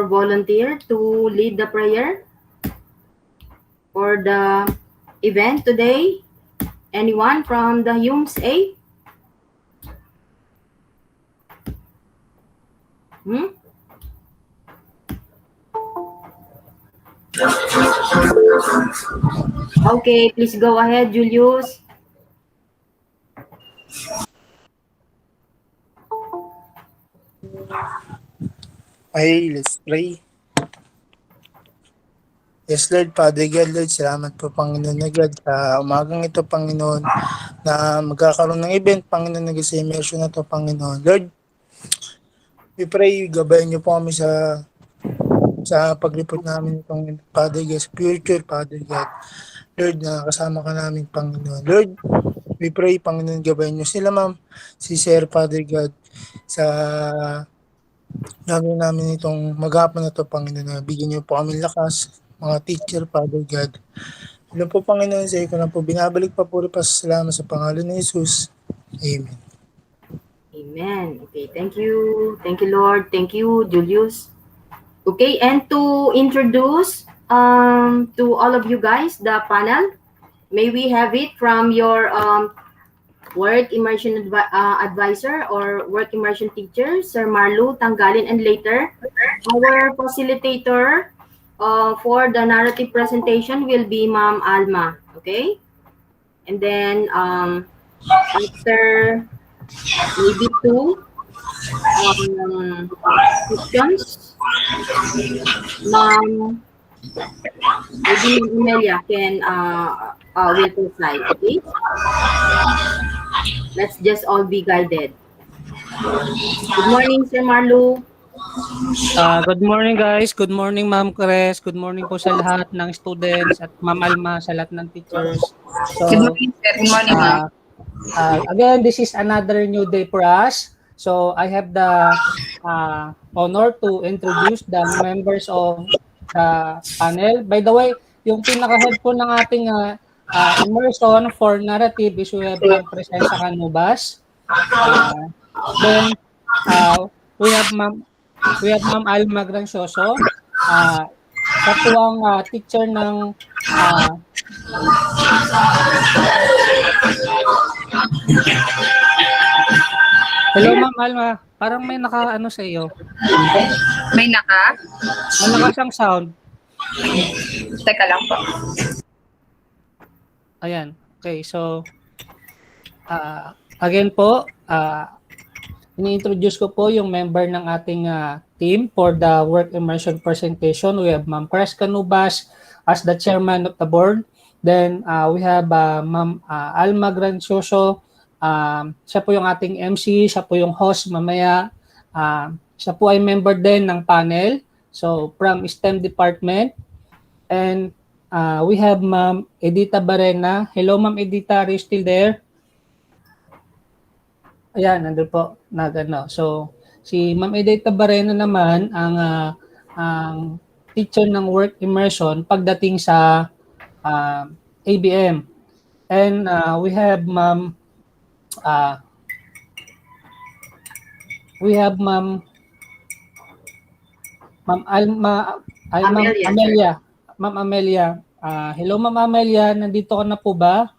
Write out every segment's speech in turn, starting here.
volunteer to lead the prayer for the event today? Anyone from the Humes A? Okay, please go ahead, Julius. Okay, let's pray. Yes, Lord, Father God, Lord, salamat po, Panginoon na God, sa umagang ito, Panginoon, na magkakaroon ng event, Panginoon, sa immersion na to, Panginoon. Lord, we pray, gabayan niyo po kami sa pag-report namin itong Father God, future, Father God. Lord, na kasama ka namin, Panginoon. Lord, we pray, Panginoon, gabayan niyo sila, ma'am, si Sir, Father God, sa gagawin namin itong maghapon na to, Panginoon, na bigyan niyo po kami lakas, mga teacher, Father God. Alam po, Panginoon, sa iyo ko na po binabalik pa puri pa salamat sa pangalan ni Jesus. Amen. Amen. Okay, thank you. Thank you, Lord. Thank you, Julius. Okay, and to introduce to all of you guys the panel, may we have it from your work immersion advisor or work immersion teacher, Sir Marlo Tanggalin, and later our facilitator for the narrative presentation will be Ma'am Alma. Okay, and then after maybe two questions, Ma'am, maybe Ma'am Amelia can will preside. Okay, let's just all be guided. Good morning, Sir Marlo. Good morning guys. Good morning Ma'am Cres. Good morning po sa lahat ng students at Ma'am Alma sa lahat ng teachers. So, good morning, sir. Good morning, ma'am. Again, this is another new day for us. So, I have the honor to introduce the members of the panel. By the way, yung pinaka-head po ng ating immersion for narrative is we have Ma'am Crescenza Canubas. Then, we have Ma'am Alma Gracioso. Siya po ang teacher ng Hello Ma'am Alma, parang may naka-ano sa iyo. May Malakas ang sound. Teka lang po. Ayan. Okay, so again po, ini-introduce ko po yung member ng ating team for the work immersion presentation. We have Ma'am Cres Canubas as the chairman of the board. Then we have Ma'am Alma Gracioso. Siya po yung ating MC, siya po yung host mamaya. Siya po ay member din ng panel. So from STEM department. And we have Ma'am Edita Barena. Hello Ma'am Edita, are you still there? Ayan, nandun po. So, si Ma'am Edita Barena naman ang teacher ng work immersion pagdating sa ABM. And we have Ma'am Amelia. Ma'am Amelia. Hello Ma'am Amelia, nandito ka na po ba?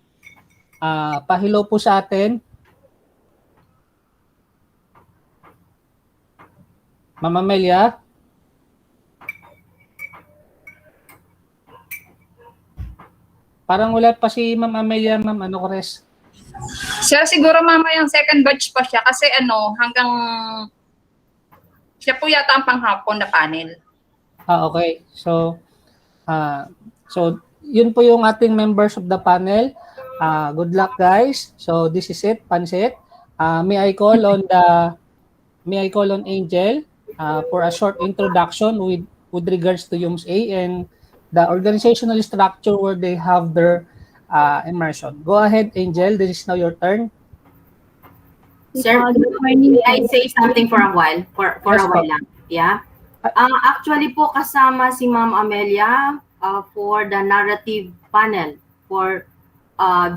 Pa-hello po sa atin. Ma'am Amelia? Parang wala pa si Ma'am Amelia, Ma'am Cres. Sir, siguro mamayang second batch pa siya kasi hanggang siya po yata ang panghapon na panel. Okay. So yun po yung ating members of the panel. Good luck guys. So this is it, Pansit. May I call on Angel for a short introduction with regards to UMS A and the organizational structure where they have their immersion. Go ahead, Angel. This is now your turn. Sir, may I say something for a while? For yes, a while lang. Yeah. Actually po kasama si Ma'am Amelia for the narrative panel for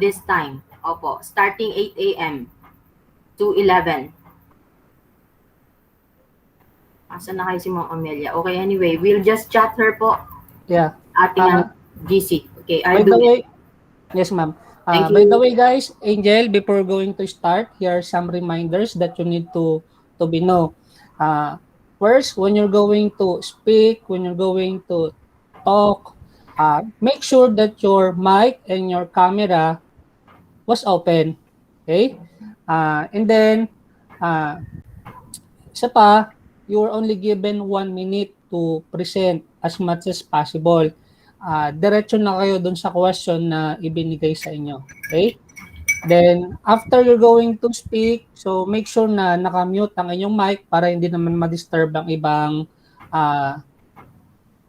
this time. Opo, starting 8 a.m. to 11. Asan na kayo si Ma'am Amelia? Okay, anyway, we'll just chat her po. Yeah. Ating GC. Okay, By I'll the do way, it. yes, ma'am. Thank By the you. way, guys, Angel, before going to start, here are some reminders that you need to be know. First, when you're going to speak, when you're going to talk, make sure that your mic and your camera was open. Okay? And then, uh, isa pa, you are only given 1 minute to present as much as possible. Diretso na kayo dun sa question na ibinigay sa inyo. Okay? Then, after you're going to speak, so make sure na nakamute ang inyong mic para hindi naman ma-disturb ang ibang uh,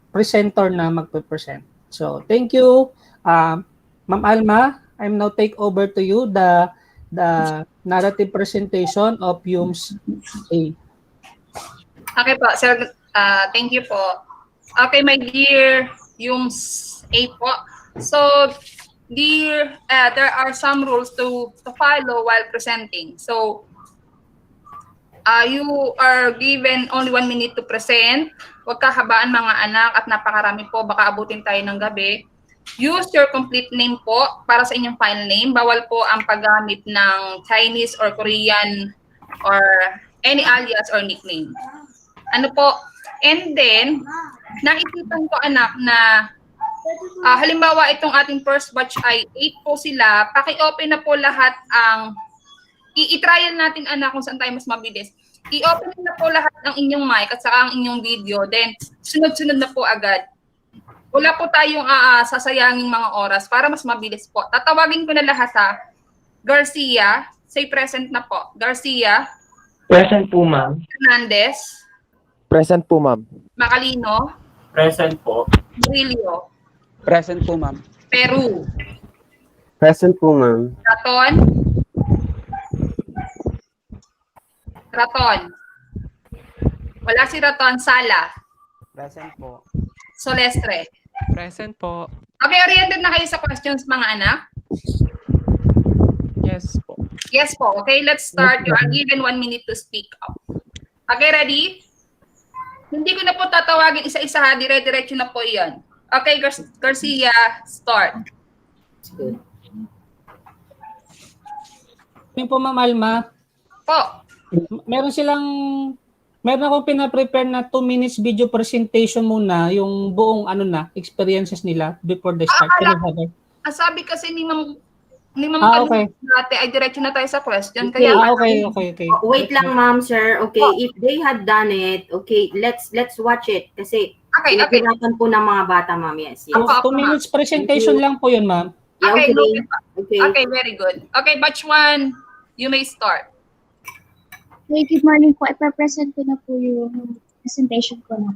presenter na magpe-present. So, thank you. Ma'am Alma, I'm now take over to you the narrative presentation of UMS A. Okay po, sir. Thank you po. Okay, my dear yung A po. So, dear, there are some rules to follow while presenting. So, you are given only 1 minute to present. Huwag kahabaan mga anak at napakarami po. Baka abutin tayo ng gabi. Use your complete name po para sa inyong file name. Bawal po ang paggamit ng Chinese or Korean or any alias or nickname. Ano po? And then, naisipan ko anak na halimbawa itong ating first batch ay 8 po sila. Paki-open na po lahat ang i-trial natin anak kung saan tayo mas mabilis. I-open na po lahat ng inyong mic at saka ang inyong video. Then, sunod-sunod na po agad. Wala po tayong sasayanging mga oras para mas mabilis po. Tatawagin ko na lahat ha. Garcia, say present na po. Garcia. Present po, ma'am. Hernandez. Present po, ma'am. Macalino. Present po. Murillo. Present po, ma'am. Peru. Present po, ma'am. Raton. Raton. Wala si Raton. Sala. Present po. Solestre. Present po. Okay, oriented na kayo sa questions mga anak? Yes po. Yes po. Okay, let's start. You are given 1 minute to speak up. Okay, ready? Hindi ko na po tatawagin isa-isa ha. Dire-diretso na po iyon. Okay, Garcia, start. Good. Yun po, Ma'am Alma. Po. Meron akong pina-prepare na 2 minutes video presentation muna, yung buong experiences nila before the start. Sabi kasi ni Ma'am okay. dati ay diretso na tayo sa question. Okay. Kaya Okay. Wait lang, ma'am, sir. Okay, if they had done it, okay, let's watch it. Kasi okay. pinaghirapan po ng mga bata, ma'am. Yes. 2 minutes presentation lang po yun, ma'am. Yeah, Okay, okay. Okay, very good. Okay, batch 1, you may start. Okay, good morning po. Ipapresent ko na po yung presentation ko na.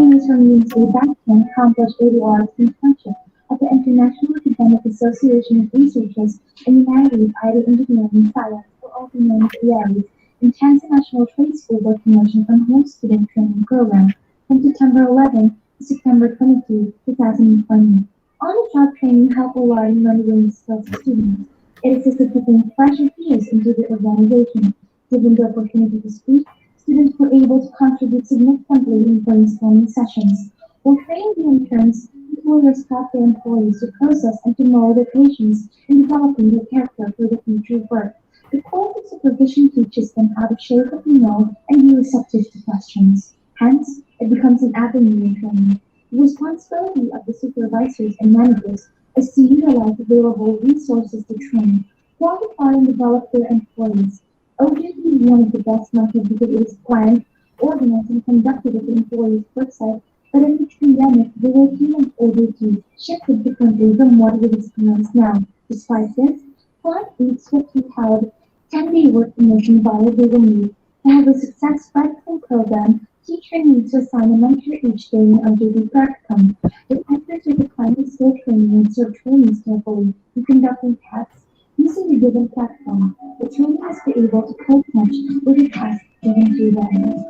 Trainees from UNC Boston accomplished 80 hours internship at the International Academic Association of Researchers in Humanities, IT, Engineering, Science, or also known as IARIS, Intense National Trade School Work Immersion from Home Student Training Program from September 11 to September 22, 2020. On-the-job training helped a large number of skills to students. It assisted keeping fresh ideas into the organization. Given the opportunity to speak, students were able to contribute significantly in brainstorming sessions. While training the interns, employers taught their employees to process and to mold their patients in developing their character for the future work. The quality supervision teaches them how to shape what they know and be receptive to questions. Hence, it becomes an avenue in training. The responsibility of the supervisors and managers is to utilize available resources to train. qualify and develop their employees. OJT is one of the best methods because it is planned, organized, and conducted at the employee's website, but in the pandemic, the working of OJT shifted differently from what it is now. Despite this, Plan 8 swiftly held 10-day work immersion via Google Meet to have a successful program. Teacher needs to assign a mentor each day in OJT practicum. The mentors are defining skill training and serve trainings carefully in conducting tasks using the given platform. The trainer must be able to co-touch with the task given to them.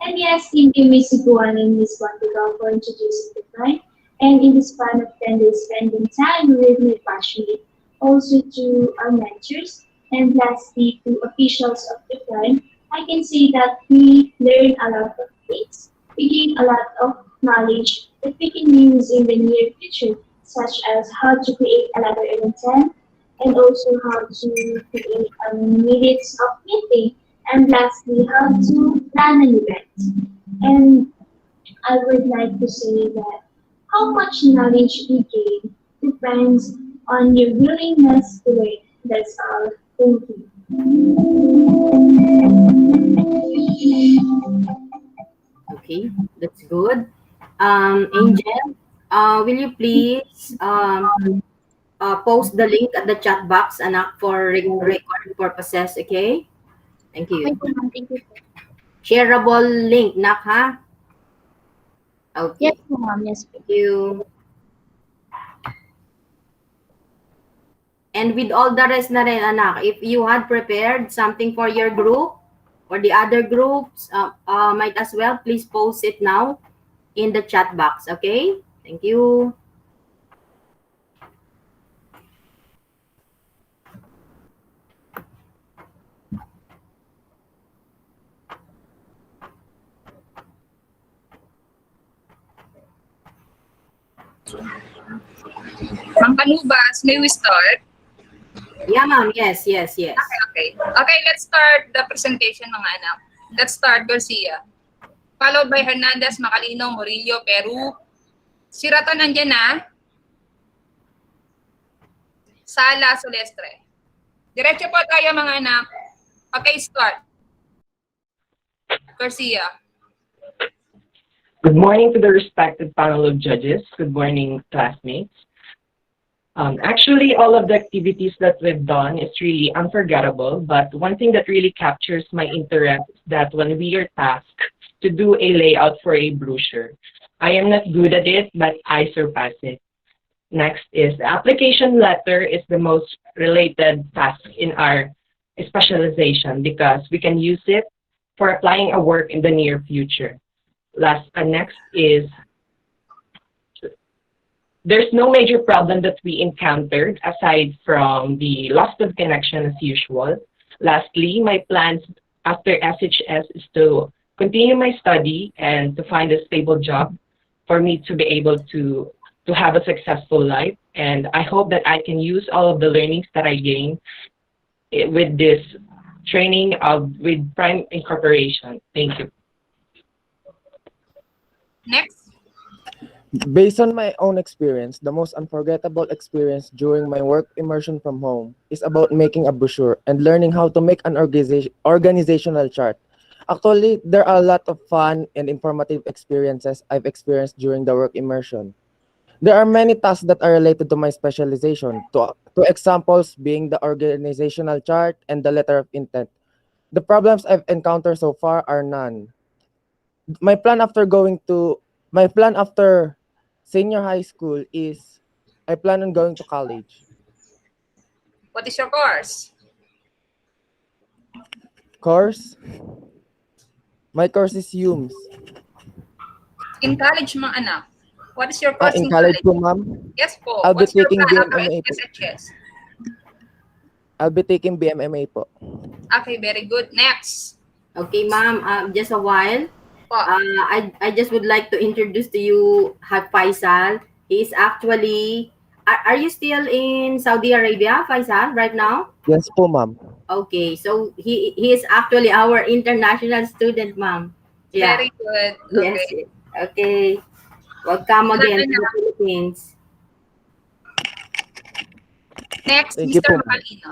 And yes, thank you, Miss Iguan and Miss Wandigal for introducing the client. And in the span of 10 days, spending time with my passionate, also to our mentors, and lastly to officials of the client, I can say that we learn a lot of things. We gain a lot of knowledge that we can use in the near future, such as how to create a letter intent, and also how to create minutes of meeting, and lastly, how to plan an event. And I would like to say that how much knowledge we gain depends on your willingness to learn. That's all. Thank you. Okay, that's good. Angel, will you please post the link at the chat box, anak, for record purposes, okay? Thank Okay, you. ma'am. Thank you. Shareable link, nak, ha? Yes, Okay, ma'am. Yes. thank you. And with all the rest na rin, anak, if you had prepared something for your group or the other groups, might as well, please post it now in the chat box, okay? Thank you. Ma'am Kanubas, may we start? Yeah, ma'am. Yes, yes, yes. Okay. Okay, let's start the presentation, mga anak. Let's start Garcia. Followed by Hernandez, Macalino, Murillo, Peru. Si Raton nandiyan na. Sala, Solestre. Diretso po tayo, mga anak. Okay, start. Garcia. Good morning to the respected panel of judges. Good morning, classmates. Actually, all of the activities that we've done is really unforgettable, but one thing that really captures my interest is that when we are tasked to do a layout for a brochure, I am not good at it, but I surpass it. Next is the application letter is the most related task in our specialization because we can use it for applying a work in the near future. Next is there's no major problem that we encountered aside from the loss of connection as usual. Lastly, my plans after SHS is to continue my study and to find a stable job for me to be able to have a successful life. And I hope that I can use all of the learnings that I gained with this training with Prime Incorporation. Thank you. Next. Based on my own experience, the most unforgettable experience during my work immersion from home is about making a brochure and learning how to make an organizational chart. Actually, there are a lot of fun and informative experiences I've experienced during the work immersion. There are many tasks that are related to my specialization, to examples being the organizational chart and the letter of intent. The problems I've encountered so far are none. My plan after senior high school is I plan on going to college. What is your course? Course? My course is UMS. In college, mga anak. What is your course In in college college? po, ma'am. Yes po. I'll be What's your taking plan after BMMA po. SHS? I'll be taking BMMA po. Okay, very good. Next. Okay, ma'am. Just a while. Po. I just would like to introduce to you Faisal. He is actually Are you still in Saudi Arabia, Faisal, right now? Yes po, ma'am. Okay, so he is actually our international student, ma'am. Yeah. Very good. Yes. Okay. Yes. Okay. Welcome Good again to the enough. Philippines. Next, Thank you Mr. po, ma'am. Macalino.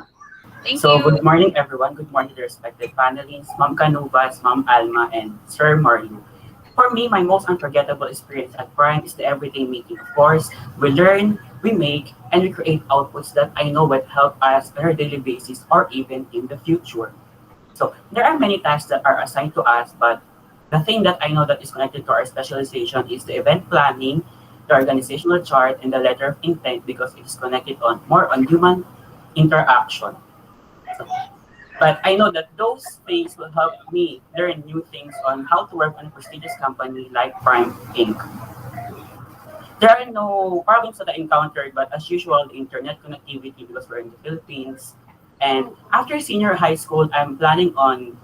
Thank So, you. good morning, everyone. Good morning to the respected panelists, Ma'am Canubas, Ma'am Alma, and Sir Mario. For me, my most unforgettable experience at Prime is the everyday making. Of course, we learn, we make, and we create outputs that I know will help us on a daily basis or even in the future. So, there are many tasks that are assigned to us, but the thing that I know that is connected to our specialization is the event planning, the organizational chart, and the letter of intent because it is connected on more on human interaction. So, but I know that those things will help me learn new things on how to work on a prestigious company like Prime Inc. There are no problems that I encountered, but as usual, the internet connectivity because we're in the Philippines. And after senior high school, I'm planning on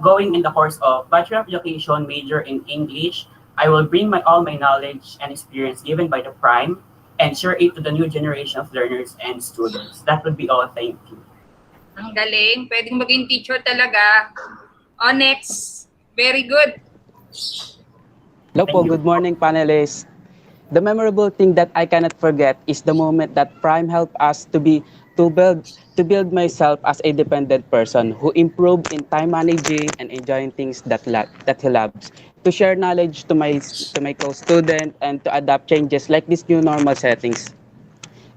going in the course of Bachelor of Education major in English. I will bring all my knowledge and experience given by the Prime and share it to the new generation of learners and students. That would be all. Thank you. Ang galing. Pwedeng maging teacher talaga. Oh, next. Very good. Hello po, Thank you. good morning panelists. The memorable thing that I cannot forget is the moment that Prime helped us to build to build myself as a dependent person who improved in time managing and enjoying things that he loves. To share knowledge to my co-student and to adapt changes like these new normal settings.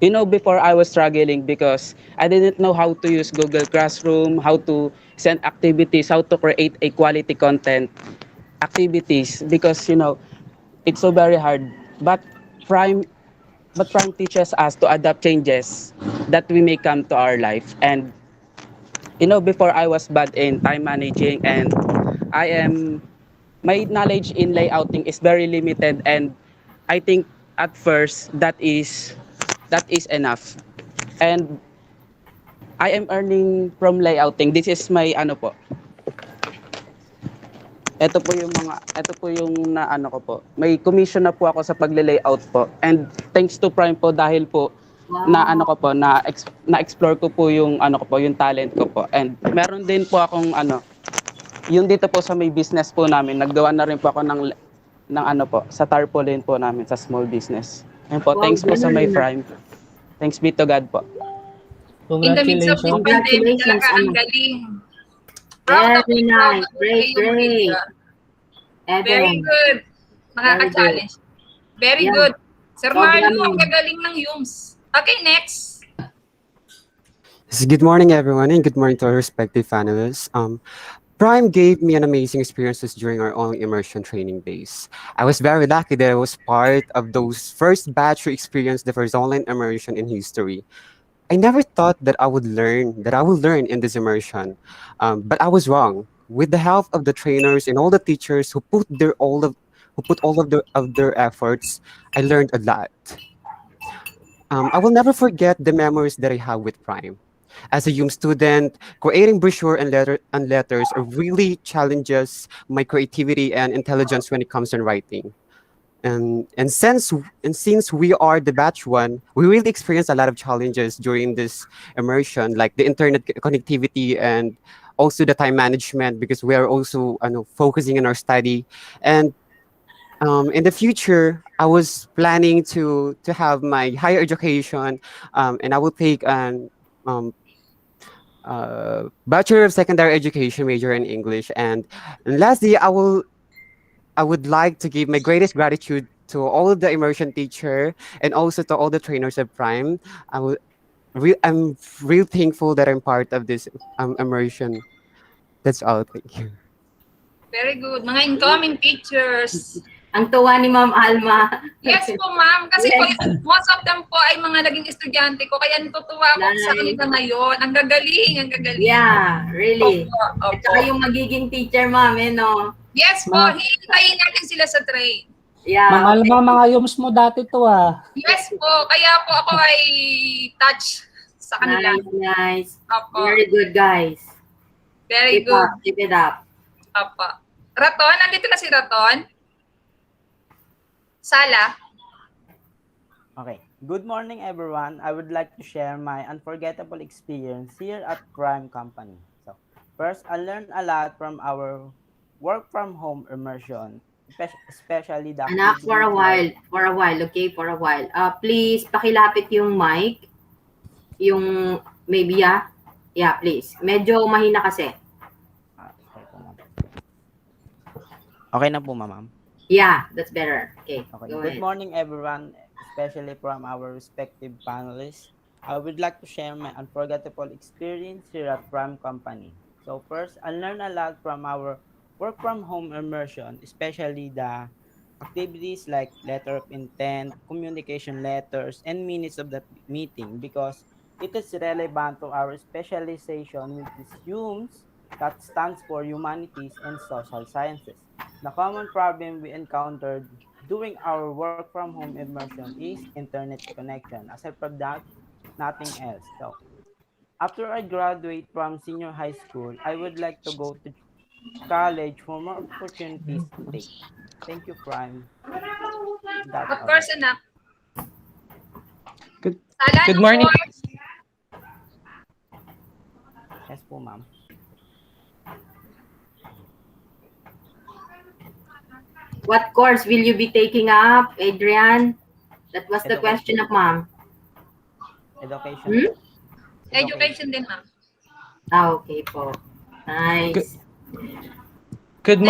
You know, before I was struggling because I didn't know how to use Google Classroom, how to send activities, how to create a quality content activities because it's so very hard. But Prime Prime teaches us to adapt changes that we may come to our life. And before I was bad in time managing and I am my knowledge in layouting is very limited and I think at first that is enough. And I am earning from layouting. This is my ano po. Ito po yung na ano ko po. May commission na po ako sa pagle-layout po. And thanks to Prime po dahil po na ano Wow. ko po na-explore ko po yung ano ko po, yung talent ko po. And meron din po akong yung dito po sa may business po namin, naggawa na rin po ako ng ano po, sa tarpaulin po namin sa small business. Ayun po, Wow, thanks po sa may galing. Prime. Thanks be to God po. In the midst of this Congratulations. pandemic Congratulations, talaga, ang ano. galing. Proud Very nice. ako Great, kay great. Maria. Very Eden. good. Very good. Nakaka-challenge. Very Yeah. good. Sir Sobra Marlo, ang naman. gagaling ng Yums. Okay, next. So good morning, everyone, and good morning to our respective panelists. Prime gave me an amazing experiences during our own immersion training days. I was very lucky that I was part of those first batch who experienced the first online immersion in history. I never thought that I would learn in this immersion, but I was wrong. With the help of the trainers and all the teachers who put all of their efforts, I learned a lot. I will never forget the memories that I have with Prime. As a young student, creating brochure and letters really challenges my creativity and intelligence when it comes to writing. And since we are the batch one, we really experience a lot of challenges during this immersion, like the internet connectivity and also the time management because we are also focusing on our study. And in the future, I was planning to have my higher education, and I will take an um, Bachelor of Secondary Education major in English. And lastly, I would like to give my greatest gratitude to all of the immersion teacher and also to all the trainers of Prime. I'm real thankful that I'm part of this immersion. That's all. Thank you. Very good. Mga incoming teachers. Ang tuwa ni Ma'am Alma. Yes po, ma'am. Kasi po, Yes. most of them po ay mga naging estudyante ko. Kaya natutuwa ako sa Nice. kanila ngayon. Ang gagaling, ang gagaling. Yeah, really. Opo, At opo. saka yung magiging teacher, ma'am, no? Yes po, Ma- hihintayin natin sila sa train. Yeah. Ma'am Okay. Alma, mga yums mo dati to ah. Yes po, kaya po ako ay touch sa kanila. Nice, nice. Opo. Very good, guys. Very Keep good. up, keep it up. Opo. Raton, nandito na si Raton. Sala. Okay. Good morning, everyone. I would like to share my unforgettable experience here at Prime Company. So, first, I learned a lot from our work from home immersion, especially the Anak, activities like for a while, okay, for a while. Please, pakilapit yung mic, yung maybe, yeah, please. Medyo mahina kasi. sorry po, ma'am. Okay na po, ma'am. Yeah, that's better. Okay, Okay. go Good ahead. morning, everyone, especially from our respective panelists. I would like to share my unforgettable experience here at Prime Company. So first, I learned a lot from our work from home immersion, especially the activities like letter of intent, communication letters, and minutes of the meeting because it is relevant to our specialization, which is HUMS, that stands for Humanities and Social Sciences. The common problem we encountered doing our work from home immersion is internet connection. Aside from that, nothing else. So after I graduate from senior high school, I would like to go to college for more opportunities to take. Thank you, Prime. That's Of all. course, anak. Good, Salan, good of morning. course. Yes po, ma'am. What course will you be taking up, Adrian? That was the question Education. of mom. Education Hmm? po. Education din, ma'am. Okay po. Good, Nice. Next. good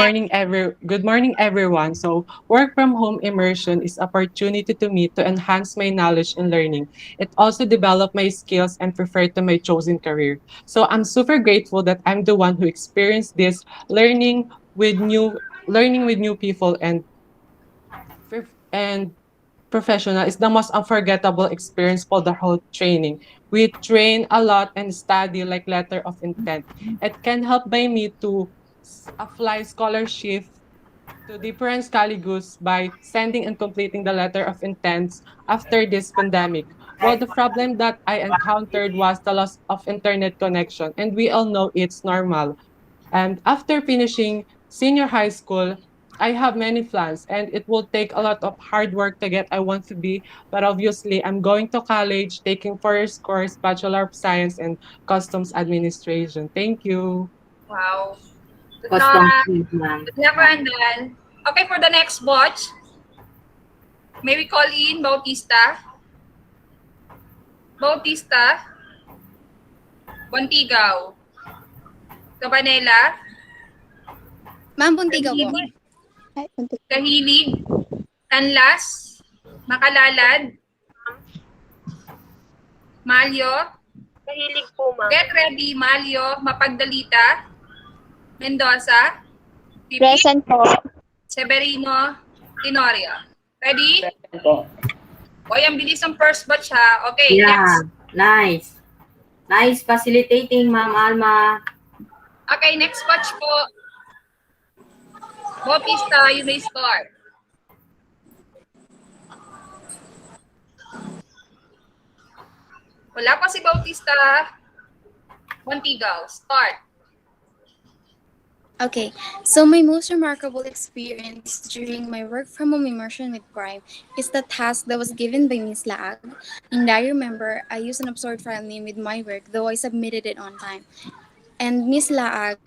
morning everyone. So, work from home immersion is opportunity to me to enhance my knowledge and learning. It also develop my skills and prefer to my chosen career. So, I'm super grateful that I'm the one who experienced this learning with new people and professional is the most unforgettable experience for the whole training. We train a lot and study like letter of intent. It can help by me to apply scholarship to different colleagues by sending and completing the letter of intents after this pandemic. Well, the problem that I encountered was the loss of internet connection, and we all know it's normal. And after finishing senior high school, I have many plans and it will take a lot of hard work to get I want to be. But obviously, I'm going to college, taking first course, Bachelor of Science and Customs Administration. Thank you. Wow. Good Custom luck. food, ma'am. Good luck, Randall. Okay, for the next watch, may we call in Bautista? Bautista, Bontigaw, Cabanela, Ma'am, Puntigaw po. Kahilig, Ay, Puntigaw. Kahilig, Tanlas, Makalalad, Malyo, Mahilig po, ma'am. get ready, Malyo, Mapagdalita, Mendoza, Pipi, Present po. Severino, Tenorio. Ready? Present po. Oy, ang bilis ng first batch ha. Okay, Yeah, next. nice. Nice facilitating, Ma'am Alma. Okay, next batch po. Bautista, you may start. Wala pa si Bautista. Bontigaw, start. Okay, so my most remarkable experience during my work from home immersion with Prime is the task that was given by Miss Laag. And I remember I used an absurd file name with my work, though I submitted it on time. And Miss Laag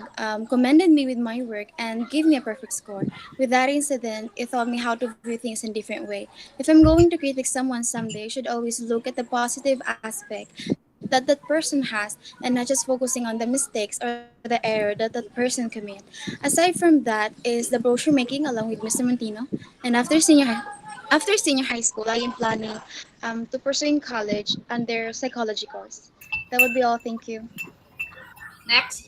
commended me with my work and gave me a perfect score. With that incident, it taught me how to view things in a different way. If I'm going to critique someone someday, I should always look at the positive aspect that that person has and not just focusing on the mistakes or the error that that person commit. Aside from that is the brochure making along with Mr. Montino. And after senior high school, I am planning to pursue in college under psychology course. That would be all. Thank you. Next.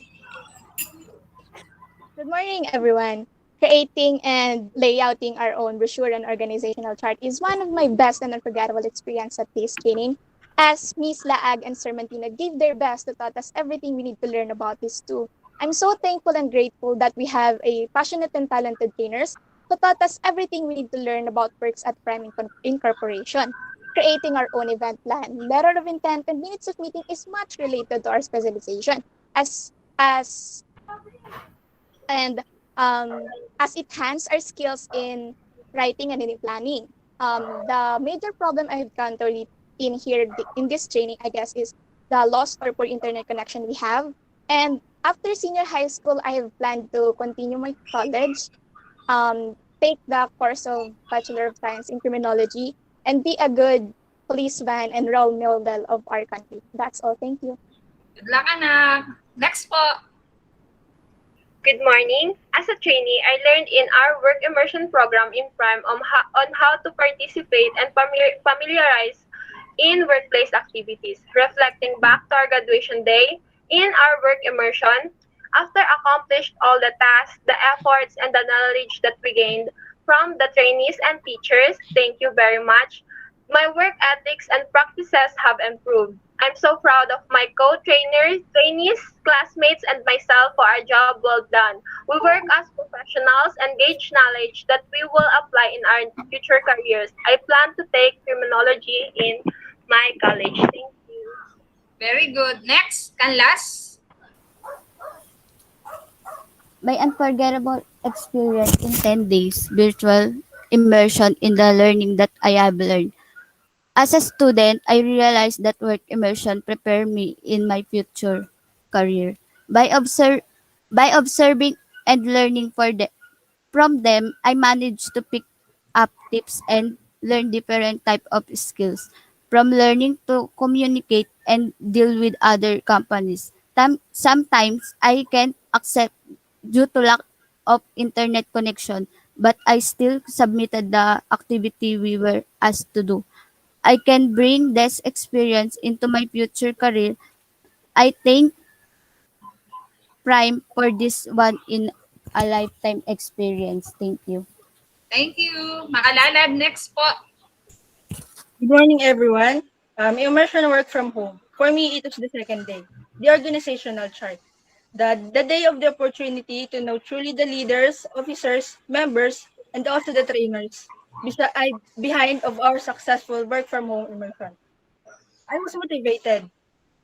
Good morning, everyone. Creating and layouting our own brochure and organizational chart is one of my best and unforgettable experience at this training, as Ms. Laag and Sir Mantina gave their best to taught us everything we need to learn about this too. I'm so thankful and grateful that we have a passionate and talented trainers who taught us everything we need to learn about works at Prime Incorporation. Creating our own event plan, letter of intent, and minutes of meeting is much related to our specialization, as and as it enhances our skills in writing and in planning. The major problem I encountered in here in this training, I guess, is the lost or poor internet connection we have. And after senior high school, I have planned to continue my college, take the course of Bachelor of Science in Criminology, and be a good policeman and role model of our country. That's all. Thank you. Good luck, anak. Next po. Good morning. As a trainee, I learned in our work immersion program in Prime on how to participate and familiarize in workplace activities. Reflecting back to our graduation day in our work immersion, after accomplished all the tasks, the efforts, and the knowledge that we gained from the trainees and teachers, thank you very much. My work ethics and practices have improved. I'm so proud of my co-trainers, trainees, classmates, and myself for our job well done. We work as professionals and gauge knowledge that we will apply in our future careers. I plan to take criminology in my college. Thank you. Very good. Next, and last. My unforgettable experience in 10 days virtual immersion in the learning that I have learned. As a student, I realized that work immersion prepared me in my future career. By, observe, by observing and learning from them, I managed to pick up tips and learn different type of skills. From learning to communicate and deal with other companies. Sometimes I can't accept due to lack of internet connection, but I still submitted the activity we were asked to do. I can bring this experience into my future career. I thank Prime for this one in a lifetime experience. Thank you. Thank you. Makalalab. Next po. Good morning, everyone. Immersion work from home. For me, it was the second day. The organizational chart. The day of the opportunity to know truly the leaders, officers, members, and also the trainers behind of our successful work from home immersion. I was motivated.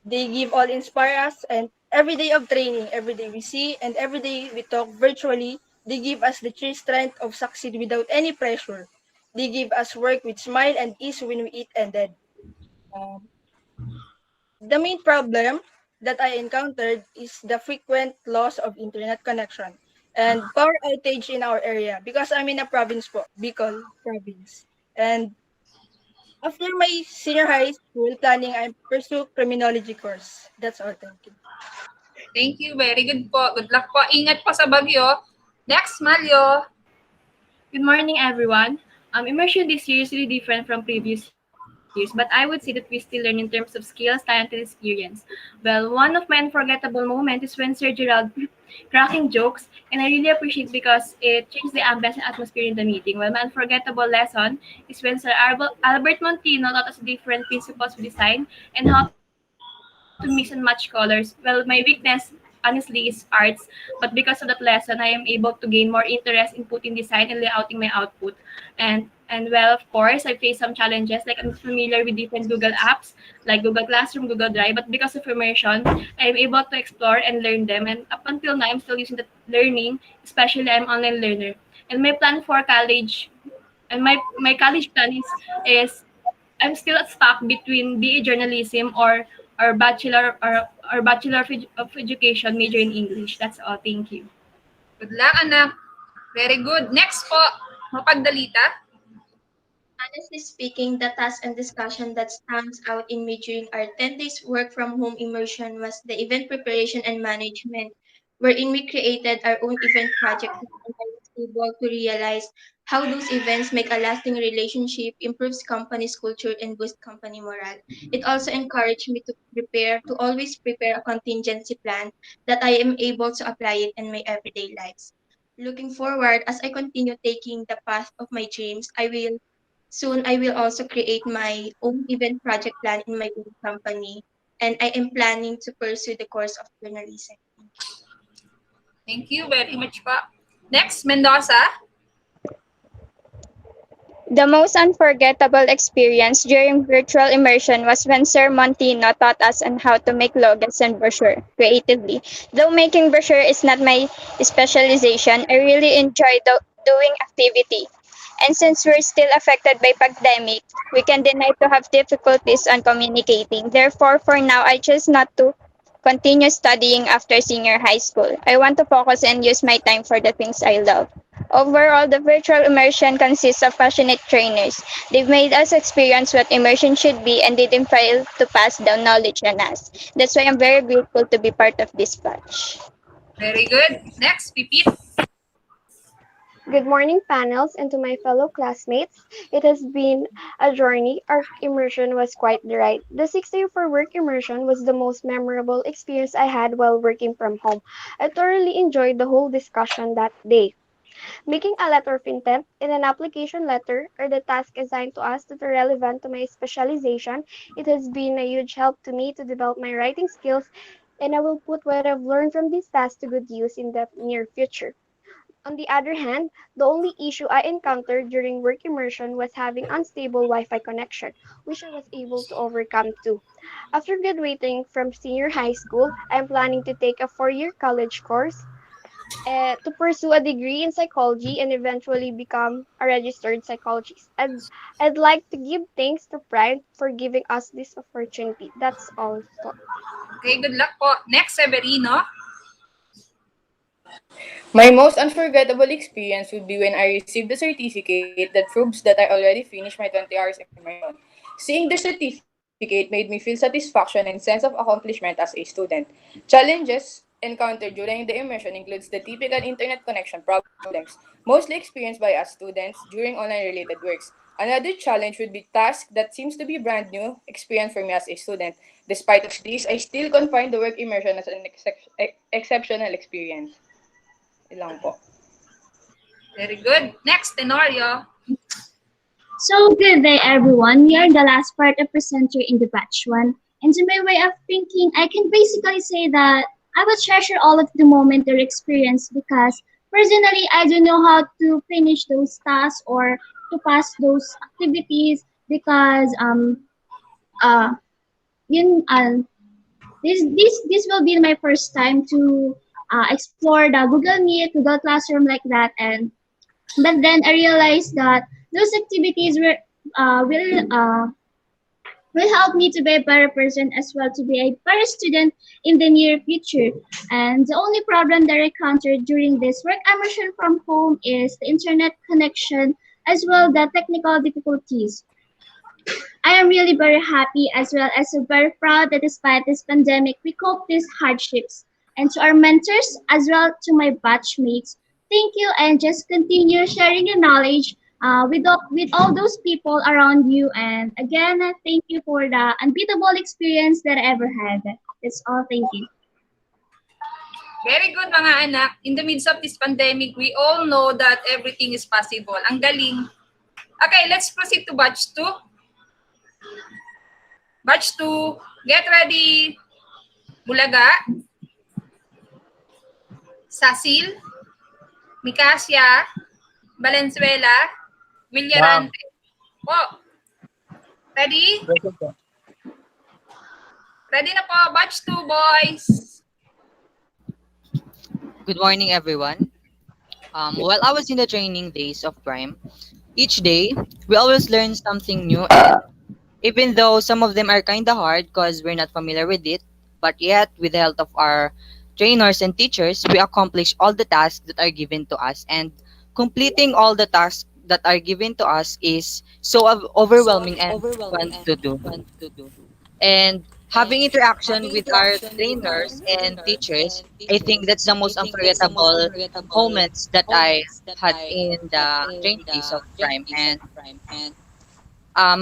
They give all inspire us and every day of training, every day we see and every day we talk virtually, they give us the true strength of succeed without any pressure. They give us work with smile and ease when we eat ended. Um, the main problem that I encountered is the frequent loss of internet connection and power outage in our area because I'm in a province po, Bicol province. And after my senior high school planning, I pursue criminology course. That's all. Thank you. Thank you. Very good po. Good luck po. Ingat po sa bagyo. Next, Malio. Good morning, everyone. Immersion this year is really different from previous years, but I would say that we still learn in terms of skills, talent, and experience. Well, one of my unforgettable moments is when Sir Gerald cracking jokes, and I really appreciate because it changed the ambience and atmosphere in the meeting. Well, my unforgettable lesson is when Sir Albert Montino taught us different principles of design and how to mix and match colors. Well, my weakness honestly is arts, but because of that lesson, I am able to gain more interest in putting design and layouting my output. And well, of course, I faced some challenges like I'm familiar with different Google apps like Google Classroom, Google Drive, but because of immersion, I am able to explore and learn them. And up until now, I'm still using that learning, especially I'm online learner. And my plan for college and my college plan is I'm still stuck between BA journalism or bachelor of education major in English. That's all. Thank you. Good luck, anak. Very good. Next po. Mapagdalita. Honestly speaking, the task and discussion that stands out in me during our 10 days work from home immersion was the event preparation and management, wherein we created our own event project and I was able to realize how those events make a lasting relationship, improves company's culture, and boost company morale. It also encouraged me to always prepare a contingency plan that I am able to apply it in my everyday lives. Looking forward, as I continue taking the path of my dreams, Soon, I will also create my own event project plan in my own company, and I am planning to pursue the course of journalism. Thank you very much po. Next, Mendoza. The most unforgettable experience during virtual immersion was when Sir Montino taught us on how to make logos and brochure creatively. Though making brochure is not my specialization, I really enjoy doing activity. And since we're still affected by pandemic, we can deny to have difficulties on communicating. Therefore, for now, I choose not to continue studying after senior high school. I want to focus and use my time for the things I love. Overall, the virtual immersion consists of passionate trainers. They've made us experience what immersion should be and didn't fail to pass down knowledge on us. That's why I'm very grateful to be part of this batch. Very good. Next, Pipit. Good morning, panels, and to my fellow classmates. It has been a journey. Our immersion was quite the ride. The 6 day for work immersion was the most memorable experience I had while working from home. I thoroughly enjoyed the whole discussion that day. Making a letter of intent in an application letter or the task assigned to us that are relevant to my specialization, it has been a huge help to me to develop my writing skills, and I will put what I've learned from this task to good use in the near future. On the other hand, the only issue I encountered during work immersion was having unstable Wi-Fi connection, which I was able to overcome too. After graduating from senior high school, I am planning to take a 4 year college course to pursue a degree in psychology and eventually become a registered psychologist. I'd like to give thanks to Pride for giving us this opportunity. That's all. Okay, good luck po. Next, Severino. My most unforgettable experience would be when I received the certificate that proves that I already finished my 20 hours immersion. Seeing the certificate made me feel satisfaction and sense of accomplishment as a student. Challenges encountered during the immersion includes the typical internet connection problems, mostly experienced by us students during online-related works. Another challenge would be tasks that seems to be brand new experience for me as a student. Despite of this, I still confine the work immersion as an exceptional experience. Ilang po. Very good. Next, Tenorio. So, good day everyone. We are the last part of presenter in the batch one. And to my way of thinking, I can basically say that I will treasure all of the moment or experience because personally, I don't know how to finish those tasks or to pass those activities because uh yun, this will be my first time to explore the Google Meet, Google Classroom like that, and but then I realized that those activities uh, will uh, will help me to be a better person as well to be a better student in the near future. And the only problem that I encountered during this work immersion from home is the internet connection as well the technical difficulties. I am really very happy as well as very proud that despite this pandemic, we cope these hardships. And to our mentors as well to my batchmates, thank you and just continue sharing your knowledge with all those people around you. And again, thank you for the unbeatable experience that I ever had. That's all. Thank you. Very good mga anak. In the midst of this pandemic, we all know that everything is possible. Ang galing. Okay, let's proceed to batch 2. Batch 2, get ready. Bulaga, Sasil, Micasia, Valenzuela, Ma'am. Villarante. Po. Ready? Ready na po, batch 2, boys. Good morning, everyone. While I was in the training days of Prime, each day we always learn something new, and even though some of them are kind of hard because we're not familiar with it, but yet with the help of our trainers and teachers, we accomplish all the tasks that are given to us, and completing all the tasks that are given to us is so overwhelming and fun to do. And having interaction with our trainers and teachers, I think that's the most unforgettable moments that I had in the training days of Prime. And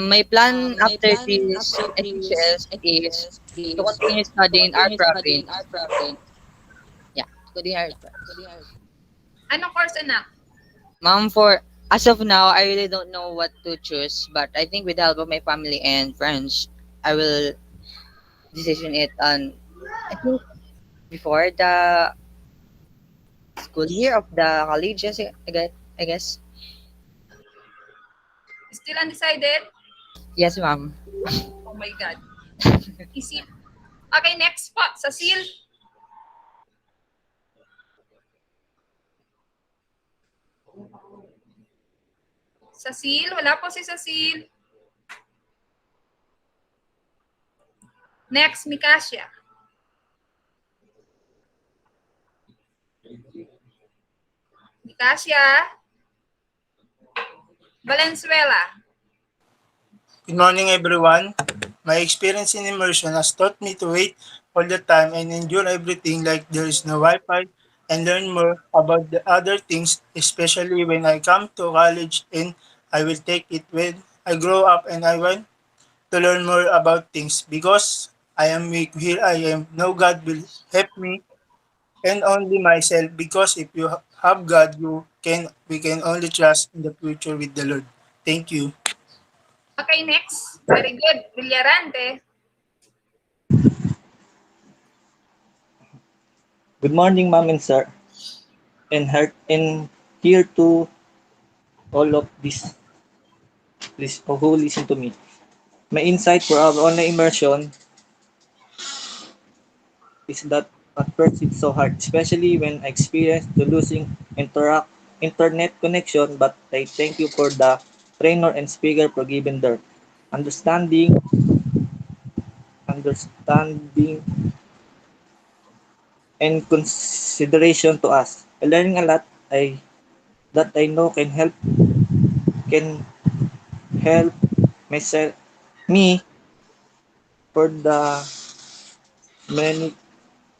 my plan after this SHS is to continue studying our province. Yeah, to continue our province. Anong course, anak? Ma'am, for as of now, I really don't know what to choose, but I think with the help of my family and friends, I will decision it on, I think, before the school year of the colleges, I guess. Still undecided? Yes, ma'am. Oh my God. Isip. Okay, next po, Sasil. Cecil? Wala po si Cecil. Next, Mikasya. Mikasya. Valenzuela. Good morning, everyone. My experience in immersion has taught me to wait all the time and endure everything like there is no Wi-Fi and learn more about the other things, especially when I come to college and I will take it when I grow up and I want to learn more about things because I am weak. Here I am. No God will help me and only myself because if you have God, we can only trust in the future with the Lord. Thank you. Okay, next. Very good. Villarante. Good morning, ma'am and sir, and here to all of this who listen to me. My insight for our online immersion is that at first it's so hard, especially when I experienced the losing internet connection. But I thank you for the trainer and speaker for giving their understanding, understanding and consideration to us. I learning a lot. I know can help myself me for the many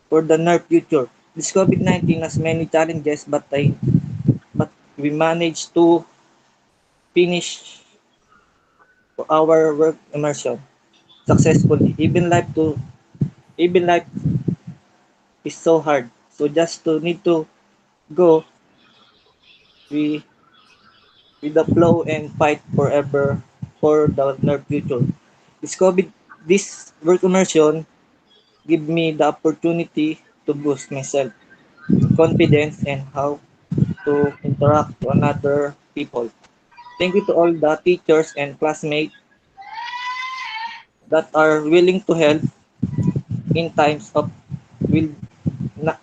for the near future. This COVID-19 has many challenges, but we managed to finish our work immersion successfully. Even life is so hard. So just to need to go we with the flow and fight forever for the near future. This work immersion give me the opportunity to boost myself confidence and how to interact to another people. Thank you to all the teachers and classmates that are willing to help in times of will not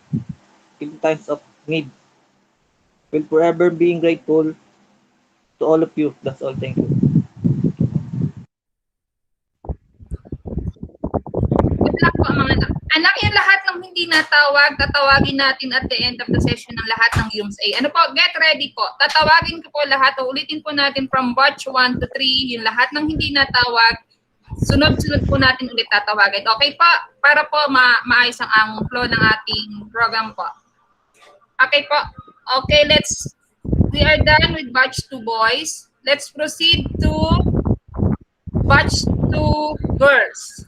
in times of need. Will forever being grateful to all of you. That's all. Thank you. Good luck po mga anak. Anak, yung lahat ng hindi natawag, tatawagin natin at the end of the session ng lahat ng UMSA. Ano po, get ready po. Tatawagin ko po lahat. Ulitin po natin from batch 1 to 3, yung lahat ng hindi natawag. Sunod-sunod po natin ulit tatawagin. Okay po? Para po maayos ang flow ng ating program po. Okay po. Okay, we are done with batch 2 boys. Let's proceed to batch 2 girls.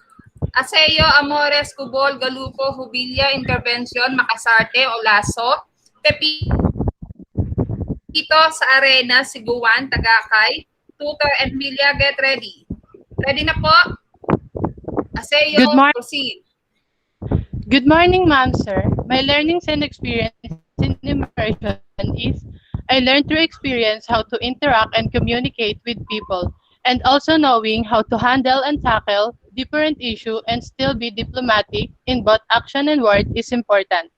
Aseo, Amores, Cubol, Galupo, Hubilia, Intervention, Makasarte, Olaso, Pepito sa Arena, Siguan, Tagakay, Tutor, and Villa, get ready. Ready na po? Aseo, proceed. Good morning, ma'am, sir. My learnings and experience in immersion is I learned through experience how to interact and communicate with people, and also knowing how to handle and tackle different issues and still be diplomatic in both action and word is important.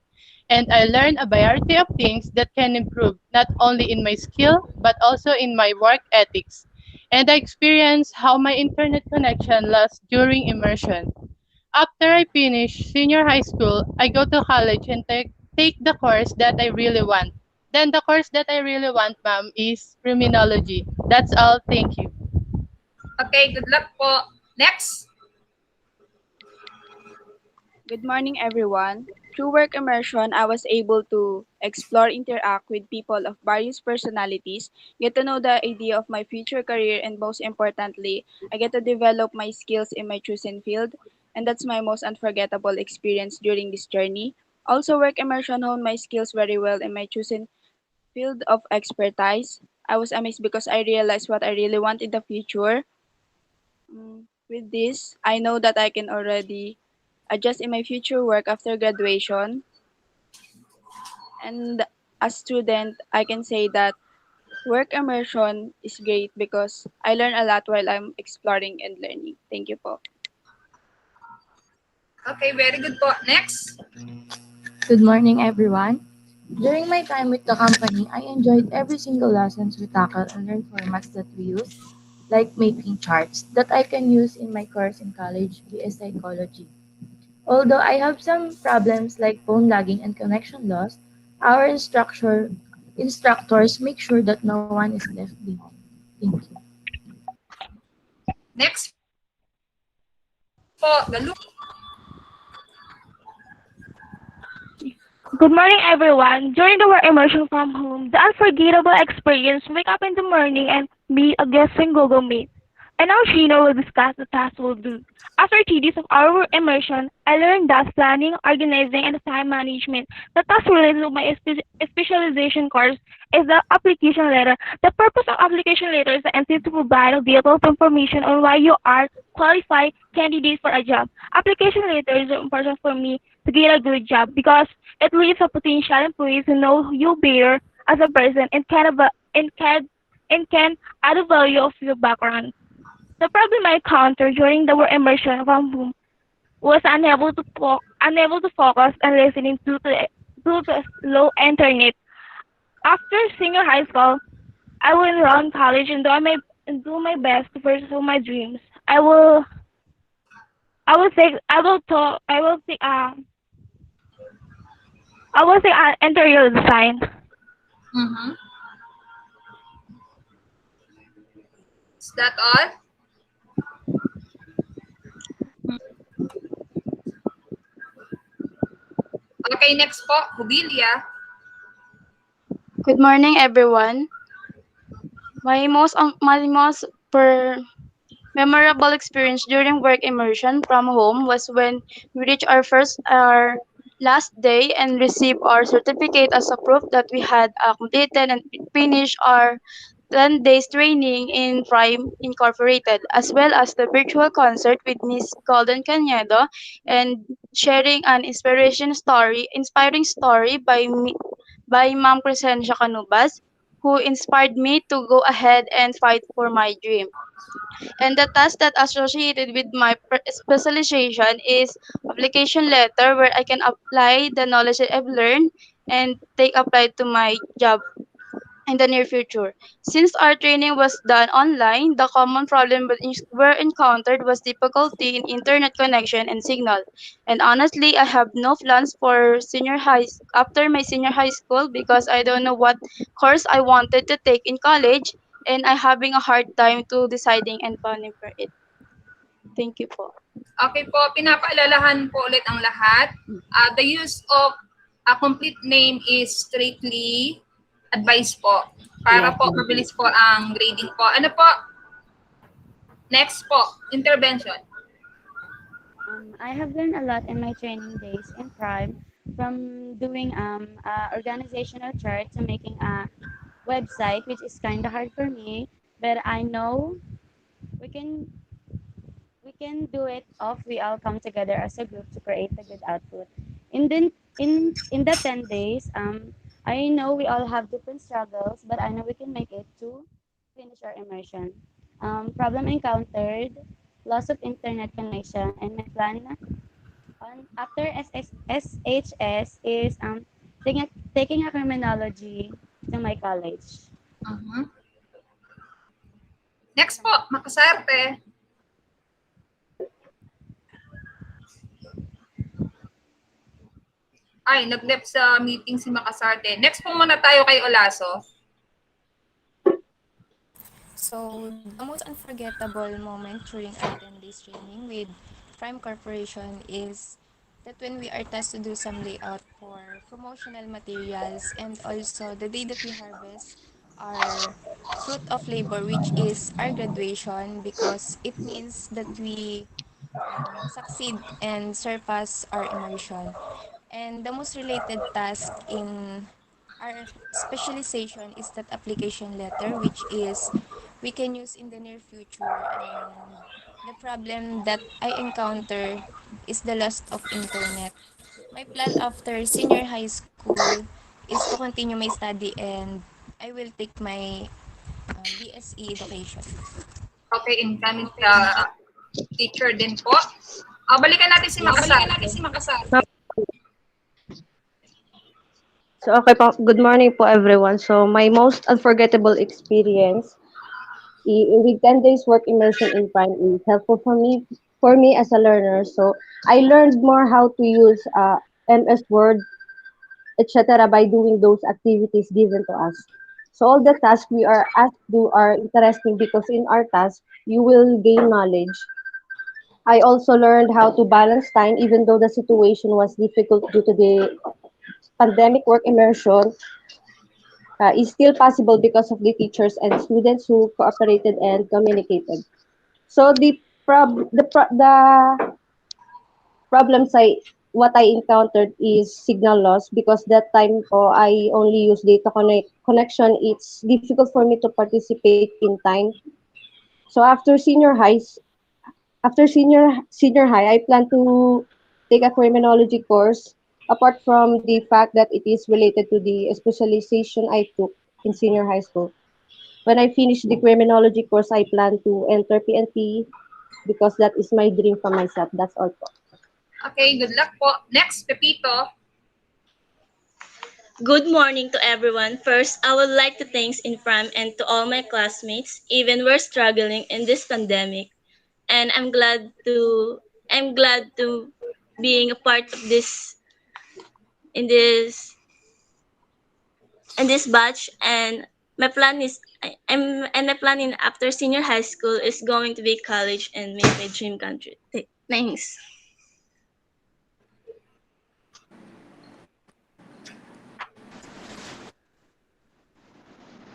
And I learned a variety of things that can improve not only in my skill but also in my work ethics. And I experienced how my internet connection lost during immersion. After I finish senior high school, I go to college and take the course that I really want. Then the course that I really want, ma'am, is criminology. That's all. Thank you. Okay, good luck po. Next. Good morning, everyone. Through work immersion, I was able to explore, interact with people of various personalities, get to know the idea of my future career, and most importantly, I get to develop my skills in my chosen field. And that's my most unforgettable experience during this journey. Also, work immersion honed my skills very well in my chosen field of expertise. I was amazed because I realized what I really want in the future. With this, I know that I can already adjust in my future work after graduation. And as student, I can say that work immersion is great because I learn a lot while I'm exploring and learning. Thank you po. Okay, very good po. Next. Good morning, everyone. During my time with the company, I enjoyed every single lessons we tackle and learn formats that we use, like making charts that I can use in my course in college, BS Psychology. Although I have some problems like phone lagging and connection loss, our instructors make sure that no one is left behind. Thank you. Next po, Galu. Good morning, everyone. During the work immersion from home, the unforgettable experience wake up in the morning and meet a guest in Google Meet. And now Shino will discuss the tasks we'll do. After 3 days of our work immersion, I learned that planning, organizing, and time management. The task related to my specialization course is the application letter. The purpose of application letter is intended to provide a detailed information on why you are qualified candidate for a job. Application letter is important for me to get a good job because it leaves a potential employees to know you better as a person and can add the value of your background. The problem I encountered during the work immersion from home was unable to focus and listening due to low internet. After senior high school, I will enroll in college and do my best to pursue my dreams. I will take I will talk I will take interior design. Mm-hmm. Is that all? Okay, next po, Hubilia. Good morning, everyone. My most memorable experience during work immersion from home was when we reached our last day and received our certificate as a proof that we had completed and finished our 10 days training in Prime Incorporated, as well as the virtual concert with Miss Golden Canedo and sharing an inspiring story by Ma'am Crescencia Canubas, who inspired me to go ahead and fight for my dream. And the task that associated with my specialization is application letter where I can apply the knowledge that I've learned and take applied to my job in the near future. Since our training was done online, the common problem were encountered was difficulty in internet connection and signal. And honestly, I have no plans for after my senior high school because I don't know what course I wanted to take in college and I having a hard time to deciding and planning for it. Thank you po. Okay po, pinapaalalahan po ulit ang lahat. The use of a complete name is strictly advised po. Para Yes. po mabilis po ang grading po. Ano po? Next po, intervention. I have learned a lot in my training days in Prime from doing organizational chart to making a website, which is kind of hard for me, but I know we can we can do it if we all come together as a group to create a good output. In the 10 days, I know we all have different struggles, but I know we can make it to finish our immersion. Problem encountered, loss of internet connection, and my plan on after SHS is taking a criminology to my college. Uh-huh. Next po, makasarte. Ay, nag-left sa meeting si Makasarte. Next po muna tayo kay Olaso. So, the most unforgettable moment during our 10 days training with Prime Corporation is that when we are tasked to do some layout for promotional materials and also the day that we harvest our fruit of labor, which is our graduation, because it means that we succeed and surpass our immersion. And the most related task in our specialization is that application letter, which is we can use in the near future. And the problem that I encounter is the loss of internet. My plan after senior high school is to continue my study and I will take my BSE education. Okay, incoming teacher din po. Balikan natin si Makasarte. So, okay po, good morning po everyone. So, my most unforgettable experience with 10 days work immersion in Prime is helpful for me as a learner. So, I learned more how to use MS Word, etc. by doing those activities given to us. So, all the tasks we are asked to do are interesting because in our task, you will gain knowledge. I also learned how to balance time even though the situation was difficult due to the pandemic work immersion is still possible because of the teachers and students who cooperated and communicated. So the problems I what I encountered is signal loss because that time po I only use data connection. It's difficult for me to participate in time. So after senior high, I plan to take a criminology course. Apart from the fact that it is related to the specialization I took in senior high school. When I finish the criminology course, I plan to enter PNP because that is my dream for myself. That's all po. Okay, good luck po. Next, Pepito. Good morning to everyone. First, I would like to thank Infram and to all my classmates, even we're struggling in this pandemic. And I'm glad to being a part of this in this in this batch and my plan is my plan in after senior high school is going to be college and make my dream country. Thanks.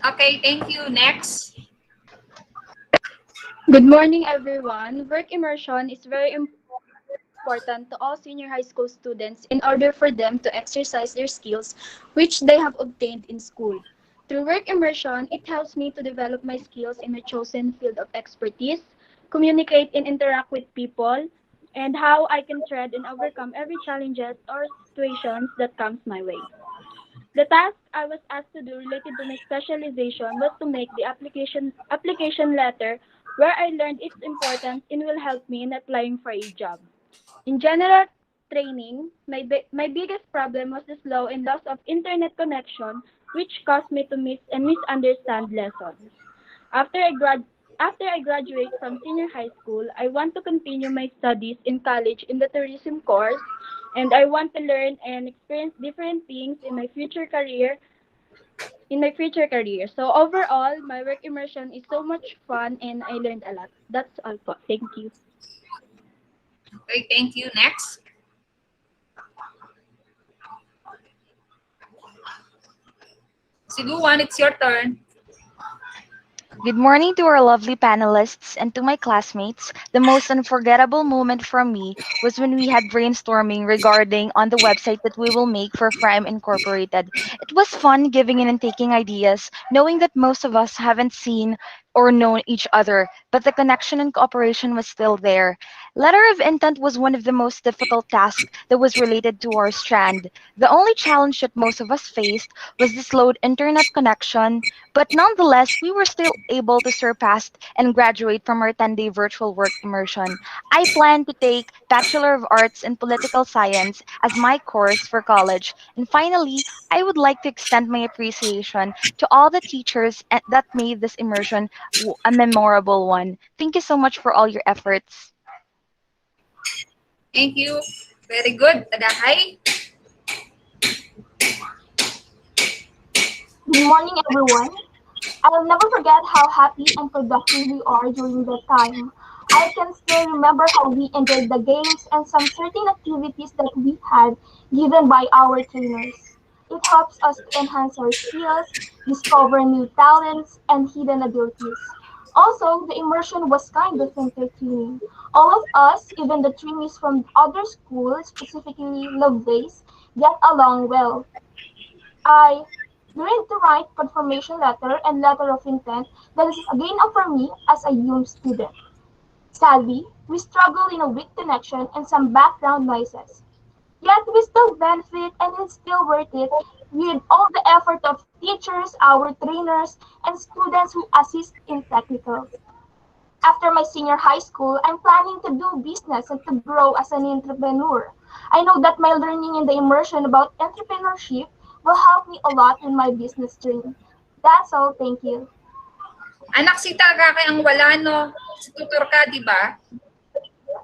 Okay, thank you. Next. Good morning, everyone. Work immersion is very important to all senior high school students in order for them to exercise their skills which they have obtained in school. Through work immersion, it helps me to develop my skills in my chosen field of expertise, communicate and interact with people, and how I can tread and overcome every challenges or situations that comes my way. The task I was asked to do related to my specialization was to make the application letter where I learned its importance and will help me in applying for a job. In general training, my biggest problem was the slow and loss of internet connection, which caused me to miss and misunderstand lessons. After I grad After I graduate from senior high school, I want to continue my studies in college in the tourism course, and I want to learn and experience different things in my future career. So overall, my work immersion is so much fun and I learned a lot. That's all po. Thank you. Okay, thank you. Next. Siluan, it's your turn. Good morning to our lovely panelists and to my classmates. The most unforgettable moment from me was when we had brainstorming regarding on the website that we will make for Prime Incorporated. It was fun giving in and taking ideas, knowing that most of us haven't seen or known each other, but the connection and cooperation was still there. Letter of intent was one of the most difficult tasks that was related to our strand. The only challenge that most of us faced was the slowed internet connection, but nonetheless, we were still able to surpass and graduate from our 10-day virtual work immersion. I plan to take Bachelor of Arts in Political Science as my course for college. And finally, I would like to extend my appreciation to all the teachers that made this immersion a memorable one. Thank you so much for all your efforts. Thank you. Very good. Adahay. Good morning, everyone. I'll never forget how happy and productive we are during that time. I can still remember how we enjoyed the games and some certain activities that we had given by our trainers. It helps us to enhance our skills, discover new talents, and hidden abilities. Also, the immersion was kind of entertaining. All of us, even the trainees from other schools, specifically Lovelace, get along well. I learned to write confirmation letter and letter of intent that is again for me as a young student. Sadly, we struggle in a weak connection and some background noises. Yet we still benefit and it's still worth it with all the effort of teachers, our trainers, and students who assist in technical. After my senior high school, I'm planning to do business and to grow as an entrepreneur. I know that my learning in the immersion about entrepreneurship will help me a lot in my business dream. That's all. Thank you. Anak, si Tagakay ang wala, no? Si tutor ka, di ba?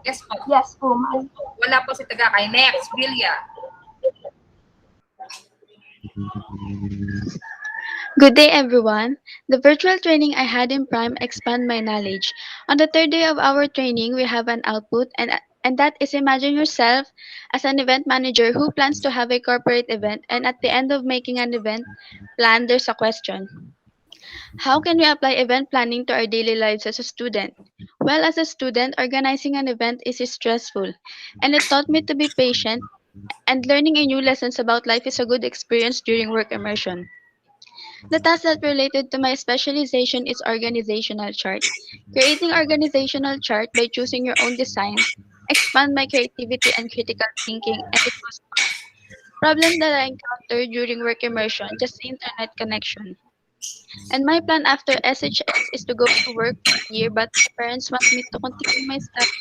Yes po. Yes po, ma'am. Wala po si Tagakay. Next, Bilya. Good day, everyone. The virtual training I had in Prime expand my knowledge. On the third day of our training, we have an output, and that is imagine yourself as an event manager who plans to have a corporate event, and at the end of making an event plan, there's a question. How can we apply event planning to our daily lives as a student? Well, as a student, organizing an event is stressful, and it taught me to be patient, and learning a new lessons about life is a good experience during work immersion. The task that related to my specialization is organizational chart. Creating organizational chart by choosing your own design expand my creativity and critical thinking, and it was fun. Problem that I encountered during work immersion, just the internet connection. And my plan after SHS is to go to work for a year, but my parents want me to continue my study,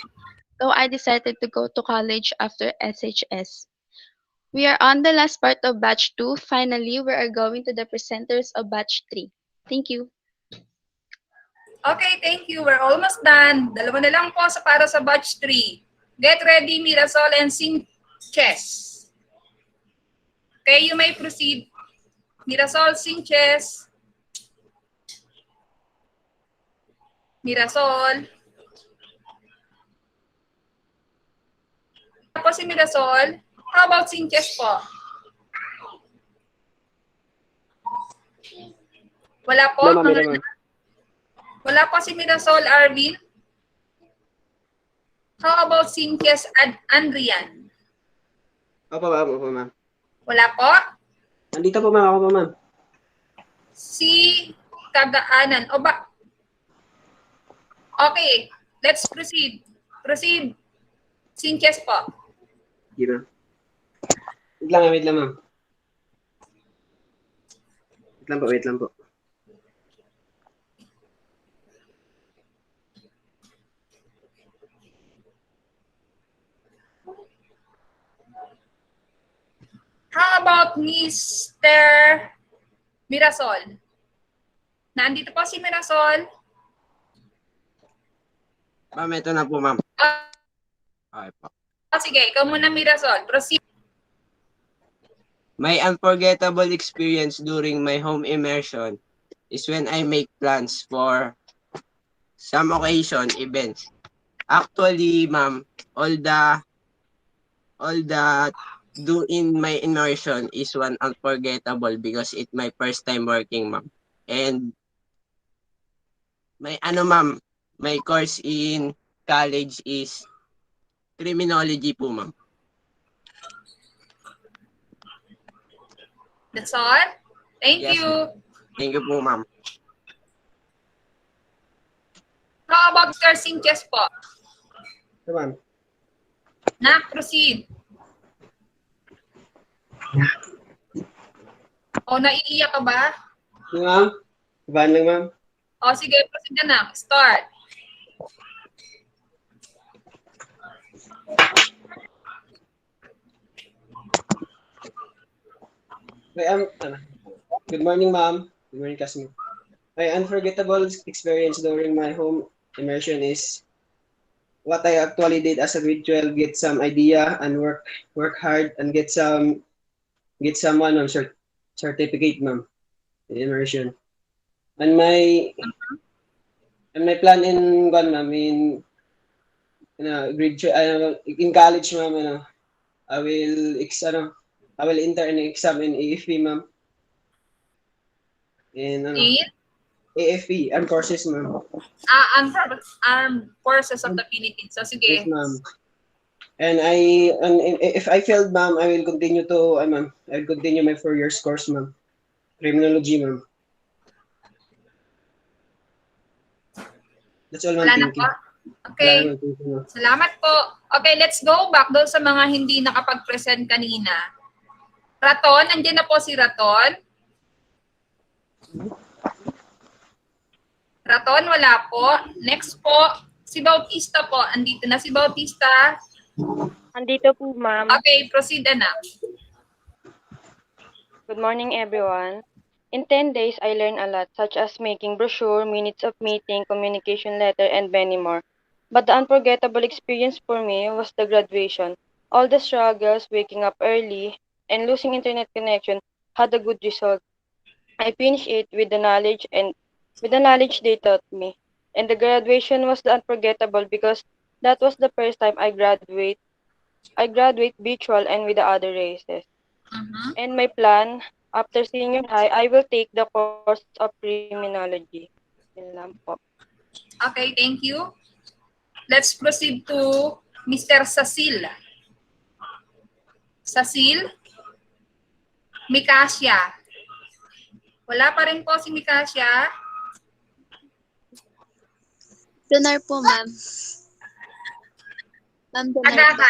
so I decided to go to college after SHS. We are on the last part of batch 2. Finally, we are going to the presenters of batch 3. Thank you. Okay, thank you. We're almost done. Dalawa na lang po para sa batch 3. Get ready, Mirasol, and sing chess. Okay, you may proceed. Mirasol, sing chess. Mirasol. Po si Mirasol. How about sing chess po? Wala po? Wala po si Mirasol, Arvin? How about sing chess, Andrian? Opo, ma'am. Opo, ma'am. Wala po? Nandito po, ma'am. Ako po, ma'am. Si Kagaanan. O ba? Okay, let's proceed. Proceed. Sing chess po. Sige, ma'am. Wait lang, ma'am. Wait lang po. How about Mr. Mirasol? Nandito po si Mirasol. Ma'am, ito na po, ma'am. Okay po. Sige, ikaw muna, Mirasol. Proceed. My unforgettable experience during my home immersion is when I make plans for some occasion events. Actually, ma'am, all that do in my immersion is one unforgettable because it's my first time working, ma'am. And ma'am, my course in college is criminology po, ma'am. That's all? Thank you. Thank you po, ma'am. How about Mr. Sing chess po? Ito, ma'am. Proceed. O, naiiyak ka ba? Ma'am? Ibahan lang, ma'am. O, sige, proceed na. Start. Good morning, ma'am. Good morning, classmate. My unforgettable experience during my home immersion is what I actually did as a grade 12, get some idea and work hard and get someone on certificate, ma'am, in immersion. And my plan in ma'am, in grade 12, in college, ma'am, I will enter an exam in AFP, ma'am. In AFP, Armed Forces, ma'am. Armed Forces of the Philippines. So, sige. Yes, ma'am. And if I failed, ma'am, I will continue my 4 years course, ma'am. Criminology, ma'am. That's all, ma'am. Thank you. Okay. Salamat po. Okay, let's go back doon sa mga hindi nakapag-present kanina. Raton, nandiyan na po si Raton. Raton, wala po. Next po, si Bautista po. Andito na si Bautista. Andito po, ma'am. Okay, proceed, anak. Good morning, everyone. In 10 days, I learned a lot, such as making brochure, minutes of meeting, communication letter, and many more. But the unforgettable experience for me was the graduation. All the struggles, waking up early, and losing internet connection had a good result. I finished it with the knowledge they taught me. And the graduation was the unforgettable because that was the first time I graduate virtual and with the other races. And my plan, after senior high, I will take the course of criminology. Yun lang po. Okay, thank you. Let's proceed to Mr. Sasil. Sasil, Mikasya. Wala pa rin po si Mikasya. Donar po, ma'am. Ma'am, donar po.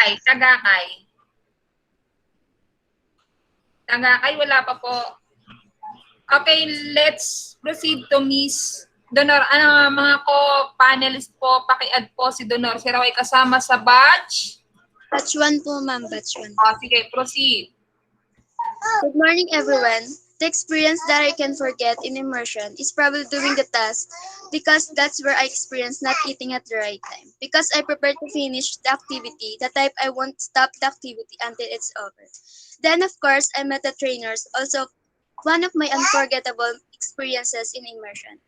Tagakay, wala pa po. Okay, let's proceed to Miss Donor. Mga co-panelist po, paki-add po si Donor. Si Raw ay kasama sa batch? Batch 1 po, ma'am. Batch 1. Sige, proceed. Good morning, everyone. The experience that I can forget in immersion is probably doing the task because that's where I experienced not eating at the right time. Because I prepared to finish the activity, the type I won't stop the activity until it's over. Then, of course, I met the trainers, also one of my unforgettable experiences in immersion.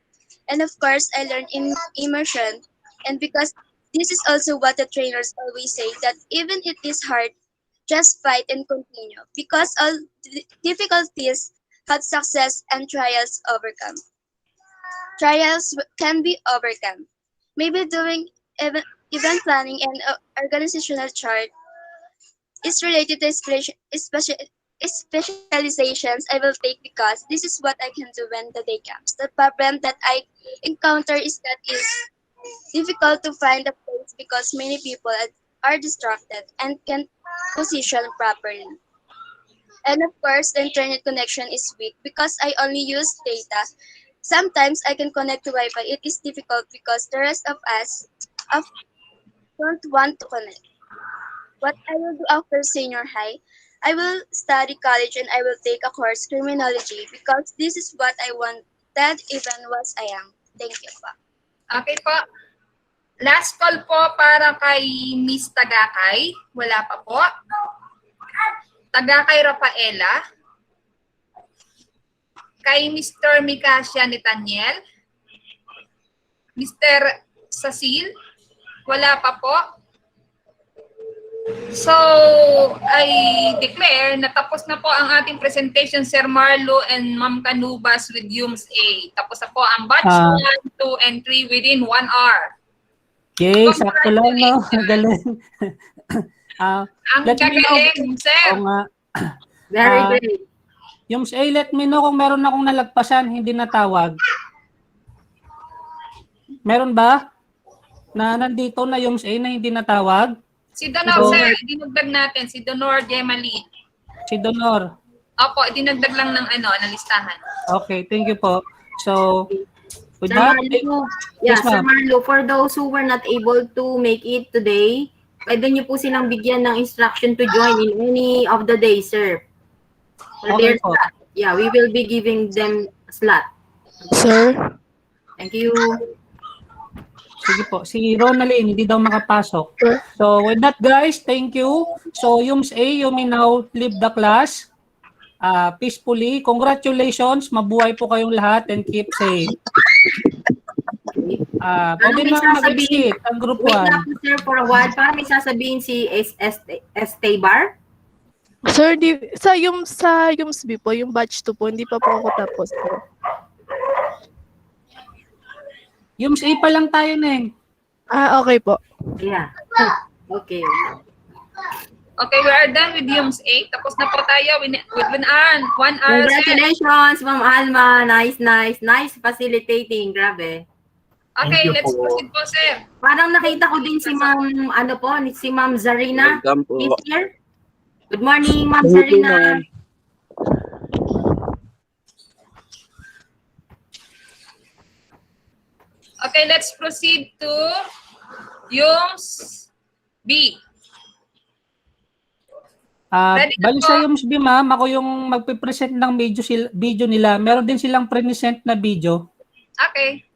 And of course, I learned in immersion. And because this is also what the trainers always say, that even it is hard, just fight and continue. Because all difficulties had success and trials overcome. Trials can be overcome. Maybe doing event planning and organizational chart is related to specializations I will take because this is what I can do when the day comes. The problem that I encounter is that it's difficult to find a place because many people are distracted and can't position properly. And of course, the internet connection is weak because I only use data. Sometimes I can connect to Wi-Fi. It is difficult because the rest of us don't want to connect. What I will do after senior high, I will study college and I will take a course criminology because this is what I wanted even was I am. Thank you po. Okay po. Last call po para kay Miss Tagakay. Wala pa po. Tagakay Rafaela. Kay Mr. Mikasya Nathaniel. Mr. Sasil. Wala pa po. So, I declare na tapos na po ang ating presentation, Sir Marlo and Ma'am Canubas with UMS A. Tapos na po ang batch 1, 2, and 3 within 1 hour. Yay, sakto lang, no? Galing. Ang gagaling, sir. Oo nga. Very great. Yung let me know kung meron akong nalagpasan, hindi natawag. Meron ba? Na nandito na yung na hindi natawag? Si Donor, sir, dinagdag natin. Si Donor Gemali. Si Donor. Opo, dinagdag lang ng ng listahan. Okay, thank you po. So, with Sir that, Marlo, yes, Sir Marlo, for those who were not able to make it today, pwede niyo po silang bigyan ng instruction to join in any of the days, sir. For Okay their slot. Yeah, we will be giving them a slot. Sir? Thank you. Sige po. Si Ronaldin, hindi daw makapasok. So, with that, guys, thank you. So, yung you may now leave the class peacefully. Congratulations. Mabuhay po kayong lahat and keep safe. Pwede na mag-exit ang group 1. Wait lang po, sir, for a while. Para may sasabihin si Estebar. Sir, sa UMSB po, yung batch 2 po, hindi pa po ako tapos. Yung A pa lang tayo, Neng. Okay po. Yeah. Okay. Okay, we are done with UMS 8. Tapos na po tayo with 1 hour. Congratulations, Ma'am Alma. Nice facilitating. Grabe. Okay, let's proceed po, sir. Parang nakita ko din si Ma'am, si Ma'am Zarina. Is here. Good morning, Ma'am Zarina. Okay, let's proceed to UMS B. Ready na Bali po? sa Yums B, ma'am, ako yung magpe-present ng video nila. Meron din silang present na video. Okay.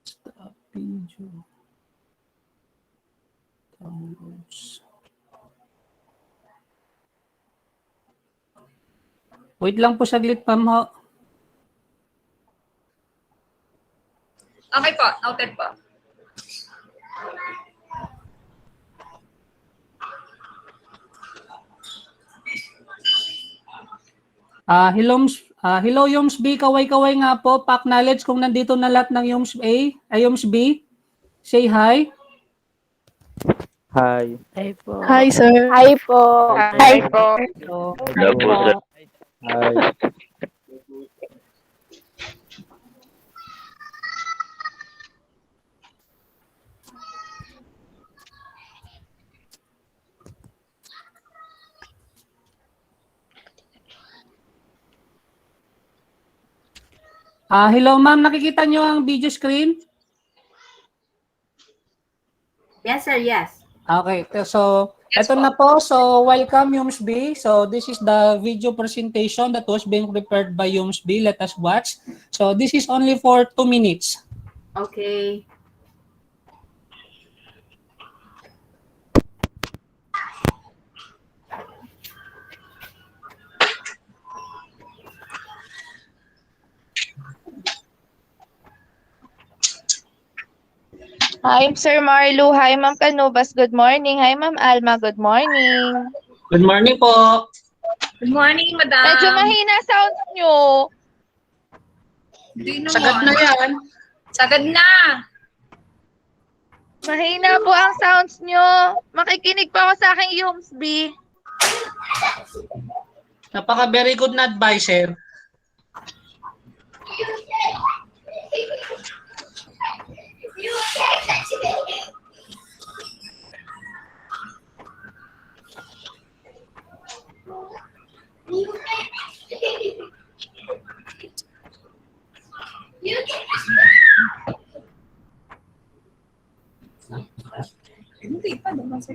Stop video. Downloads. Wait lang po saglit, ma'am ho. Okay po, noted po. Hello Yums B, kaway-kaway nga po. Pa-acknowledge kung nandito na lahat ng Yums B. Say hi. Hi. Hi po. Hi, sir. Hi po. Hi po. Hi Hi po. So, Hello po, sir. Hi. hello ma'am, nakikita nyo ang video screen? Yes, sir. Yes. Okay, so ito na po. So welcome Yums B. So this is the video presentation that was being prepared by Yums B. Let us watch. So this is only for 2 minutes. Okay. Hi, Sir Marlo. Hi, Ma'am Canubas. Good morning. Hi, Ma'am Alma. Good morning. Good morning po. Good morning, madam. Medyo mahina sounds nyo. Di naman. Sagad na yan. Sagad na. Mahina po ang sounds nyo. Makikinig pa ako sa aking Yums B. Napaka very good na advisor. Hindi pa naman sa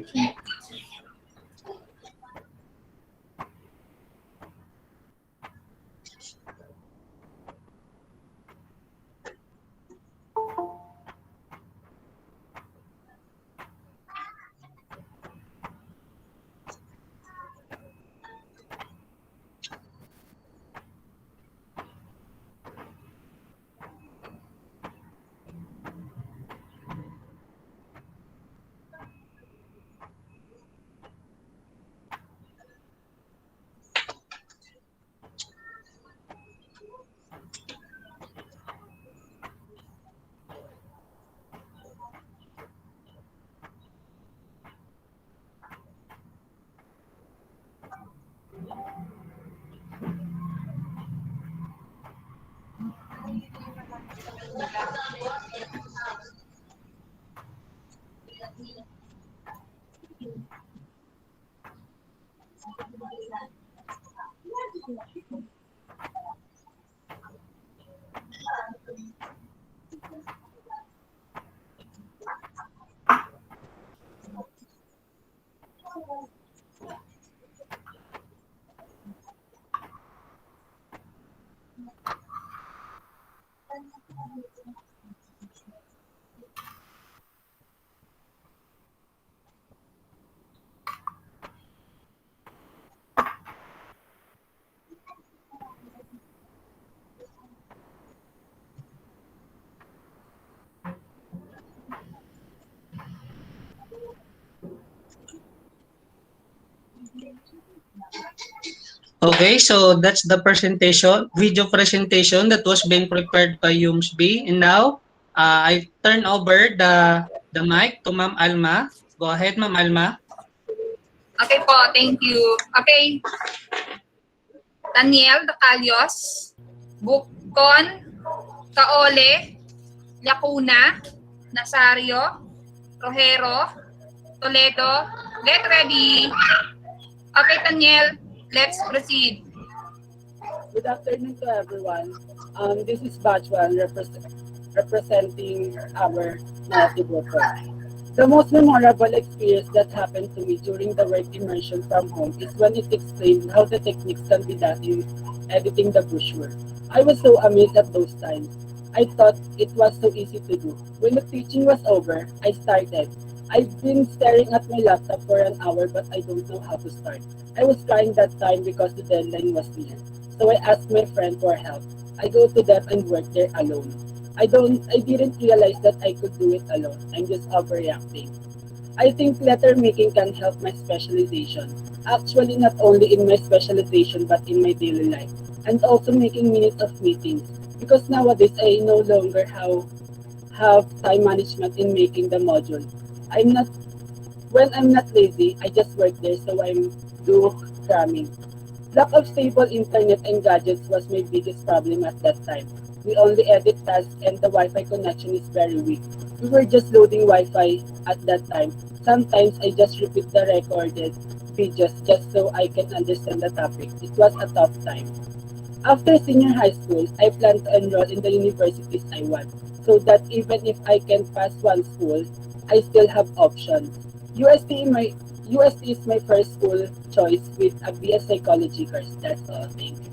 Okay, so that's the video presentation that was being prepared by Yums B. And now, I turn over the mic to Ma'am Alma. Go ahead, Ma'am Alma. Okay po, thank you. Okay. Daniel Dacalios, Bukon, Kaole, Lacuna, Nazario, Rojero, Toledo. Get ready. Okay, Daniel, let's proceed. Good afternoon to everyone. This is Batch 1 representing our native worker. The most memorable experience that happened to me during the work immersion from home is when it explained how the techniques can be done in editing the brochure. I was so amazed at those times. I thought it was so easy to do. When the teaching was over, I started. I've been staring at my laptop for an hour but I don't know how to start. I was crying that time because the deadline was near. So I asked my friend for help. I go to them and work there alone. I didn't realize that I could do it alone. I'm just overreacting. I think letter making can help my specialization. Actually, not only in my specialization but in my daily life. And also making minutes of meetings. Because nowadays I no longer have time management in making the module. I'm not when I'm not lazy, I just work there so I'm do cramming. Lack of stable internet and gadgets was my biggest problem at that time. We only edit tasks and the Wi-Fi connection is very weak. We were just loading Wi-Fi at that time. Sometimes I just repeat the recorded videos just so I can understand the topic. It was a tough time. After senior high school, I plan to enroll in the universities I want, so that even if I can pass one school, I still have options. UST, my, UST is my first school choice with a BS Psychology course. That's all. Thank you.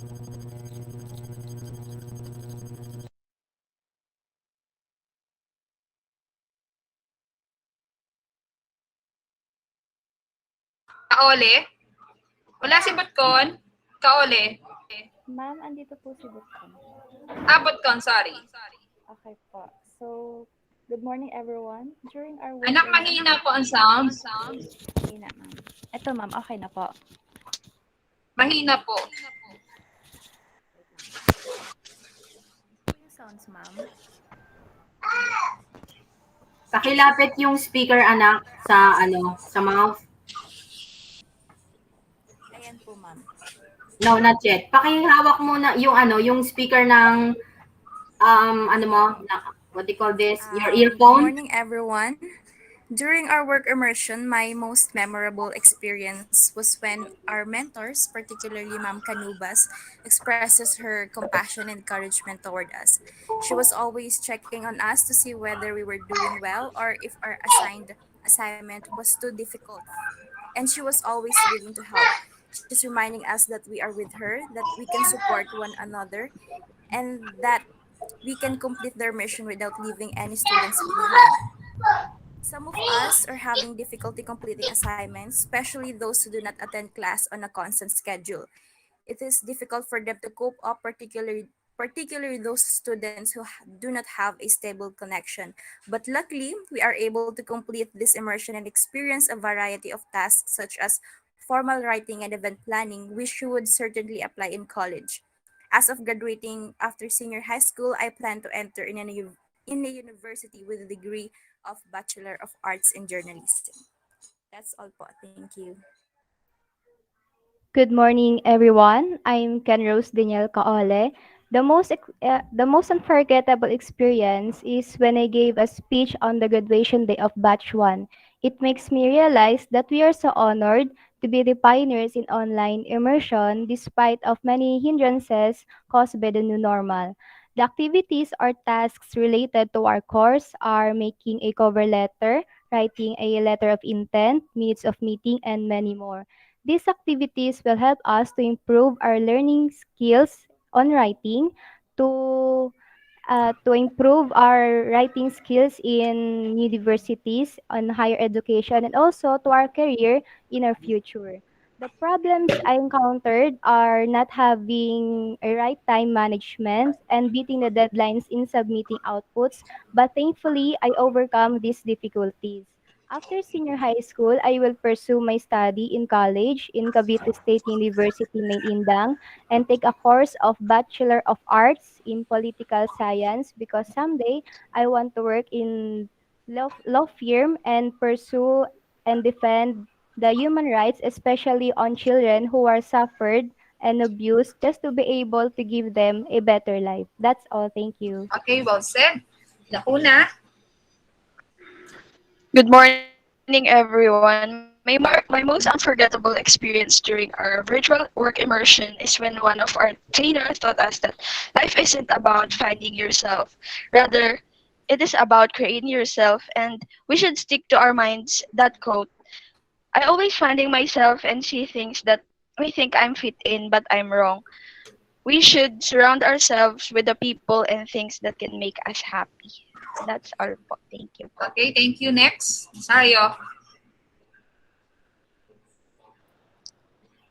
Kaole. Wala si Butcon. Kaole. Ma'am, andito po si Butcon. Butcon, sorry. Okay po. So, good morning everyone. During our work Anak, mahina po ang sounds. Mahina, ma'am. Ito, ma'am. Okay na po. Mahina po. Yung sounds, ma'am. Pakilapit yung speaker anak sa sa mouth. Ayan po, ma'am. No, not yet. Pakihawak mo na yung yung speaker ng ano mo, what do you call this? Your Good earphone. morning, everyone. During our work immersion, my most memorable experience was when our mentors, particularly Ma'am Canubas, expresses her compassion and encouragement toward us. She was always checking on us to see whether we were doing well or if our assigned assignment was too difficult. And she was always willing to help. She's reminding us that we are with her, that we can support one another, and that we can complete their mission without leaving any students behind. Some of us are having difficulty completing assignments, especially those who do not attend class on a constant schedule. It is difficult for them to cope up, particularly those students who do not have a stable connection. But luckily, we are able to complete this immersion and experience a variety of tasks such as formal writing and event planning, which you would certainly apply in college. As of graduating after senior high school, I plan to enter in a university with a degree of Bachelor of Arts in Journalism. That's all po. Thank you. Good morning, everyone. I'm Ken Rose Daniel Kaole. The most unforgettable experience is when I gave a speech on the graduation day of Batch 1. It makes me realize that we are so honored to be the pioneers in online immersion despite of many hindrances caused by the new normal. The activities or tasks related to our course are making a cover letter, writing a letter of intent, minutes of meeting, and many more. These activities will help us to improve our learning skills on writing, to to improve our writing skills in universities, on higher education, and also to our career in our future. The problems I encountered are not having a right time management and beating the deadlines in submitting outputs, but thankfully I overcome these difficulties. After senior high school, I will pursue my study in college in Cavite State University, Main Indang, and take a course of Bachelor of Arts in Political Science because someday I want to work in law firm and pursue and defend the human rights, especially on children who are suffered and abused, just to be able to give them a better life. That's all. Thank you. Okay, well said. Lacuna. Good morning, everyone. My most unforgettable experience during our virtual work immersion is when one of our trainers taught us that life isn't about finding yourself. Rather, it is about creating yourself, and we should stick to our minds that quote. I always finding myself and see things that I think I'm fit in, but I'm wrong. We should surround ourselves with the people and things that can make us happy. That's all po. Thank you. Okay, thank you. Next, Sario.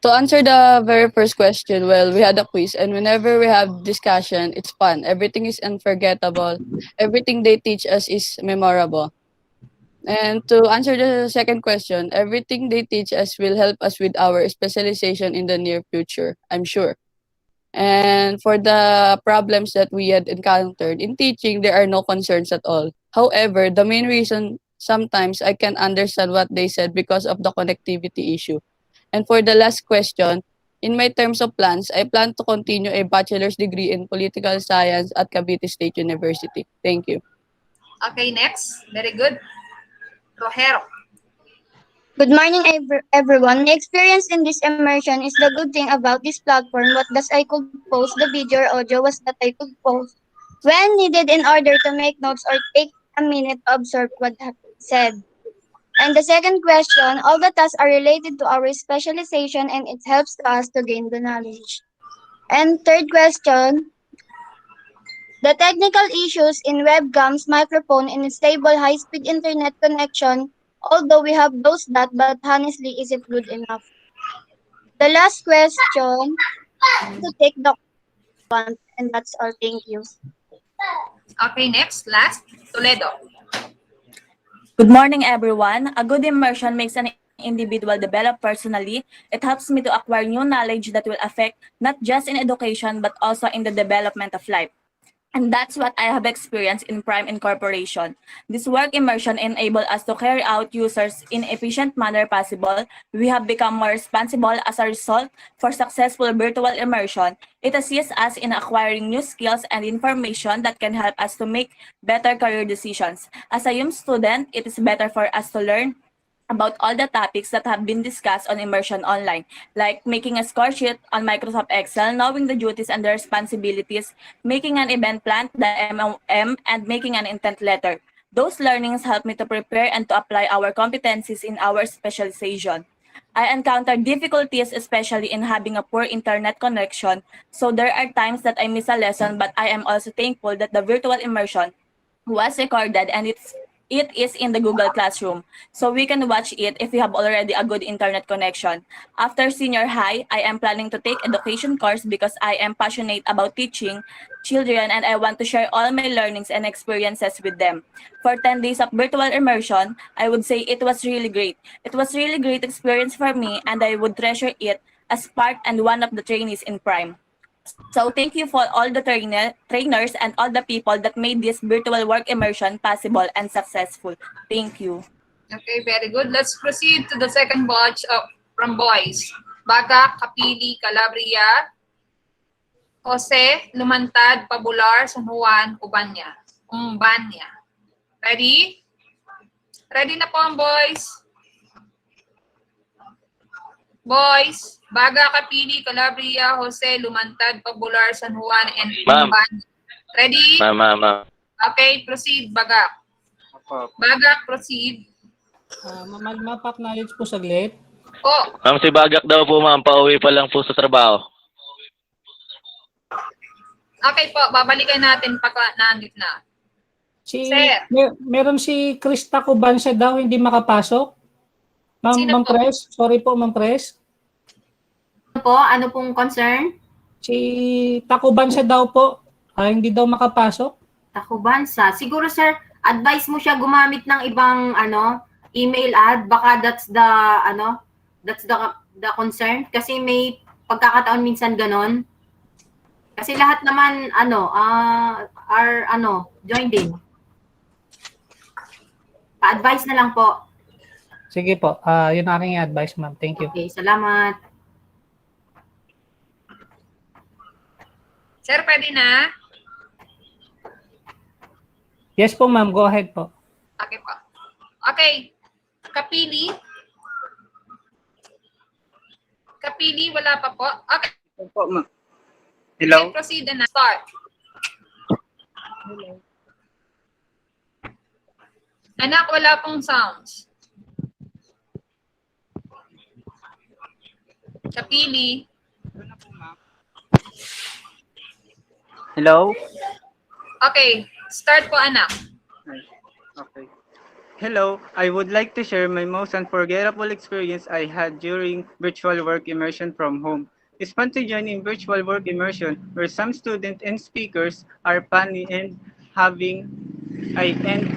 To answer the very first question, well, we had a quiz, and whenever we have discussion, it's fun. Everything is unforgettable. Everything they teach us is memorable. And to answer the second question, everything they teach us will help us with our specialization in the near future, I'm sure. And for the problems that we had encountered in teaching, there are no concerns at all. However, the main reason sometimes I can understand what they said because of the connectivity issue. And for the last question, in my terms of plans, I plan to continue a bachelor's degree in political science at Cavite State University. Thank you. Okay, next. Very good. Rojero. Good morning, everyone. My experience in this immersion is the good thing about this platform. What does I could post the video or audio was that I could post when needed in order to make notes or take a minute to observe what said. And the second question, all the tasks are related to our specialization and it helps us to gain the knowledge. And third question, the technical issues in webcams, microphone, and stable high-speed internet connection, although we have those that, but honestly, is it good enough? The last question, to take the one, and that's all. Thank you. Okay, next. Last, Toledo. Good morning, everyone. A good immersion makes an individual develop personally. It helps me to acquire new knowledge that will affect not just in education, but also in the development of life. And that's what I have experienced in Prime Incorporation. This work immersion enabled us to carry out users in efficient manner possible. We have become more responsible as a result for successful virtual immersion. It assists us in acquiring new skills and information that can help us to make better career decisions. As a young student, it is better for us to learn about all the topics that have been discussed on Immersion Online, like making a score sheet on Microsoft Excel, knowing the duties and the responsibilities, making an event plan, the MOM, and making an intent letter. Those learnings help me to prepare and to apply our competencies in our specialization. I encountered difficulties, especially in having a poor internet connection, so there are times that I miss a lesson, but I am also thankful that the virtual immersion was recorded and it is in the Google Classroom. So we can watch it if we have already a good internet connection. After senior high, I am planning to take education course because I am passionate about teaching children and I want to share all my learnings and experiences with them. For 10 days of virtual immersion, I would say it was really great. It was really great experience for me and I would treasure it as part and one of the trainees in Prime. So thank you for all the trainers and all the people that made this virtual work immersion possible and successful. Thank you. Okay, very good. Let's proceed to the second batch from boys. Baga, Kapili, Calabria, Jose, Lumantad, Pabular, San Juan, Umbanya. Ready? Ready na po ang boys? Boys, Baga, Kapili, Calabria, Jose, Lumantad, Pabular, San Juan, and Ma'am. Umbanya. Ready? Ma'am. Okay, proceed, Baga. Baga, proceed. Map-acknowledge po saglit. Po. Ma'am, si Bagak daw po ma'am, pauwi pa lang po sa trabaho. Okay po, babalikan natin pag nandit na. Sir. Meron si Krista Cubanse daw hindi makapasok. Ma'am Pres, sorry po Ma'am Pres. Ano pong concern? Si Tacubansa daw po, hindi daw makapasok. Tacubansa. Siguro sir, advice mo siya gumamit ng ibang email ad, baka that's the concern kasi may pagkakataon minsan ganon. Kasi lahat naman join din. Pa-advise na lang po. Sige po, yun aking advice ma'am. Thank you. Okay, salamat. Sir, pwede na? Yes po, ma'am. Go ahead po. Okay po. Okay. Kapili? Kapili, wala pa po. Okay. Po, ma'am. Hello? Okay, proceed na. Start. Anak, wala pong sounds. Kapili? Hello? Okay. Start po, anak. Okay. Hello, I would like to share my most unforgettable experience I had during virtual work immersion from home. It's fun to join in virtual work immersion where some students and speakers are funny and having and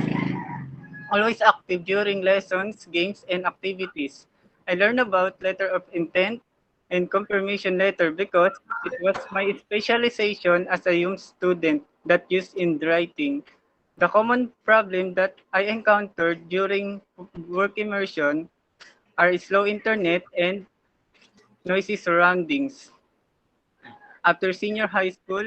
always active during lessons, games, and activities. I learned about letter of intent and confirmation letter because it was my specialization as a young student that used in writing. The common problem that I encountered during work immersion are slow internet and noisy surroundings. After senior high school,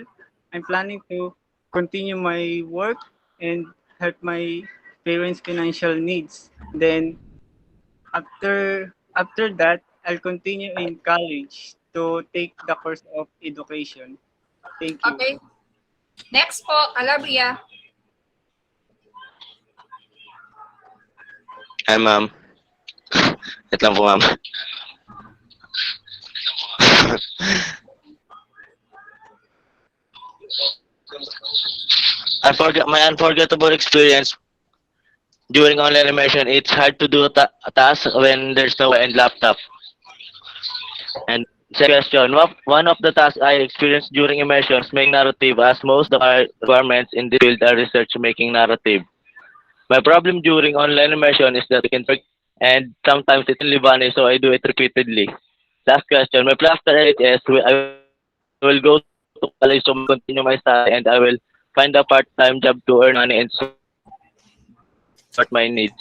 I'm planning to continue my work and help my parents' financial needs. Then after that, I'll continue in college to take the course of education. Thank you. Okay. Next po, Calabria. Hi, ma'am. Wait lang po, ma'am. My unforgettable experience during online immersion, it's hard to do a task when there's no and laptop. And second question, one of the tasks I experienced during immersion is making narrative, as most of our requirements in this field are research making narrative. My problem during online immersion is that we can forget and sometimes it only vanish, so I do it repeatedly. Last question, my plan after is I will go to college to continue my study and I will find a part-time job to earn money and support my needs.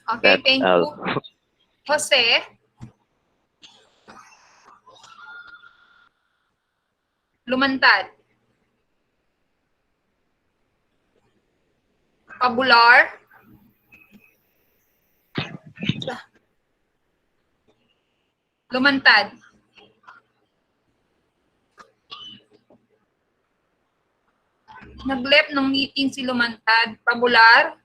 Okay, thank you. Jose? Lumantad? Pabular? Lumantad? Nag-left ng meeting si Lumantad. Pabular?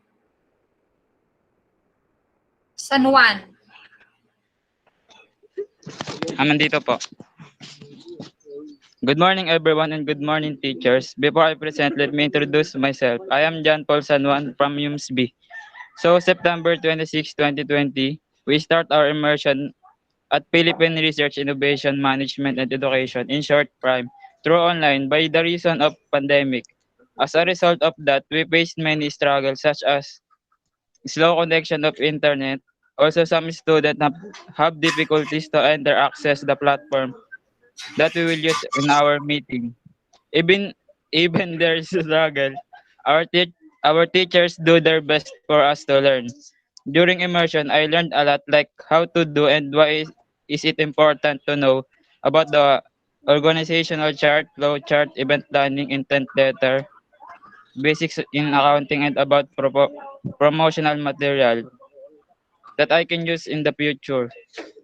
San Juan? Nandito po. Good morning everyone and good morning teachers. Before I present, let me introduce myself. I am John Paul San Juan from UMSB. So September 26, 2020, we start our immersion at Philippine Research Innovation Management and Education, in short PRIME, through online by the reason of pandemic. As a result of that, we faced many struggles such as slow connection of internet. Also, some students have difficulties to enter access the platform that we will use in our meeting. Even even there is a struggle, our teachers do their best for us to learn. During immersion, I learned a lot like how to do and why is it important to know about the organizational chart, flow chart, event planning, intent letter, basics in accounting, and about promotional material that I can use in the future.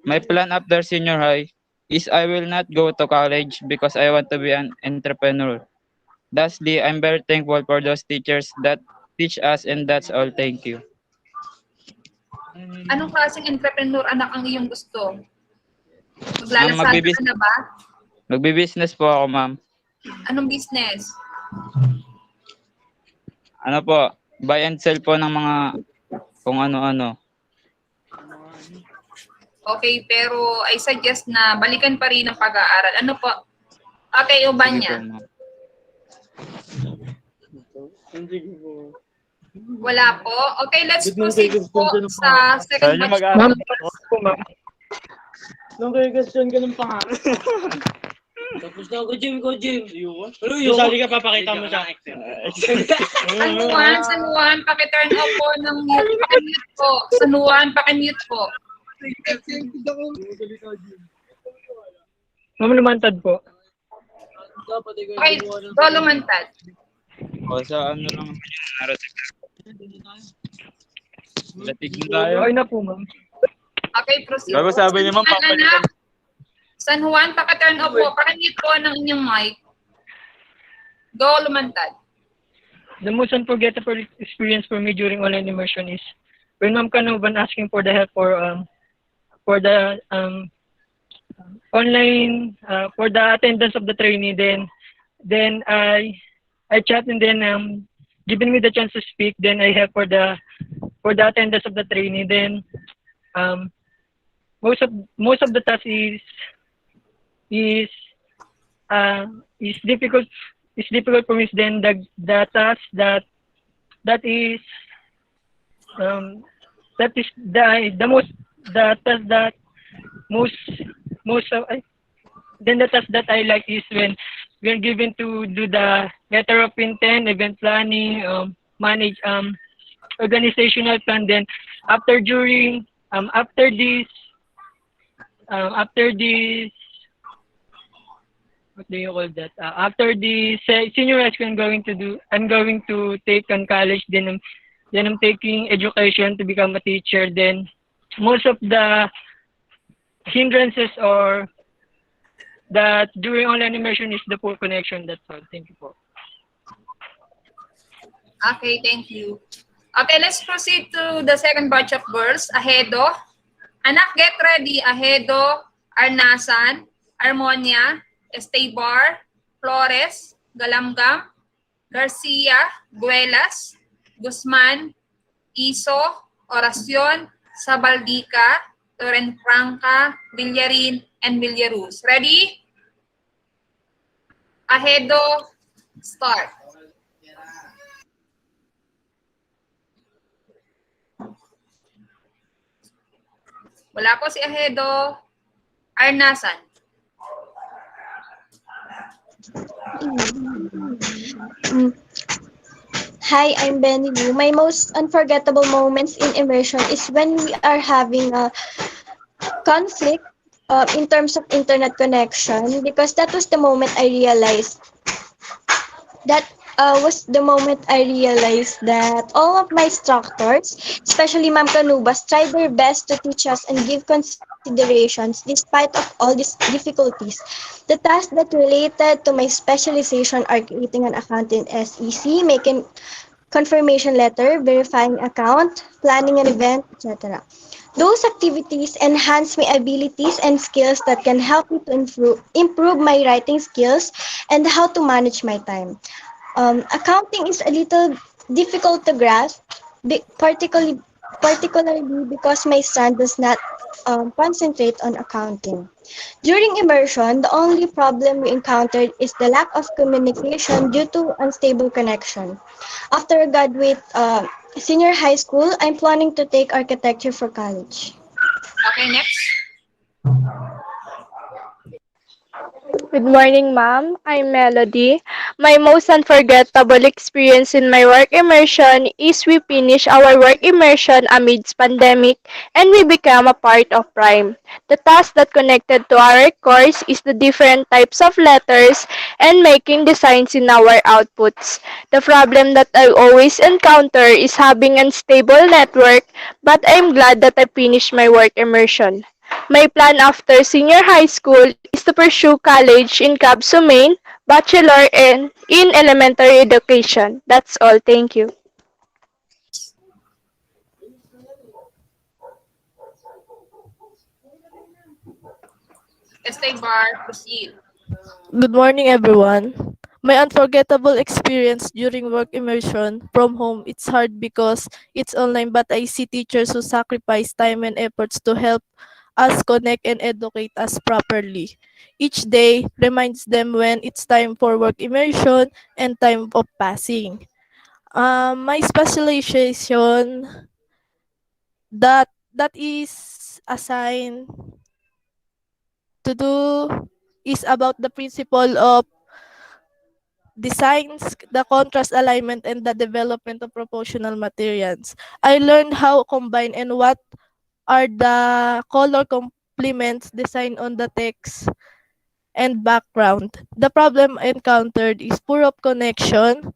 My plan after senior high is I will not go to college because I want to be an entrepreneur. Lastly, I'm very thankful for those teachers that teach us, and that's all. Thank you. Anong klaseng entrepreneur anak ang iyong gusto? Ma'am, Maglalasada ka na ba? magbi-business po ako, ma'am. Anong business? Ano po, buy and sell po ng mga kung ano-ano. Okay, pero I suggest na balikan pa rin ang pag-aaral. Ano po? Okay, Ubanya. Wala po. Okay, let's proceed po sa second batch. Nung question ka ng pangalan. Tapos na ako, Jim. Ano yun? Sabi ka, papakita mo sa Excel. San Juan, paki-turn off po ng mute. Paki-mute po. San Juan, paki-mute po. Ma'am, lumantad po. Okay, go lumantad. O sa ano lang naman yun, narating. Latig na tayo. Okay na po, ma'am. Okay, proceed. Bago sabi San niya ma'am, Juan, papalitan. anak. San Juan, paka-turn off po. Paka-mute po ng inyong mic. Go lumantad. The most unforgettable experience for me during online immersion is when Ma'am Kanovan asking for the help for the online for the attendance of the trainee. Then I chat and then giving me the chance to speak. Then I help for the attendance of the trainee. Then um, most of the task is is difficult for me. Then the task that is that is the most the task that most most of then the task that I like is when we're given to do the letter of intent, event planning, manage organizational plan. Then after during after this what do you call that? After the senior high school, I'm going to take on college. Then I'm taking education to become a teacher. Then most of the hindrances or that during online immersion is the poor connection. That's all. Thank you po. Okay, thank you. Okay, let's proceed to the second batch of girls. Ahedo. Anak, get ready. Ahedo, Arnasan, Armonia, Estebar, Flores, Galamgam, Garcia, Guelas, Guzman, Iso, Oracion, Sabaldica, Torrenfranca, Villarin, and Villaruz. Ready? Ahedo, start. Wala po si Ahedo. Arnasan. Hi, I'm Benny Wu. My most unforgettable moments in immersion is when we are having a conflict in terms of internet connection, because that was the moment I realized that all of my instructors, especially Ma'am Canubas, tried their best to teach us and give considerations despite of all these difficulties. The tasks that related to my specialization are creating an account in SEC, making confirmation letter, verifying account, planning an event, etc. Those activities enhance my abilities and skills that can help me to improve my writing skills and how to manage my time. Accounting is a little difficult to grasp, particularly because my son does not concentrate on accounting. During immersion, the only problem we encountered is the lack of communication due to unstable connection. After I graduate senior high school, I'm planning to take architecture for college. Okay, next. Good morning, ma'am. I'm Melody. My most unforgettable experience in my work immersion is we finished our work immersion amidst pandemic and we became a part of Prime. The task that connected to our course is the different types of letters and making designs in our outputs. The problem that I always encounter is having unstable network, but I'm glad that I finished my work immersion. My plan after senior high school is to pursue college in Cabso, Maine, bachelor in elementary education. That's all. Thank you. Estebar, proceed. Good morning, everyone. My unforgettable experience during work immersion from home, it's hard because it's online, but I see teachers who sacrifice time and efforts to help us connect and educate us properly. Each day reminds them when it's time for work immersion and time of passing. My specialization that is assigned to do is about the principle of designs, the contrast alignment, and the development of proportional materials. I learned how combine and what are the color complements designed on the text and background. The problem encountered is poor of connection,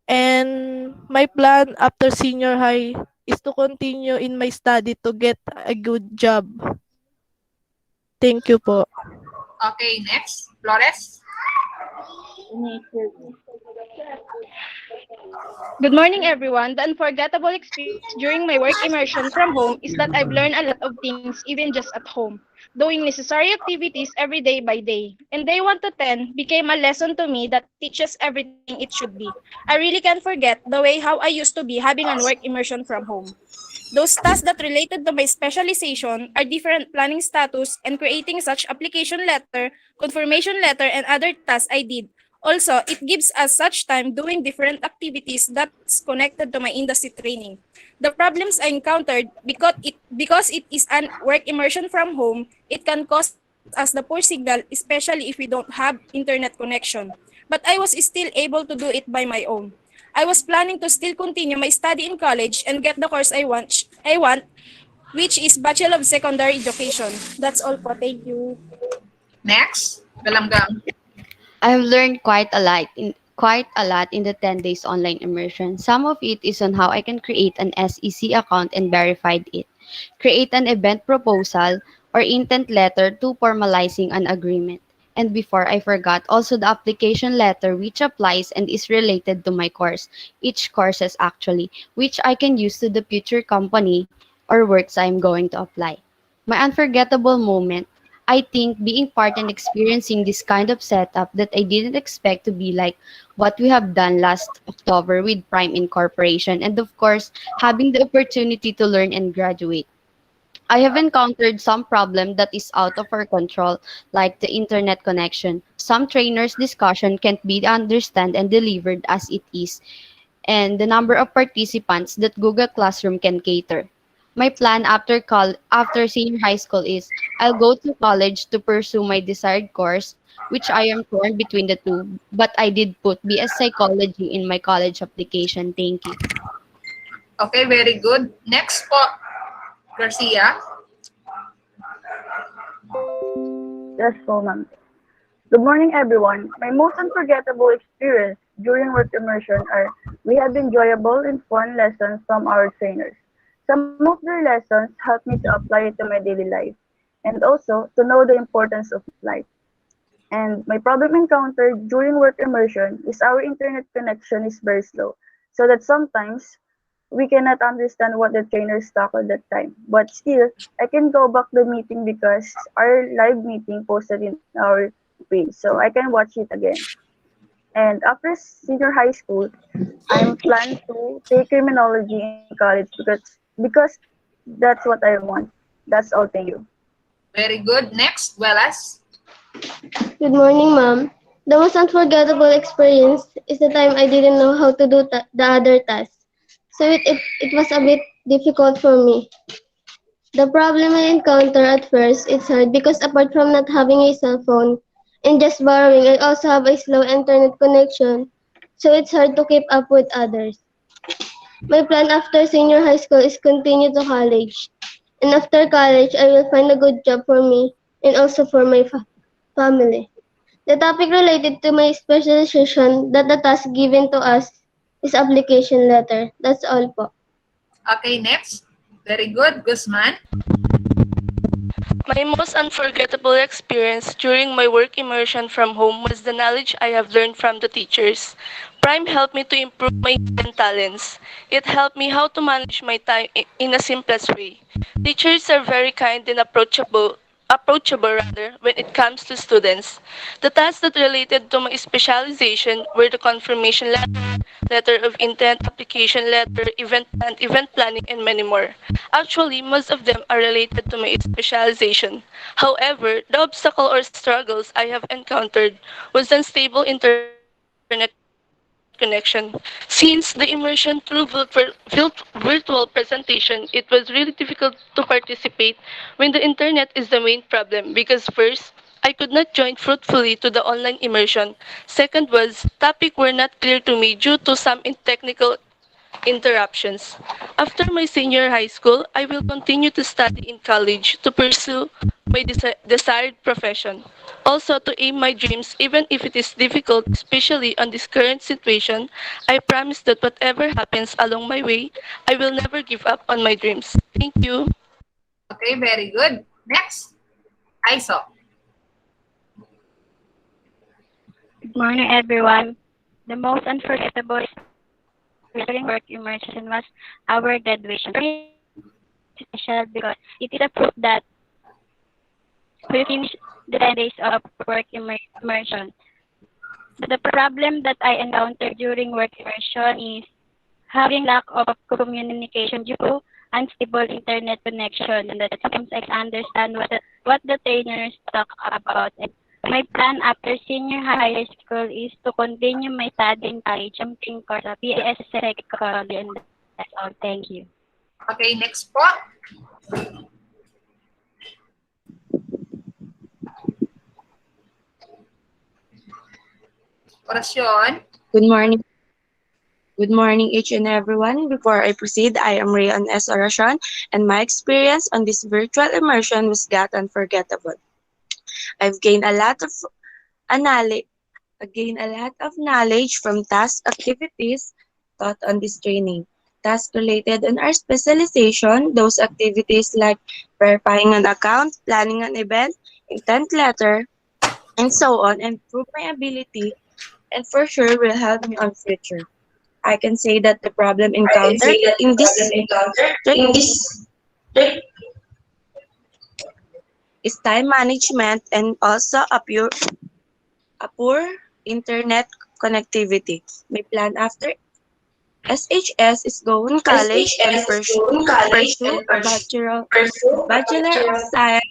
and my plan after senior high is to continue in my study to get a good job. Thank you po. Okay, next. Flores. Good morning, everyone. The unforgettable experience during my work immersion from home is that I've learned a lot of things even just at home, doing necessary activities every day by day. And day 1 to 10 became a lesson to me that teaches everything it should be. I really can't forget the way how I used to be having a work immersion from home. Those tasks that related to my specialization are different planning status and creating such application letter, confirmation letter, and other tasks I did. Also, it gives us such time doing different activities that's connected to my industry training. The problems I encountered because it is an work immersion from home, it can cause us the poor signal, especially if we don't have internet connection. But I was still able to do it by my own. I was planning to still continue my study in college and get the course I want, which is Bachelor of Secondary Education. That's all po. Thank you. Next. Galanggang. I've learned quite a lot in the 10 days online immersion. Some of it is on how I can create an SEC account and verified it, create an event proposal or intent letter to formalizing an agreement. And before I forgot, also the application letter which applies and is related to my course, each courses actually, which I can use to the future company or works I'm going to apply. My unforgettable moment, I think being part and experiencing this kind of setup that I didn't expect to be like what we have done last October with Prime Incorporation, and of course, having the opportunity to learn and graduate. I have encountered some problem that is out of our control, like the internet connection. Some trainers' discussion can't be understood and delivered as it is, and the number of participants that Google Classroom can cater. My plan after senior high school is I'll go to college to pursue my desired course, which I am torn between the two, but I did put BS Psychology in my college application. Thank you. Okay, very good. Next po. Garcia. Yes po, ma'am. Good morning, everyone. My most unforgettable experience during work immersion are we had enjoyable and fun lessons from our trainers. Some of their lessons helped me to apply it to my daily life and also to know the importance of life. And my problem encountered during work immersion is our internet connection is very slow, so that sometimes we cannot understand what the trainers talk at that time. But still, I can go back to the meeting because our live meeting posted in our page, so I can watch it again. And after senior high school, I'm planning to take criminology in college because that's what I want. That's all. Thank you. Very good. Next. Wellas. Good morning, ma'am. The most unforgettable experience is the time I didn't know how to do the other tasks. So it was a bit difficult for me. The problem I encounter at first is hard because apart from not having a cell phone and just borrowing, I also have a slow internet connection. So it's hard to keep up with others. My plan after senior high school is continue to college. And after college, I will find a good job for me and also for my family. The topic related to my specialization that the task given to us is application letter. That's all po. Okay, next. Very good. Guzman. My most unforgettable experience during my work immersion from home was the knowledge I have learned from the teachers. Prime helped me to improve my hidden talents. It helped me how to manage my time in a simplest way. Teachers are very kind and approachable rather when it comes to students. The tasks that related to my specialization were the confirmation letter, letter of intent, application letter, event planning, and many more. Actually, most of them are related to my specialization. However, the obstacle or struggles I have encountered was unstable internet connection. Since the immersion through virtual presentation, it was really difficult to participate when the internet is the main problem because first, I could not join fruitfully to the online immersion. Second was, topic were not clear to me due to some technical interruptions. After my senior high school, I will continue to study in college to pursue my desired profession. Also, to aim my dreams, even if it is difficult, especially on this current situation, I promise that whatever happens along my way, I will never give up on my dreams. Thank you. Okay, very good. Next, ISO. Good morning, everyone. The most unforgettable during work immersion was our graduation. Very special because it is a proof that we finished the 10 days of work immersion. The problem that I encountered during work immersion is having lack of communication due to unstable internet connection, and that sometimes I understand what the trainers talk about. And my plan after senior high school is to continue my study in college, jumping course of BS Psychology, and that's all. Thank you. Okay, next po. Orasyon. Good morning. Good morning, each and everyone. Before I proceed, I am Rayon S. Oracion, and my experience on this virtual immersion was that unforgettable. I've gained a lot of knowledge, from task activities taught on this training. Tasks related on our specialization, those activities like verifying an account, planning an event, intent letter, and so on, improve my ability and for sure will help me on future. I can say that the problem encountered in this training is time management and also a poor internet connectivity. My plan after SHS is go in college and pursue a bachelor of science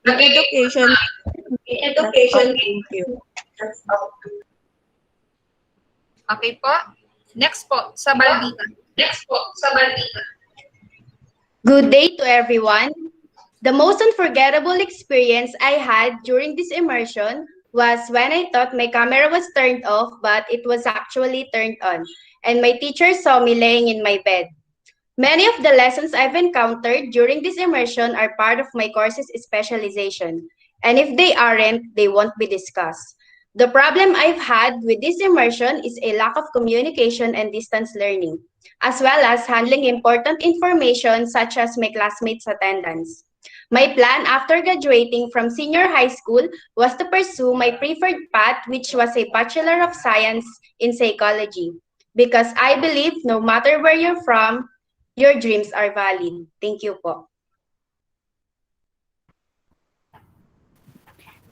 in education. That's all. Thank you. Okay po. Next po, sa Baldita. Good day to everyone. The most unforgettable experience I had during this immersion was when I thought my camera was turned off, but it was actually turned on, and my teacher saw me laying in my bed. Many of the lessons I've encountered during this immersion are part of my course's specialization, and if they aren't, they won't be discussed. The problem I've had with this immersion is a lack of communication and distance learning, as well as handling important information such as my classmates' attendance. My plan after graduating from senior high school was to pursue my preferred path, which was a Bachelor of Science in Psychology, because I believe no matter where you're from, your dreams are valid. Thank you po.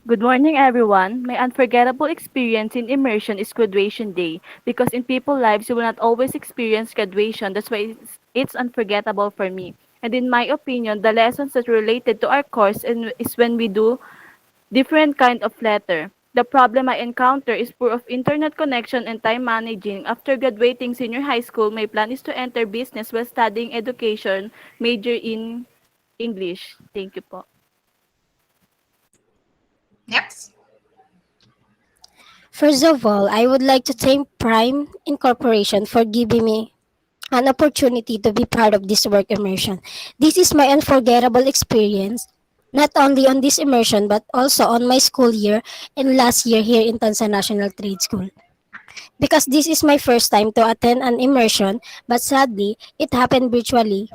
Good morning, everyone. My unforgettable experience in immersion is graduation day because in people's lives, you will not always experience graduation. That's why it's unforgettable for me. And in my opinion, the lessons that related to our course is when we do different kind of letter. The problem I encounter is poor of internet connection and time managing. After graduating senior high school, my plan is to enter business while studying education, major in English. Thank you po. Next. First of all, I would like to thank Prime Incorporation for giving me an opportunity to be part of this work immersion. This is my unforgettable experience, not only on this immersion, but also on my school year and last year here in Tansa National Trade School. Because this is my first time to attend an immersion, but sadly, it happened virtually.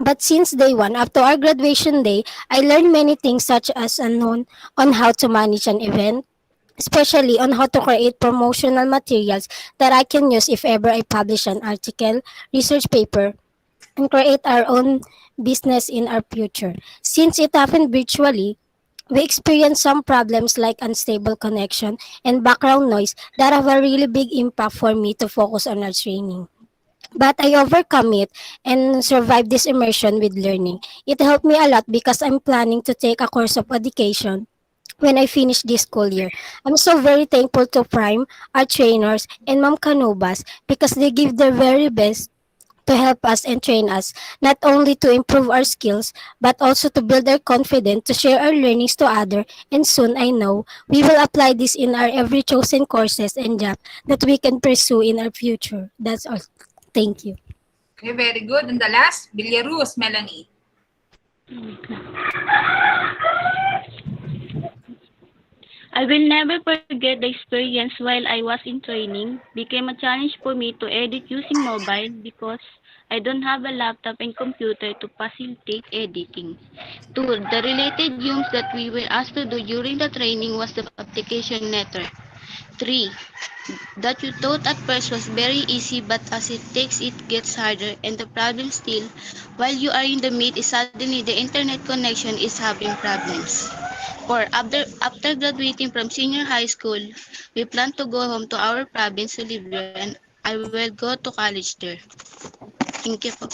But since day one, up to our graduation day, I learned many things such as on how to manage an event, especially on how to create promotional materials that I can use if ever I publish an article, research paper, and create our own business in our future. Since it happened virtually, we experienced some problems like unstable connection and background noise that have a really big impact for me to focus on our training. But I overcome it and survived this immersion with learning. It helped me a lot because I'm planning to take a course of education when I finish this school year. I'm so very thankful to Prime, our trainers, and Ma'am Canubas because they give their very best to help us and train us, not only to improve our skills, but also to build our confidence to share our learnings to others. And soon, I know, we will apply this in our every chosen courses and job that we can pursue in our future. That's all. Thank you. Okay, very good. And the last, Villaruz, Melanie. I will never forget the experience while I was in training. Became a challenge for me to edit using mobile because I don't have a laptop and computer to facilitate editing. 2. The related use that we were asked to do during the training was the application network. 3. That you thought at first was very easy, but as it takes it gets harder, and the problem still, while you are in the meet, is suddenly the internet connection is having problems. 4. After graduating from senior high school, we plan to go home to our province to live there, and I will go to college there. Thank you po.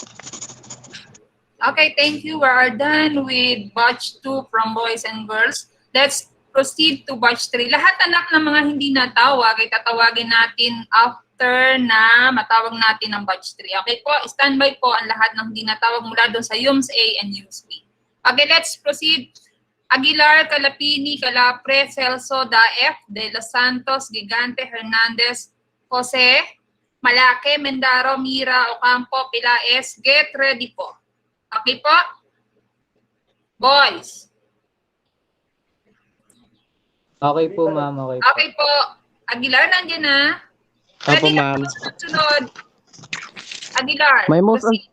Okay, thank you. We are done with batch 2 from boys and girls. Let's proceed to batch 3. Lahat anak ng mga hindi natawag ay tatawagin natin after na matawag natin ang batch 3. Okay po, standby po ang lahat ng hindi natawag mula doon sa UMS A and UMS B. Okay, let's proceed. Aguilar, Calapini, Calapre, Celso, Daef, De Los Santos, Gigante, Hernandez, Jose, Malake, Mendaro, Mira, Ocampo, Pilaes. Get ready po. Okay po? Boys. Okay po, ma'am. Okay po. Okay po. Aguilar, nandiyan na. Opo, Ready na ma'am. po sunod. Aguilar, My most proceed.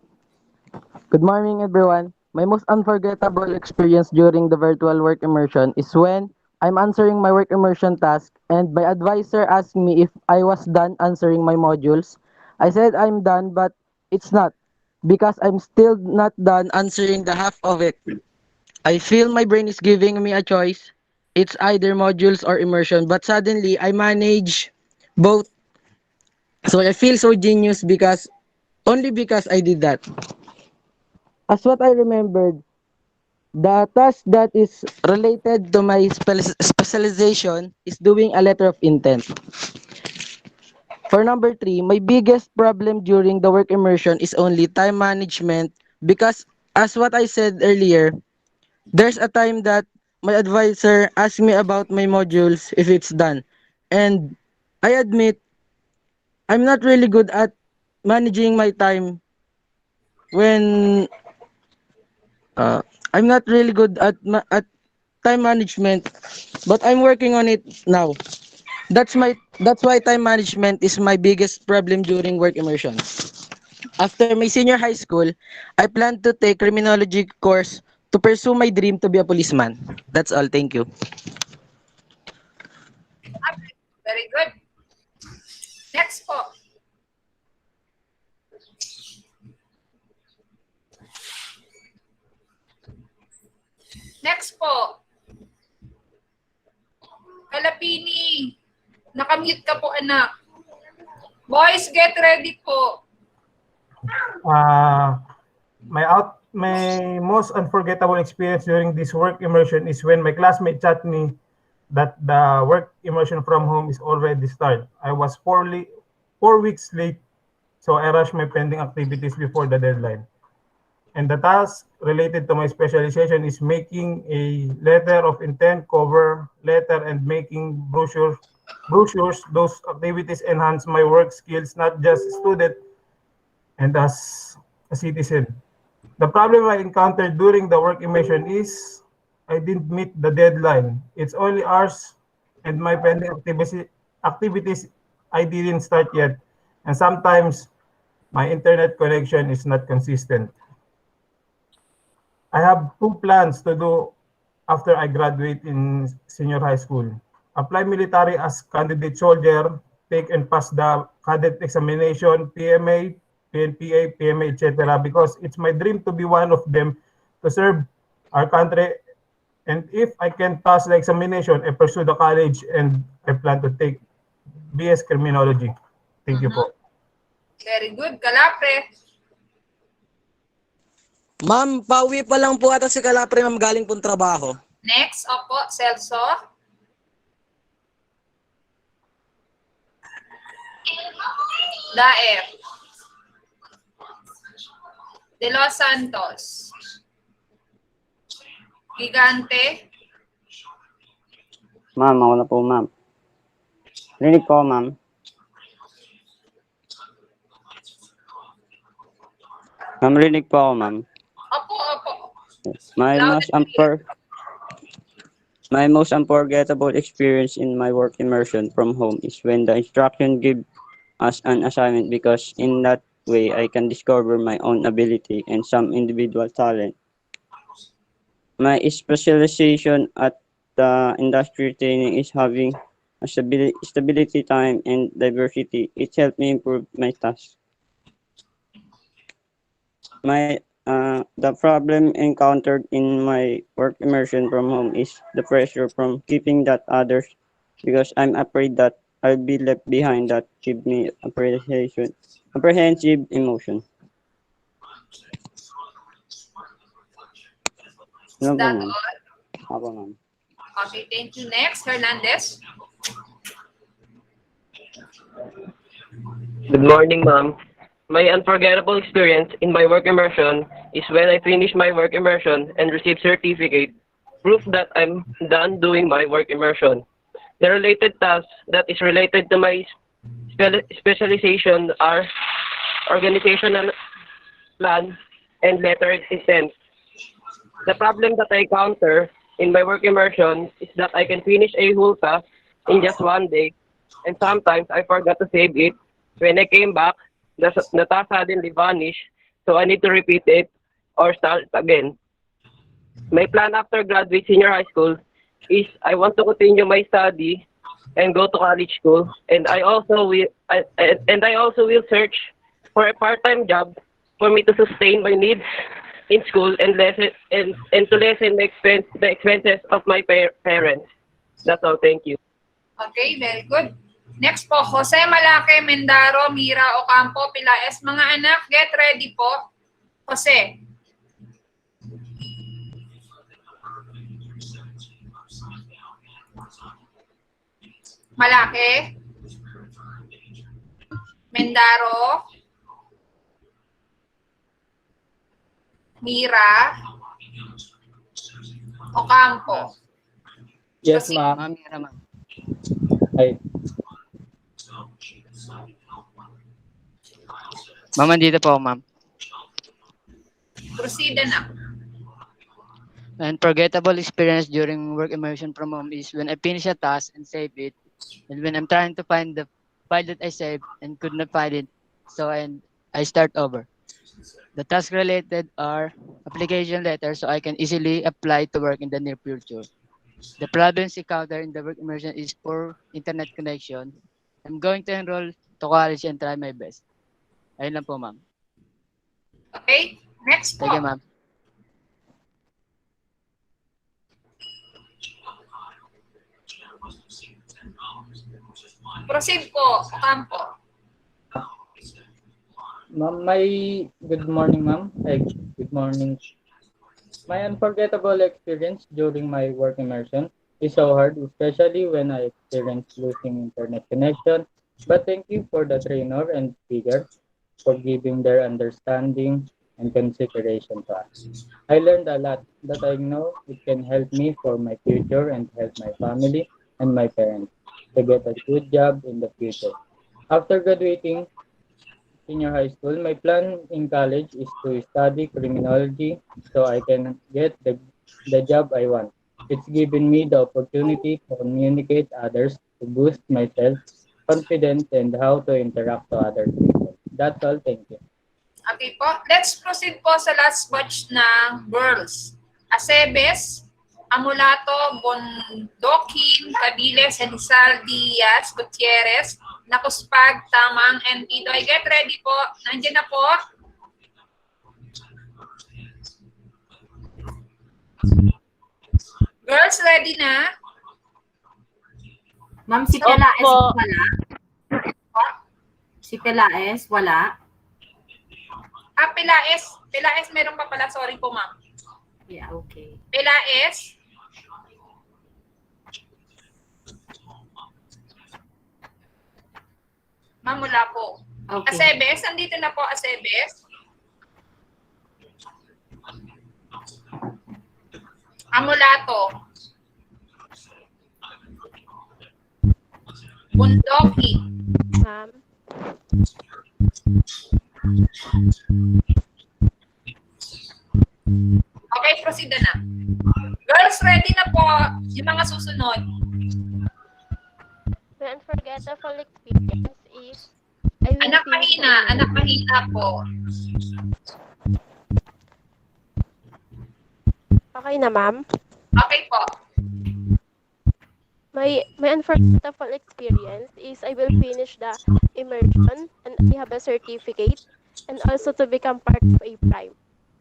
Good morning, everyone. My most unforgettable experience during the virtual work immersion is when I'm answering my work immersion task and my advisor asked me if I was done answering my modules. I said I'm done, but it's not because I'm still not done answering the half of it. I feel my brain is giving me a choice. It's either modules or immersion, but suddenly I manage both. So I feel so genius because only because I did that. As what I remembered, the task that is related to my specialization is doing a letter of intent. For number 3, my biggest problem during the work immersion is only time management because as what I said earlier, there's a time that my advisor asked me about my modules if it's done. And I admit I'm not really good at managing my time when I'm not really good at time management, but I'm working on it now. That's why time management is my biggest problem during work immersion. After my senior high school, I plan to take criminology course to pursue my dream to be a policeman. That's all. Thank you. Very good. Next po. Next po. Kalapini. Nakamute ka po, anak. Boys, get ready po. My most unforgettable experience during this work immersion is when my classmate chat me that the work immersion from home is already started. I was 4 weeks late, so I rushed my pending activities before the deadline. And the task related to my specialization is making a letter of intent, cover letter, and making brochures. Those activities enhance my work skills, not just student and as a citizen. The problem I encountered during the work immersion is I didn't meet the deadline. It's only hours and my pending activities I didn't start yet. And sometimes my internet connection is not consistent. I have 2 plans to do after I graduate in senior high school. Apply military as candidate soldier, take and pass the cadet examination, PMA, PNPA, PMA, etc. Because it's my dream to be one of them to serve our country. And if I can pass the examination, I pursue the college and I plan to take BS Criminology. Thank you po. Very good. Kalapre. Ma'am, pauwi pa lang po ata si Kalapre, ma'am, galing pong trabaho. Next, opo, Celso. Daef. De Los Santos. Gigante. Ma'am, ako na po, ma'am. Rinig po, ma'am. Ma'am, rinig po ako, ma'am. Opo, opo. My Loud most and clear. my most unforgettable experience in my work immersion from home is when the instruction give us an assignment because in that way I can discover my own ability and some individual talent. My specialization at the industry training is having a stability time and diversity. It helped me improve my task. The problem encountered in my work immersion from home is the pressure from keeping that others because I'm afraid that I'll be left behind. That give me apprehensive emotion. Is Ano po, that ma'am? all? Ako, ma'am. Okay, thank you. Next, Hernandez. Good morning, ma'am. My unforgettable experience in my work immersion is when I finished my work immersion and received certificate, proof that I'm done doing my work immersion. The related tasks that is related to my specialization are organizational plan and letter intent. The problem that I encounter in my work immersion is that I can finish a whole task in just one day, and sometimes I forgot to save it. When I came back, the task suddenly vanished, so I need to repeat it or start again. My plan after graduate senior high school is I want to continue my study and go to college school, and I also will search for a part-time job for me to sustain my needs in school and to lessen the expenses of my parents. That's all. Thank you. Okay, very good. Next po, Jose Malake, Mendaro, Mira, Ocampo, Pilaes. Mga anak, get ready po. Jose. Malake. Mendaro. Mira. Ocampo. Yes, ma'am. Ay. Ma'am, andito po, ma'am. Proceed na. Unforgettable experience during work immersion from home is when I finish a task and save it, and when I'm trying to find the file that I saved and could not find it, so I start over. The task related are application letters, so I can easily apply to work in the near future. The problems encountered in the work immersion is poor internet connection. I'm going to enroll to college and try my best. Ayun lang po, ma'am. Okay, next po. Thank you, ma'am. Proceed po, Ocampo. Ma'am, good morning, ma'am. Ay, good morning. My unforgettable experience during my work immersion is so hard, especially when I experienced losing internet connection. But thank you for the trainer and speaker for giving their understanding and consideration to us. I learned a lot that I know it can help me for my future and help my family and my parents to get a good job in the future. After graduating senior high school, my plan in college is to study criminology so I can get the job I want. It's given me the opportunity to communicate others, to boost myself confidence and how to interact to other people. That's all. Thank you. Okay po, let's proceed po sa last batch ng girls. Acebes, Amulato, Bondokin, Cabiles, Elisal, Diaz, Gutierrez, Nakuspag, Tamang, and Titoy. Get ready po. Nandiyan na po. Girls, ready na? Ma'am, si Pelaes wala. Si Pelaes wala. Pelaes, meron pa pala. Sorry po, ma'am. Yeah, okay. Pelaes. Ma'am, wala po. Okay. Acebes, andito na po, Acebes. Amulato. Bundoki. Ma'am. Okay, proceed na. Girls, ready na po yung mga susunod. My unforgettable experience is I will Anak finish mahina, the anak mahina po. Okay na, ma'am. Okay po. My unforgettable experience is I will finish the immersion and I have a certificate and also to become part of a prime.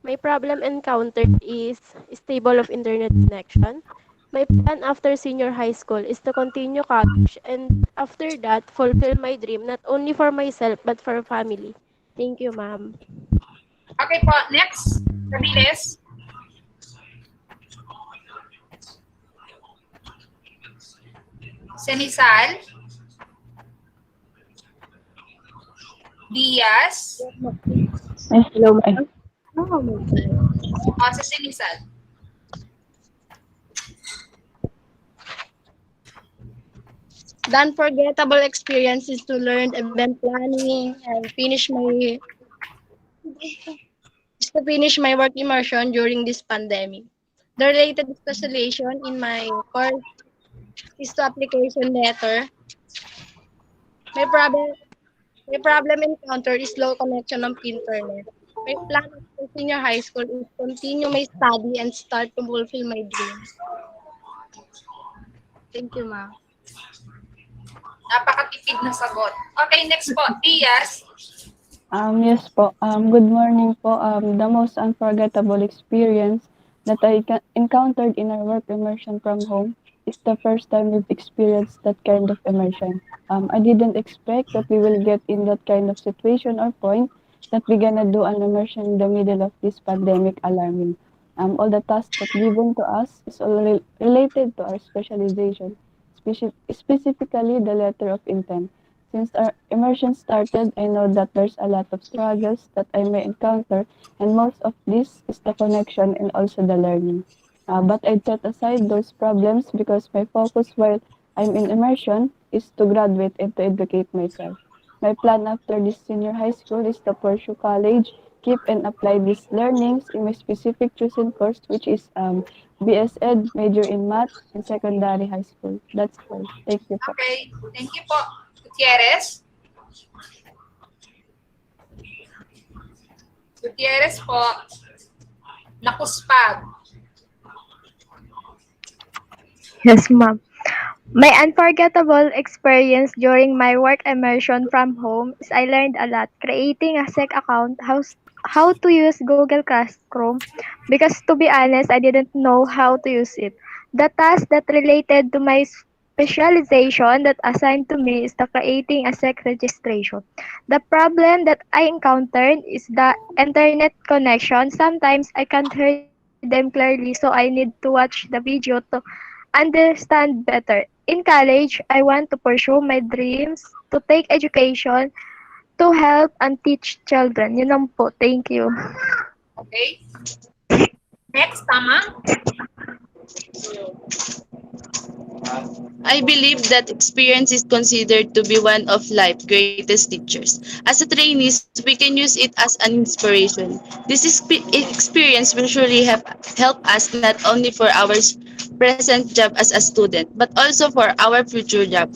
My problem encountered is stable of internet connection. My plan after senior high school is to continue college and after that fulfill my dream not only for myself but for family. Thank you, ma'am. Okay po, next. Ramirez. Senisal. Diaz. Hello, ma'am. Sa Senisal. The unforgettable experience is to learn event planning and finish my work immersion during this pandemic. The related specialization in my course is to application letter. My problem my problem encountered is low connection of internet. My plan after senior high school is continue my study and start to fulfill my dreams. Thank you, ma'am. Napakatipid na sagot. Okay, next po. Diaz. Yes po. Good morning po. The most unforgettable experience that encountered in our work immersion from home is the first time we've experienced that kind of immersion. I didn't expect that we will get in that kind of situation or point that we're gonna do an immersion in the middle of this pandemic alarming. All the tasks that given to us is all related to our specialization, specifically the letter of intent. Since our immersion started, I know that there's a lot of struggles that I may encounter, and most of this is the connection and also the learning. But I set aside those problems because my focus while I'm in immersion is to graduate and to educate myself. My plan after this senior high school is to pursue college, keep and apply these learnings in my specific chosen course, which is BS Ed, major in math, in secondary high school. That's all. Thank you po. Okay, thank you po. Gutierrez. Gutierrez po. Nakuspag. Yes, ma'am. My unforgettable experience during my work immersion from home is I learned a lot creating a SEC account, how to use Google Classroom because to be honest, I didn't know how to use it. The task that related to my specialization that assigned to me is the creating a SEC registration. The problem that I encountered is the internet connection. Sometimes I can't hear them clearly, so I need to watch the video to understand better. In college, I want to pursue my dreams, to take education, to help and teach children. Yun lang po. Thank you. Okay. Next, Tama. I believe that experience is considered to be one of life's greatest teachers. As a trainees, we can use it as an inspiration. This experience will surely help us not only for our present job as a student, but also for our future job.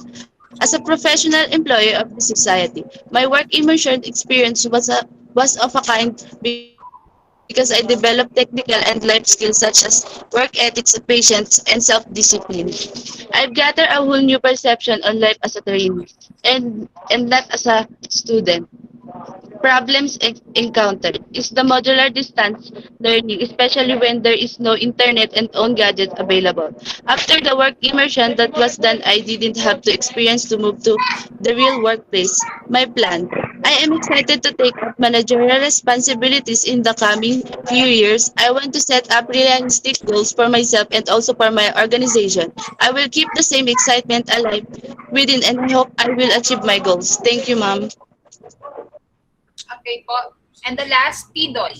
As a professional employee of the society, my work immersion experience was of a kind because I developed technical and life skills such as work ethics, patience, and self-discipline. I've gathered a whole new perception on life as a trainee and not as a student. Problems encountered is the modular distance learning, especially when there is no internet and own gadgets available. After the work immersion that was done, I didn't have to experience to move to the real workplace. My plan. I am excited to take up managerial responsibilities in the coming few years. I want to set up realistic goals for myself and also for my organization. I will keep the same excitement alive within and I hope I will achieve my goals. Thank you, ma'am. Okay po. And the last, Pidoy.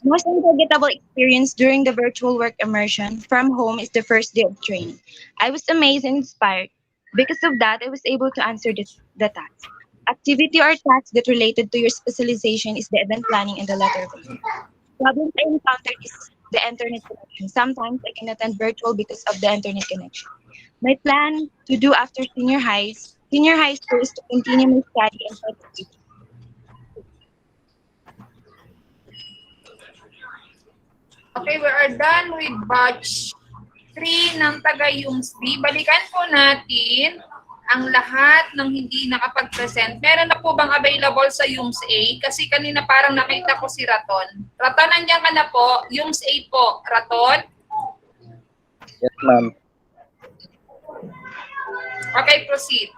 Most unforgettable experience during the virtual work immersion from home is the first day of training. I was amazed and inspired. Because of that, I was able to answer the task. Activity or task that related to your specialization is the event planning and the letter writing. Problems I encountered is the internet connection. Sometimes I can attend virtual because of the internet connection. My plan to do after senior high school is to continue my study and participate. Okay, we are done with batch 3 ng taga-UMSB. Balikan po natin ang lahat ng hindi nakapag-present. Meron na po bang available sa UMS-A? Kasi kanina parang nakita ko si Raton. Raton, nandiyan ka na po. UMS-A po. Raton? Yes, ma'am. Okay, proceed.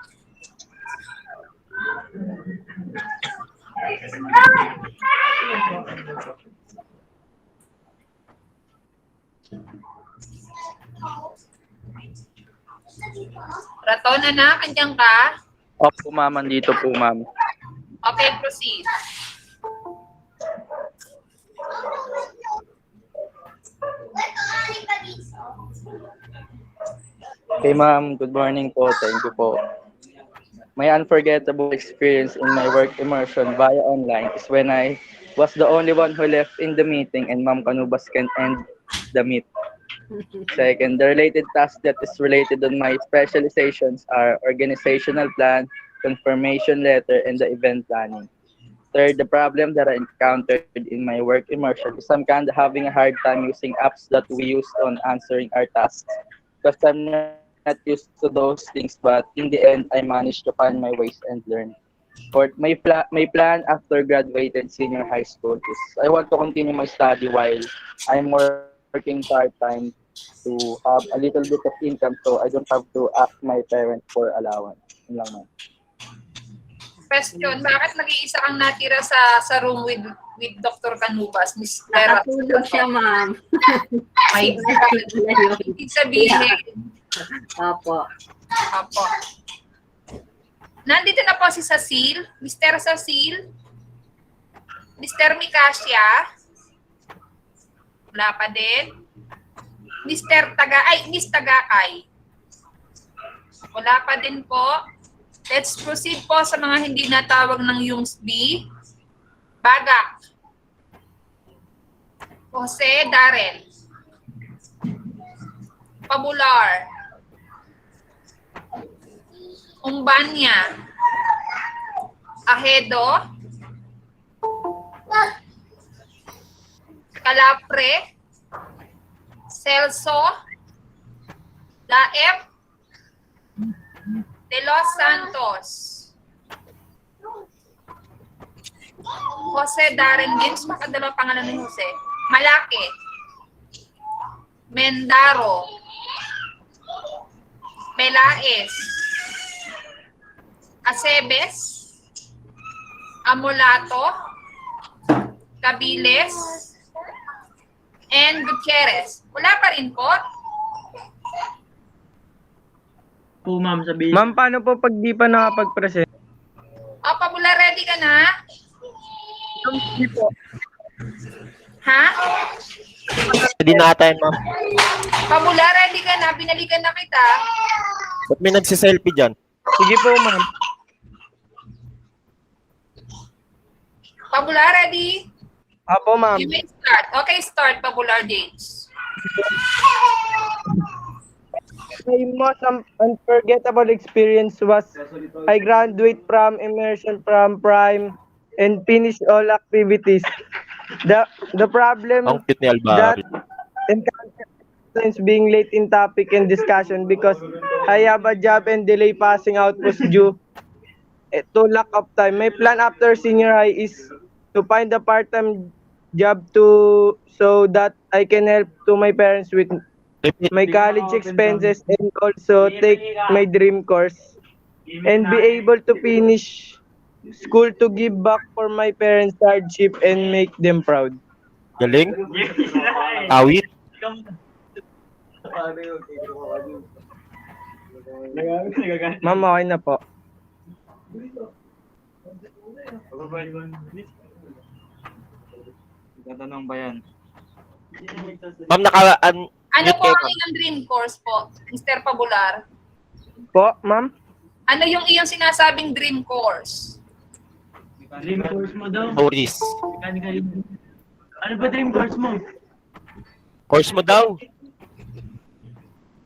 Raton, anak, andyan ka? Opo, ma'am. Andito po, ma'am. Okay, proceed. Okay, ma'am. Good morning po. Thank you po. My unforgettable experience in my work immersion via online is when I was the only one who left in the meeting and Ma'am Canubas can end the meet. Second, the related tasks that is related on my specializations are organizational plan, confirmation letter, and the event planning. Third, the problem that I encountered in my work immersion is I'm kind of having a hard time using apps that we use on answering our tasks because I'm not used to those things, but in the end, I managed to find my ways and learn. Fourth, my plan after graduated senior high school is I want to continue my study while I'm working part-time to have a little bit of income so I don't have to ask my parents for allowance. Yun lang, ma'am. Question, bakit nag-iisa kang natira sa room with Dr. Canubas, Miss Vera? Nakatulog siya, ma'am. May ibig sabihin. Opo. Opo. Nandito na po si Cecil. Mr. Cecil? Mr. Mikasya? Wala pa din. Miss Tagakay? Wala pa din po. Let's proceed po sa mga hindi natawag ng UMSB. Bagak. Jose Darren. Pabular. Umbanya. Ahedo. Calapre. Celso. Laep. De Los Santos. Jose Darren Gims, makadalawa pangalan ni Jose. Malaki. Mendaro. Melaes. Acebes. Amolato. Cabiles. And Gutierrez. Wala pa rin po. Po, ma'am, sabihin. Ma'am, paano po pag di pa nakapag-present? Pabula, ready ka na? Hindi po. Ha? Ready na tayo, ma'am. Pabula, ready ka na? Binalikan na kita. Ba't may nagsiselfie dyan? Sige po, ma'am. Pabula, ready? Apo, ma'am. You may start. Okay, start, Pabular James. My most unforgettable experience was I graduate from immersion from Prime and finish all activities. The problem Ang cute ni that Alvaro. encountered being late in topic and discussion because I have a job and delay passing out was due to lack of time. My plan after senior high is to find a part-time job so that I can help to my parents with my college expenses and also take my dream course and be able to finish school to give back for my parents' hardship and make them proud. Galing. Awit. Ma'am, okay na po. Tatanong ba yan? Ma'am, Ano naka-mute po kayo, ang ma'am. iyong dream course po, Mr. Pabular? Po, ma'am? Ano yung iyong sinasabing dream course? Dream course mo daw. Boris. Ano ba dream course mo? Course mo daw.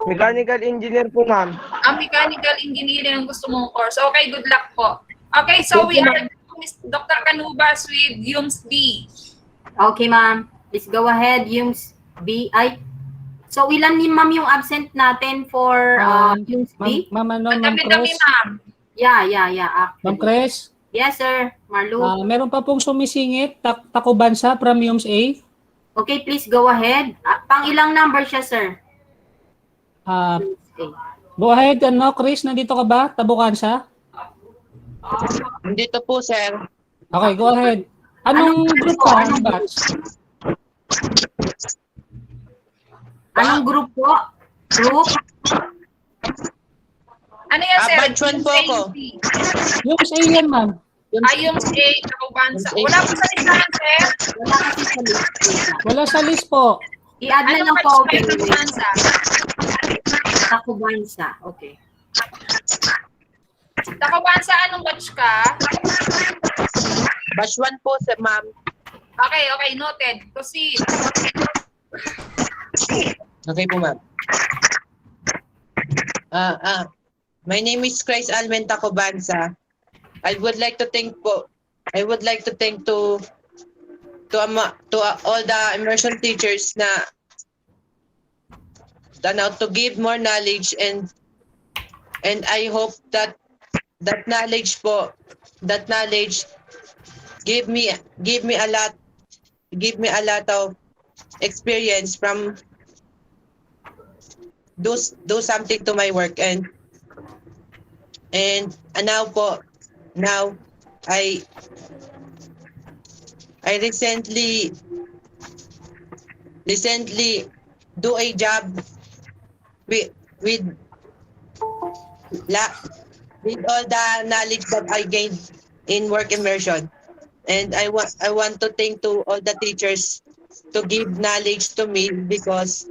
Mechanical engineer po, ma'am. Ang mechanical engineering ang gusto mong course. Okay, good luck po. Okay, so we are Dr. Canubas with UMS B. Okay, ma'am. Please go ahead, Yums B. Ay, so ilan ni ma'am yung absent natin for Yums B? Ma'am, Ang Ma'am dami-dami, Cres? ma'am. Yeah. Ma'am Cres? Yes, sir. Marlo. Meron pa pong sumisingit, Takubansa from UMS A. Okay, please go ahead. Pang ilang number siya, sir? Go ahead, Chris, nandito ka ba? Tabukansa? Nandito po, sir. Okay, go ahead. Anong group ka? Anong batch? Anong group po? Group? Ano yan, sir? Batch 1 po ako. UMS A yan, ma'am. UMS A, Takubansa. Wala po sa listahan, sir? Wala sa list po. I-add na Anong lang po. batch Okay. kayo, Takubansa? Takubansa. Okay. Takubansa, anong batch ka? Batch 1 po, sir, ma'am. Okay, noted. Proceed. Okay po, ma'am. My name is Chris Almen Tacobanza. I would like to thank to all the immersion teachers na to give more knowledge, and I hope that knowledge give me a lot of experience from do something to my work, and now I recently do a job with all the knowledge that I gained in work immersion, and I want to thank to all the teachers to give knowledge to me, because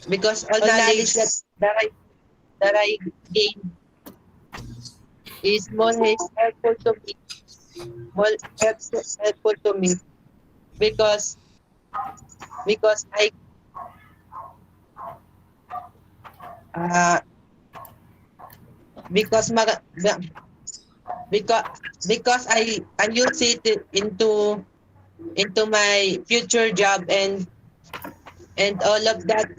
all knowledge that I gained is more helpful to me. Because I use it into my future job, and all of that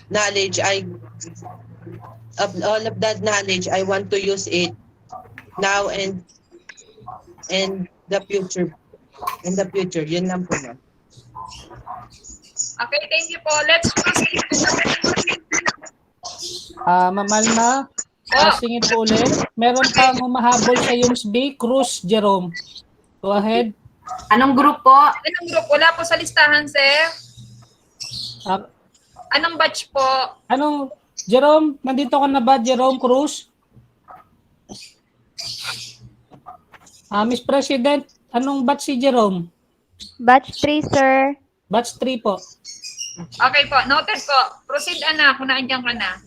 knowledge I want to use it now and the future. Yun lang po, ma'am. Okay, thank you po. Let's proceed. Ma'am Alma, singit po ulit. Meron pang humahabol sa UMS B, Cruz Jerome. Go ahead. Anong group po? Anong group? Wala po sa listahan, sir. Anong batch po? Jerome, nandito ka na ba, Jerome Cruz? Miss President, anong batch si Jerome? Batch 3, sir. Batch 3 po. Okay po, noted po. Proceed, anak, kung naandyan ka na.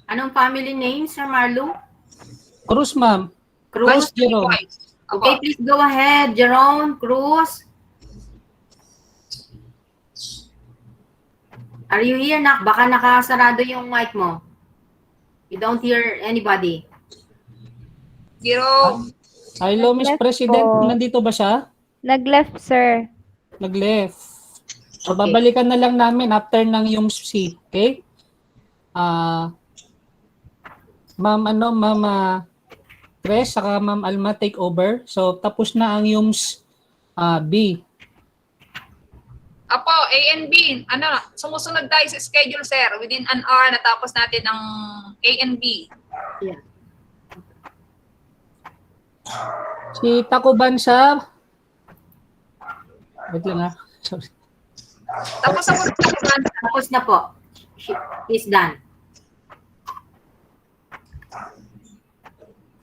Anong family name, Sir Marlo? Cruz, ma'am. Cruz Jerome. Okay, please go ahead. Jerome, Cruz. Are you here, Nak? Baka nakasarado yung mic mo. You don't hear anybody. Jerome. Hello, Miss President. Nandito ba siya? Nag-left, sir. Nag-left. So, babalikan na lang namin after ng UMS C. Okay? Ma'am Tres, saka Ma'am Alma take over. So, tapos na ang UMS B. Apo, A and B. Sumusunod tayo sa schedule, sir. Within an hour, natapos natin ang A and B. Yeah. Si Takubansa, Wait lang ha. Sorry. Tapos ako Tapos na po. She's done.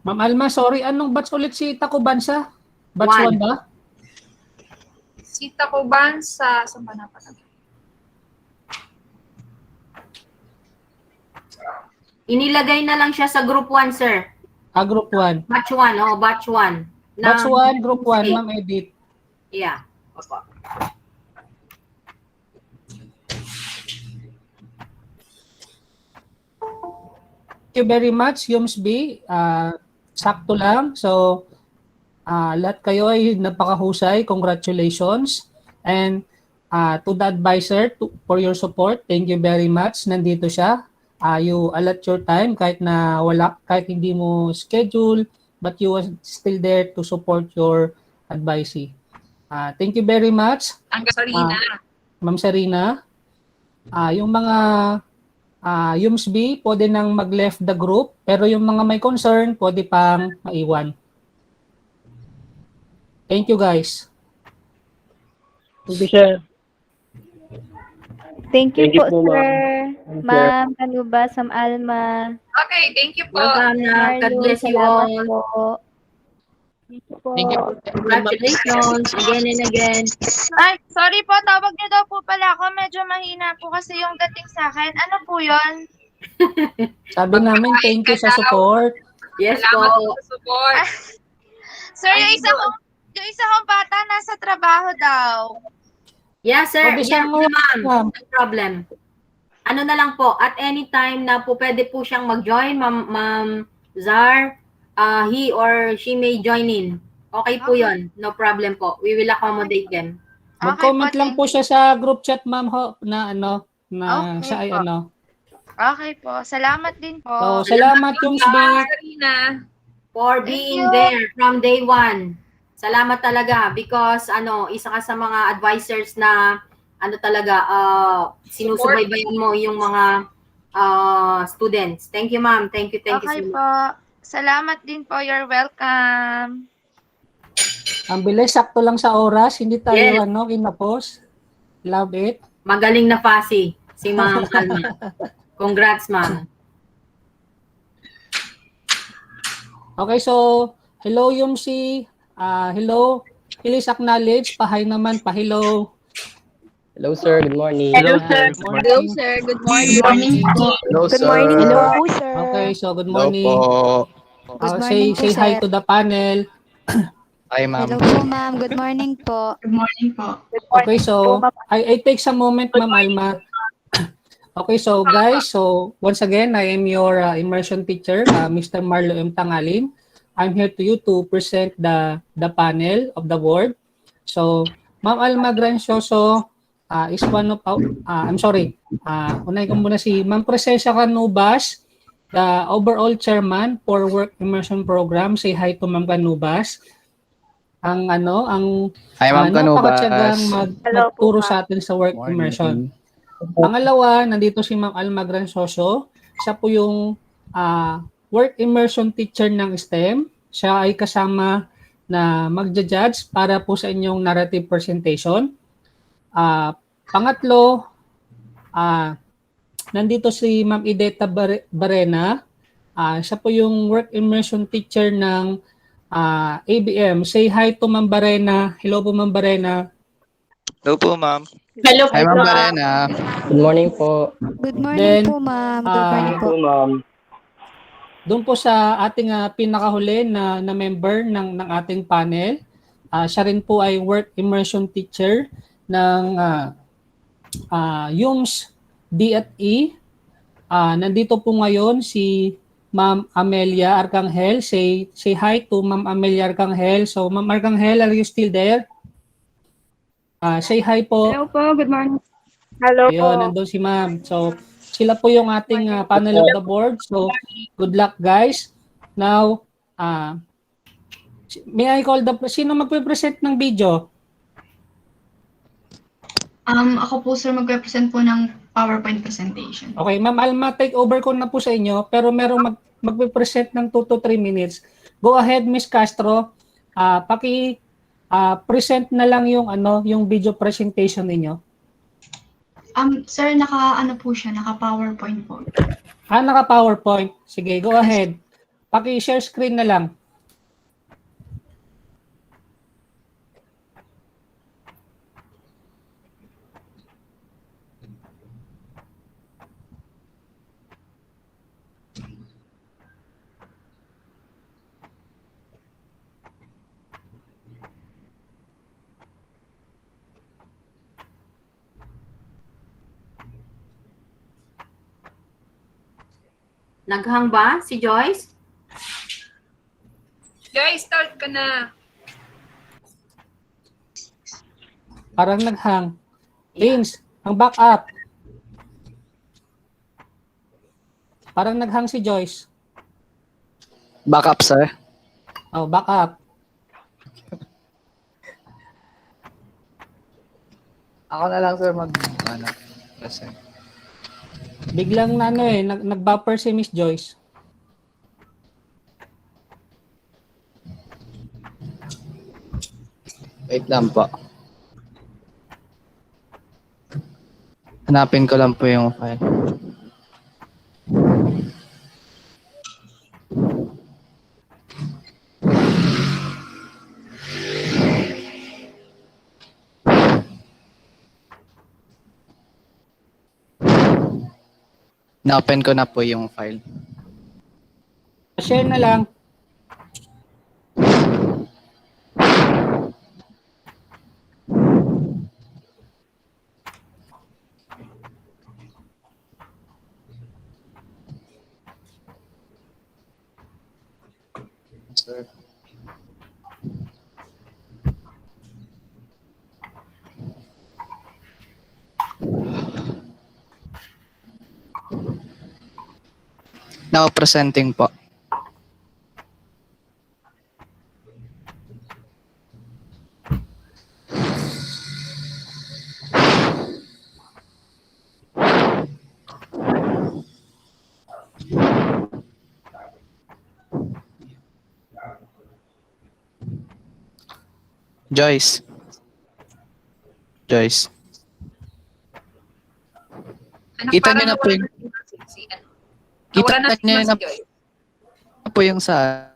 Ma'am Alma, sorry, anong batch ulit si Takubansa? Batch 1 ba? Si Takuban sa saan ba napalagay? Inilagay na lang siya sa group 1, sir. Group 1. Batch 1, oh, batch 1. Batch 1, group 1, Ma'am Edith. Yeah. Opo. Thank you very much, Yums B. Sakto lang. So, lahat kayo ay napakahusay. Congratulations. And to the advisor for your support, thank you very much. Nandito siya. You allot your time kahit na wala, kahit hindi mo schedule, but you were still there to support your advisee. Thank you very much. Sarina. Ma'am Sarina. Yung mga Yums B, pwede nang mag-left the group, pero yung mga may concern, pwede pang maiwan. Thank you, guys. Thank you, sir. Thank you, Thank you po, po, sir. ma'am. Ma'am, Kanuba, Sam Alma. Okay, thank you po. Welcome na. God bless you Salamat all. po. Thank you po. Congratulations again and again. Ay, sorry po, tawag niyo daw po pala ako. Medyo mahina po kasi yung dating sa akin. Ano po yun? Sabi namin, thank you sa support. Yes Salamat po. sa support. Sir, yung isa kong bata nasa trabaho daw. Yes, sir. Pwede Yes, siyang ma'am. No problem. Ano na lang po, at any time na po pwede po siyang mag-join, Ma'am Zar, he or she may join in. Okay po yun. No problem po. We will accommodate them. Mag-comment lang po siya sa group chat, ma'am, na Okay siya ay po. Okay po. Salamat din po. So, salamat Yums B. For being there from day one. Salamat talaga because isa ka sa mga advisors na talaga sinusubaybayan mo yung mga students. Thank you, ma'am. Thank you Okay so much. po. Salamat din po. You're welcome. Ang bilis, sakto lang sa oras. Hindi tayo Yes. kinapos. Love it. Magaling na Fasi si Ma'am Alma. Congrats, ma'am. Okay, so hello Yumsi. Hello. Please acknowledge. Pahay naman. Hello. Hello, sir. Good morning. Hello, sir. Good morning. Hello, sir. Good morning. Hello, Good sir. morning po, sir. Okay, so good Hello morning. po. Good say morning po, say hi sir. to the panel. Hi, ma'am. Hello po, ma'am. Good morning po. Good morning po. Okay, so I take some moment, Ma'am Alma. Okay, so guys, so once again, I am your immersion teacher, Mr. Marlo M. Tangalin. I'm here to present the panel of the board. So, Ma'am Alma Grancioso is one of I'm sorry. Unay ko muna si Ma'am Presensya Canubas, the overall chairman for Work Immersion Program. Say hi to Ma'am Canubas. Ang Hi, Ma'am Canubas. napakatyagang magturo sa atin sa Work Immersion. Pangalawa, nandito si Ma'am Alma Grancioso. Siya po yung work immersion teacher ng STEM. Siya ay kasama na magja-judge para po sa inyong narrative presentation. Pangatlo, nandito si Ma'am Ideta Barena. Siya po yung work immersion teacher ng ABM. Say hi to Ma'am Barena. Hello po, Ma'am Barena. Hello po, ma'am. Hello, Hi, Ma'am Barena. Good morning po. Good morning Then, po, ma'am. Good morning po. ma'am. Doon po sa ating pinakahuli na member ng ating panel, siya rin po ay work immersion teacher ng Yums D@E. Nandito po ngayon si Ma'am Amelia Arcangel. Say hi to Ma'am Amelia Arcangel. So Ma'am Arcangel, are you still there? Say hi po. Hello po. Good morning. Hello Ayun, po. nandun si ma'am. So, sila po yung ating panel of the board. So, good luck guys. Now, may I call sino magpe-present ng video? Ako po sir magpe-present po ng PowerPoint presentation. Okay, Ma'am Alma, take over ko na po sa inyo, pero merong magpe-present ng 2 to 3 minutes. Go ahead, Miss Castro. Present na lang yung yung video presentation ninyo. Sir, naka-ano po siya, naka-PowerPoint po. Naka-PowerPoint. Sige, go ahead. Paki-share screen na lang. Naghang ba si Joyce? Joyce, start ka na. Parang naghang. Things, ang back up. Parang naghang si Joyce. Back up, sir. Oh, back up. Ako na lang, sir, present. Biglang nag-buffer si Miss Joyce. Wait lang po. Hanapin ko lang po yung file. Na-open ko na po yung file. Share na lang. Sir. Now presenting po. Joyce. Joyce. Kita niyo na po yung Nawala na kita niyo si na Joyce. po yung sa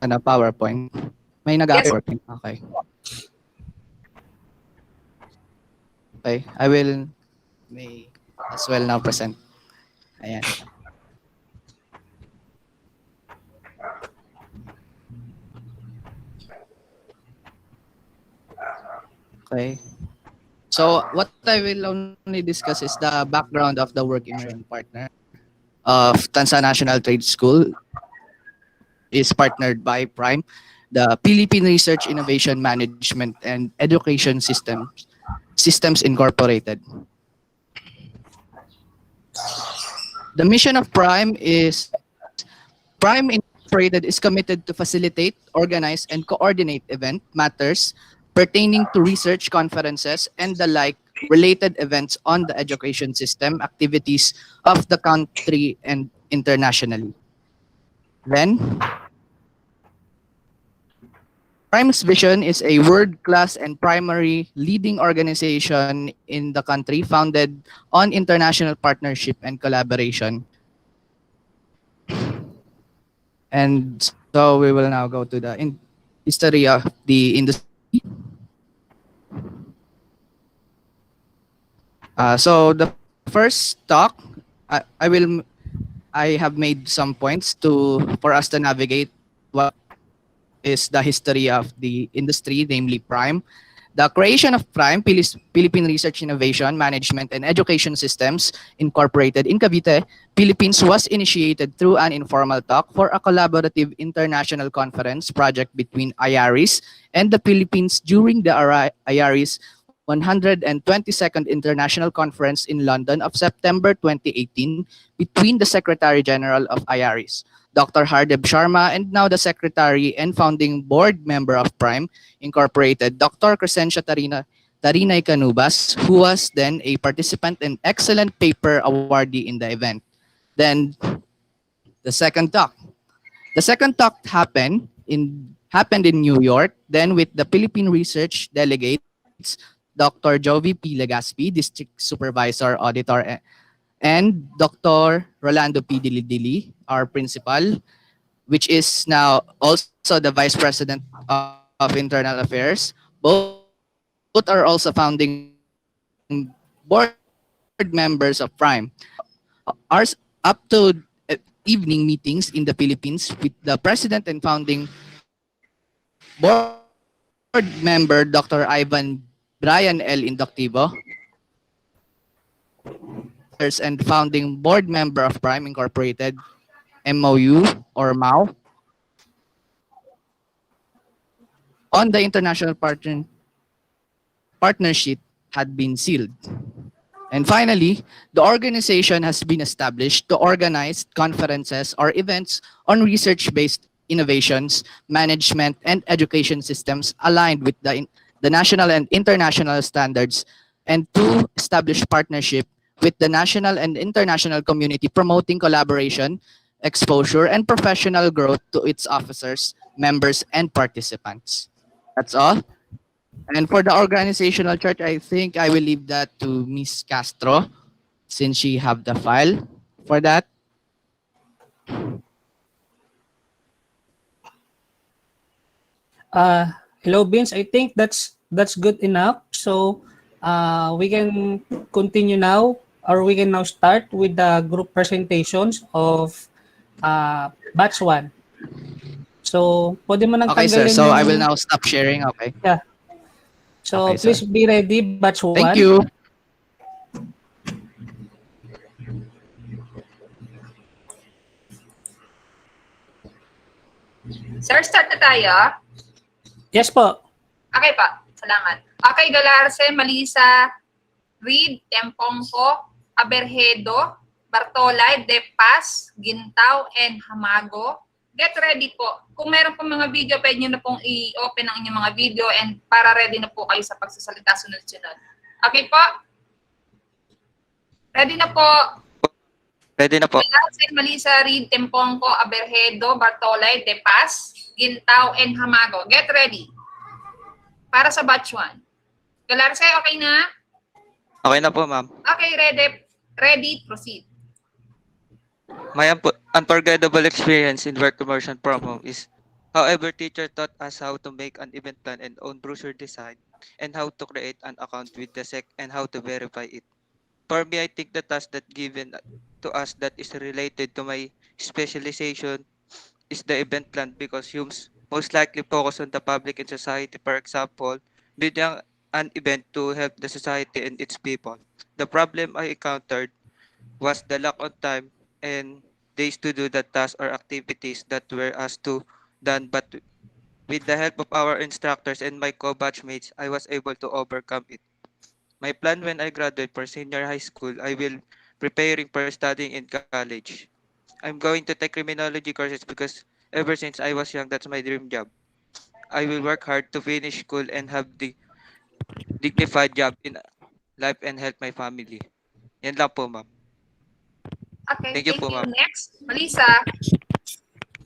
PowerPoint. May nag-working. Okay. Okay, I will may as well now present. Ayan. Okay. So what I will only discuss is the background of the work immersion partner of Tansa National Trade School is partnered by Prime, the Philippine Research Innovation Management and Education Systems Incorporated. The mission of Prime Incorporated is committed to facilitate, organize, and coordinate event matters pertaining to research conferences and the like related events on the education system activities of the country and internationally. Then, Prime's vision is a world-class and primary leading organization in the country founded on international partnership and collaboration. And so we will now go to the history of the industry. So the first talk, I have made some points for us to navigate what is the history of the industry, namely Prime. The creation of Prime, Philippine Research Innovation, Management, and Education Systems Incorporated in Cavite, Philippines was initiated through an informal talk for a collaborative international conference project between IARIS and the Philippines during the IARIS 122nd International Conference in London of September 2018 between the Secretary General of IARIS, Dr. Hardeb Sharma, and now the Secretary and founding board member of Prime Incorporated, Dr. Crescencia Tarinay Canubas, who was then a participant and excellent paper awardee in the event. Then the second talk. The second talk happened in New York, then with the Philippine research delegates, Dr. Jovi P. Legaspi, District Supervisor, Auditor, and Dr. Rolando P. Dilidili, our principal, which is now also the Vice President of Internal Affairs. Both are also founding board members of Prime. Ours up to evening meetings in the Philippines with the president and founding board member Dr. Ivan Brian L. Inductivo and founding board member of Prime Incorporated, MOU or MAU, on the international partnership had been sealed. And finally, the organization has been established to organize conferences or events on research-based innovations, management, and education systems aligned with the national and international standards, and to establish partnership with the national and international community promoting collaboration, exposure, and professional growth to its officers, members, and participants. That's all. And for the organizational chart, I think I will leave that to Miss Castro since she have the file for that. Hello, Vince. I think that's good enough. So we can continue now, or we can now start with the group presentations of batch 1. So, pwede mo nang Okay, sir. tanggalin So I will yung... now stop sharing. Okay. Yeah. So, Okay, please sir. be ready, batch 1. Thank you. Sir, start na tayo. Yes po. Okay pa. Salamat. Okay, Galarse, Malisa, Reed, Tempongko, Aberhedo, Bartolay, De Paz, Gintaw, and Hamago. Get ready po. Kung meron po mga video, pwede nyo na pong i-open ang inyong mga video and para ready na po kayo sa pagsasalita sunod-sunod. Okay po? Ready na po. Ready na po. Galarse, Malisa, Reed, Tempongko, Aberhedo, Bartolay, De Paz, Gintaw, and Hamago. Get ready. Para sa batch 1. Galarse, okay na? Okay na po, ma'am. Okay, ready. Ready, proceed. My unforgettable experience in work immersion from home is, however, teacher taught us how to make an event plan and own brochure design, and how to create an account with the SEC and how to verify it. For me, I think the task that given to us that is related to my specialization is the event plan because humans most likely focus on the public and society. For example, building an event to help the society and its people. The problem I encountered was the lack of time and days to do the tasks or activities that were asked to done, but with the help of our instructors and my co-batchmates, I was able to overcome it. My plan when I graduate for senior high school, I will preparing for studying in college. I'm going to take criminology courses because ever since I was young, that's my dream job. I will work hard to finish school and have the dignified job in life and help my family. Yan lang po, ma'am. Okay, Thank you thank po, you. ma'am. Next, Malisa.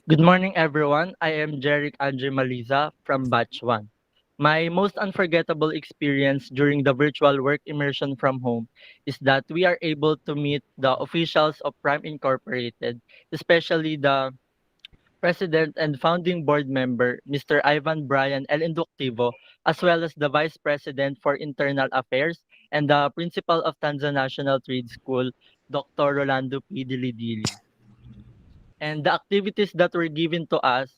Good morning, everyone. I am Jeric Andre Maliza from Batch 1. My most unforgettable experience during the virtual work immersion from home is that we are able to meet the officials of Prime Incorporated, especially the President and founding board member, Mr. Ivan Brian L. Inductivo, as well as the Vice President for Internal Affairs and the Principal of Tanzania National Trade School, Dr. Rolando P. Dilidili. And the activities that were given to us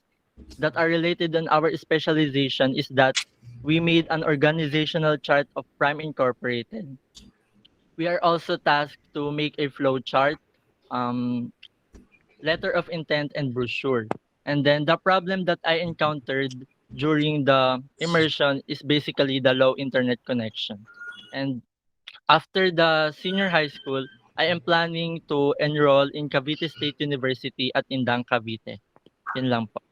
that are related in our specialization is that we made an organizational chart of Prime Incorporated. We are also tasked to make a flow chart, letter of intent, and brochure. And then the problem that I encountered during the immersion is basically the low internet connection. And after the senior high school, I am planning to enroll in Cavite State University at Indang, Cavite. Yun lang po.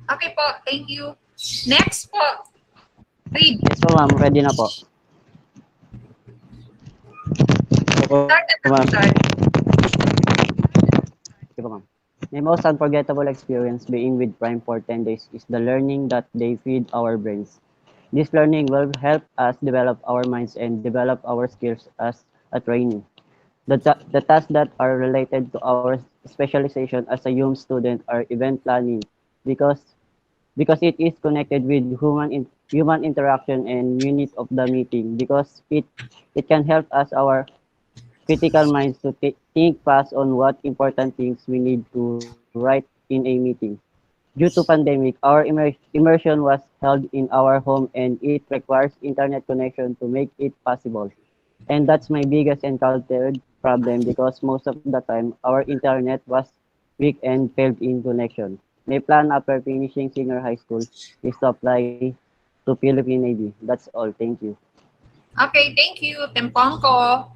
Okay po, thank you. Next po. Read. Yes po, ma'am. Ready na po. Okay po, Start at ma'am. start. Okay po, ma'am. My most unforgettable experience being with Prime for 10 days is the learning that they feed our brains. This learning will help us develop our minds and develop our skills as a trainee. The tasks that are related to our specialization as a YUM student are event planning because it is connected with human interaction and minute of the meeting because it can help us our critical minds to think fast on what important things we need to write in a meeting. Due to pandemic, our immersion was held in our home and it requires internet connection to make it possible. And that's my biggest encountered problem because most of the time our internet was weak and failed in connection. My plan after finishing senior high school is to apply to Philippine Navy. That's all. Thank you. Okay, thank you. Tempongko.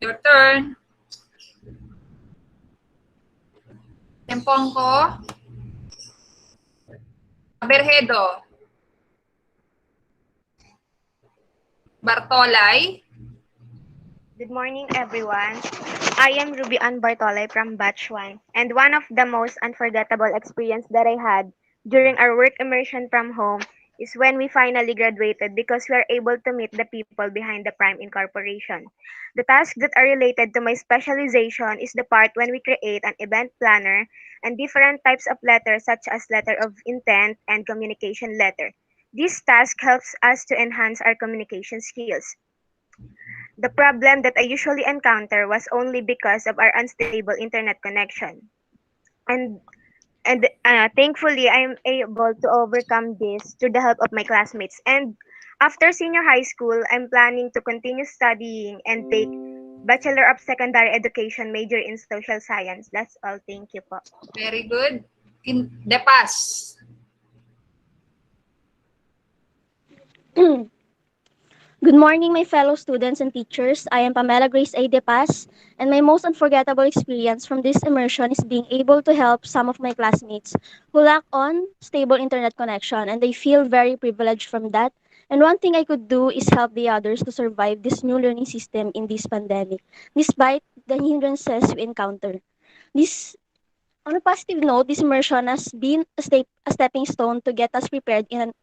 Your turn. Tempongko. Berhedo. Bartolay. Good morning, everyone. I am Ruby Ann Bartolay from Batch 1, and one of the most unforgettable experience that I had during our work immersion from home is when we finally graduated because we are able to meet the people behind the Prime Incorporation. The tasks that are related to my specialization is the part when we create an event planner and different types of letters such as letter of intent and communication letter. This task helps us to enhance our communication skills. The problem that I usually encounter was only because of our unstable internet connection. And thankfully, I am able to overcome this through the help of my classmates. And after senior high school, I'm planning to continue studying and take Bachelor of Secondary Education major in Social Science. That's all. Thank you po. Very good. In the past. Good morning, my fellow students and teachers. I am Pamela Grace A. De Paz, and my most unforgettable experience from this immersion is being able to help some of my classmates who lack on stable internet connection, and they feel very privileged from that. And one thing I could do is help the others to survive this new learning system in this pandemic, despite the hindrances we encounter. This On a positive note, this immersion has been a stepping stone to get us prepared in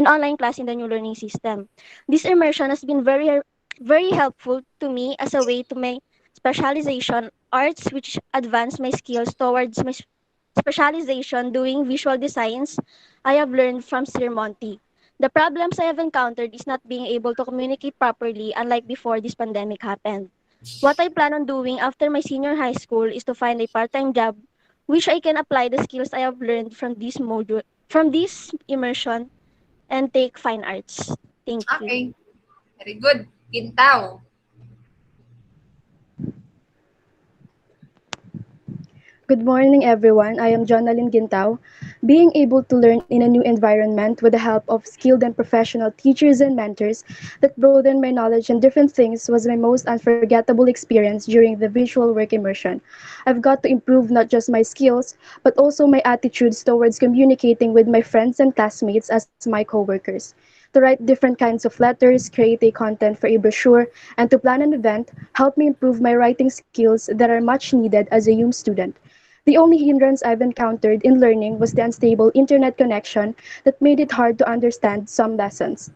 online class in the new learning system. This immersion has been very helpful to me as a way to my specialization arts, which advance my skills towards my specialization doing visual designs I have learned from Sir Monty. The problems I have encountered is not being able to communicate properly unlike before this pandemic happened. What I plan on doing after my senior high school is to find a part-time job which I can apply the skills I have learned from this immersion and take fine arts. Thank you. Okay. Very good. Gintaw. Good morning, everyone. I am Jonalyn Gintao. Being able to learn in a new environment with the help of skilled and professional teachers and mentors that broadened my knowledge in different things was my most unforgettable experience during the virtual work immersion. I've got to improve not just my skills, but also my attitudes towards communicating with my friends and classmates as my coworkers. To write different kinds of letters, create a content for a brochure, and to plan an event helped me improve my writing skills that are much needed as a UM student. The only hindrance I've encountered in learning was the unstable internet connection that made it hard to understand some lessons.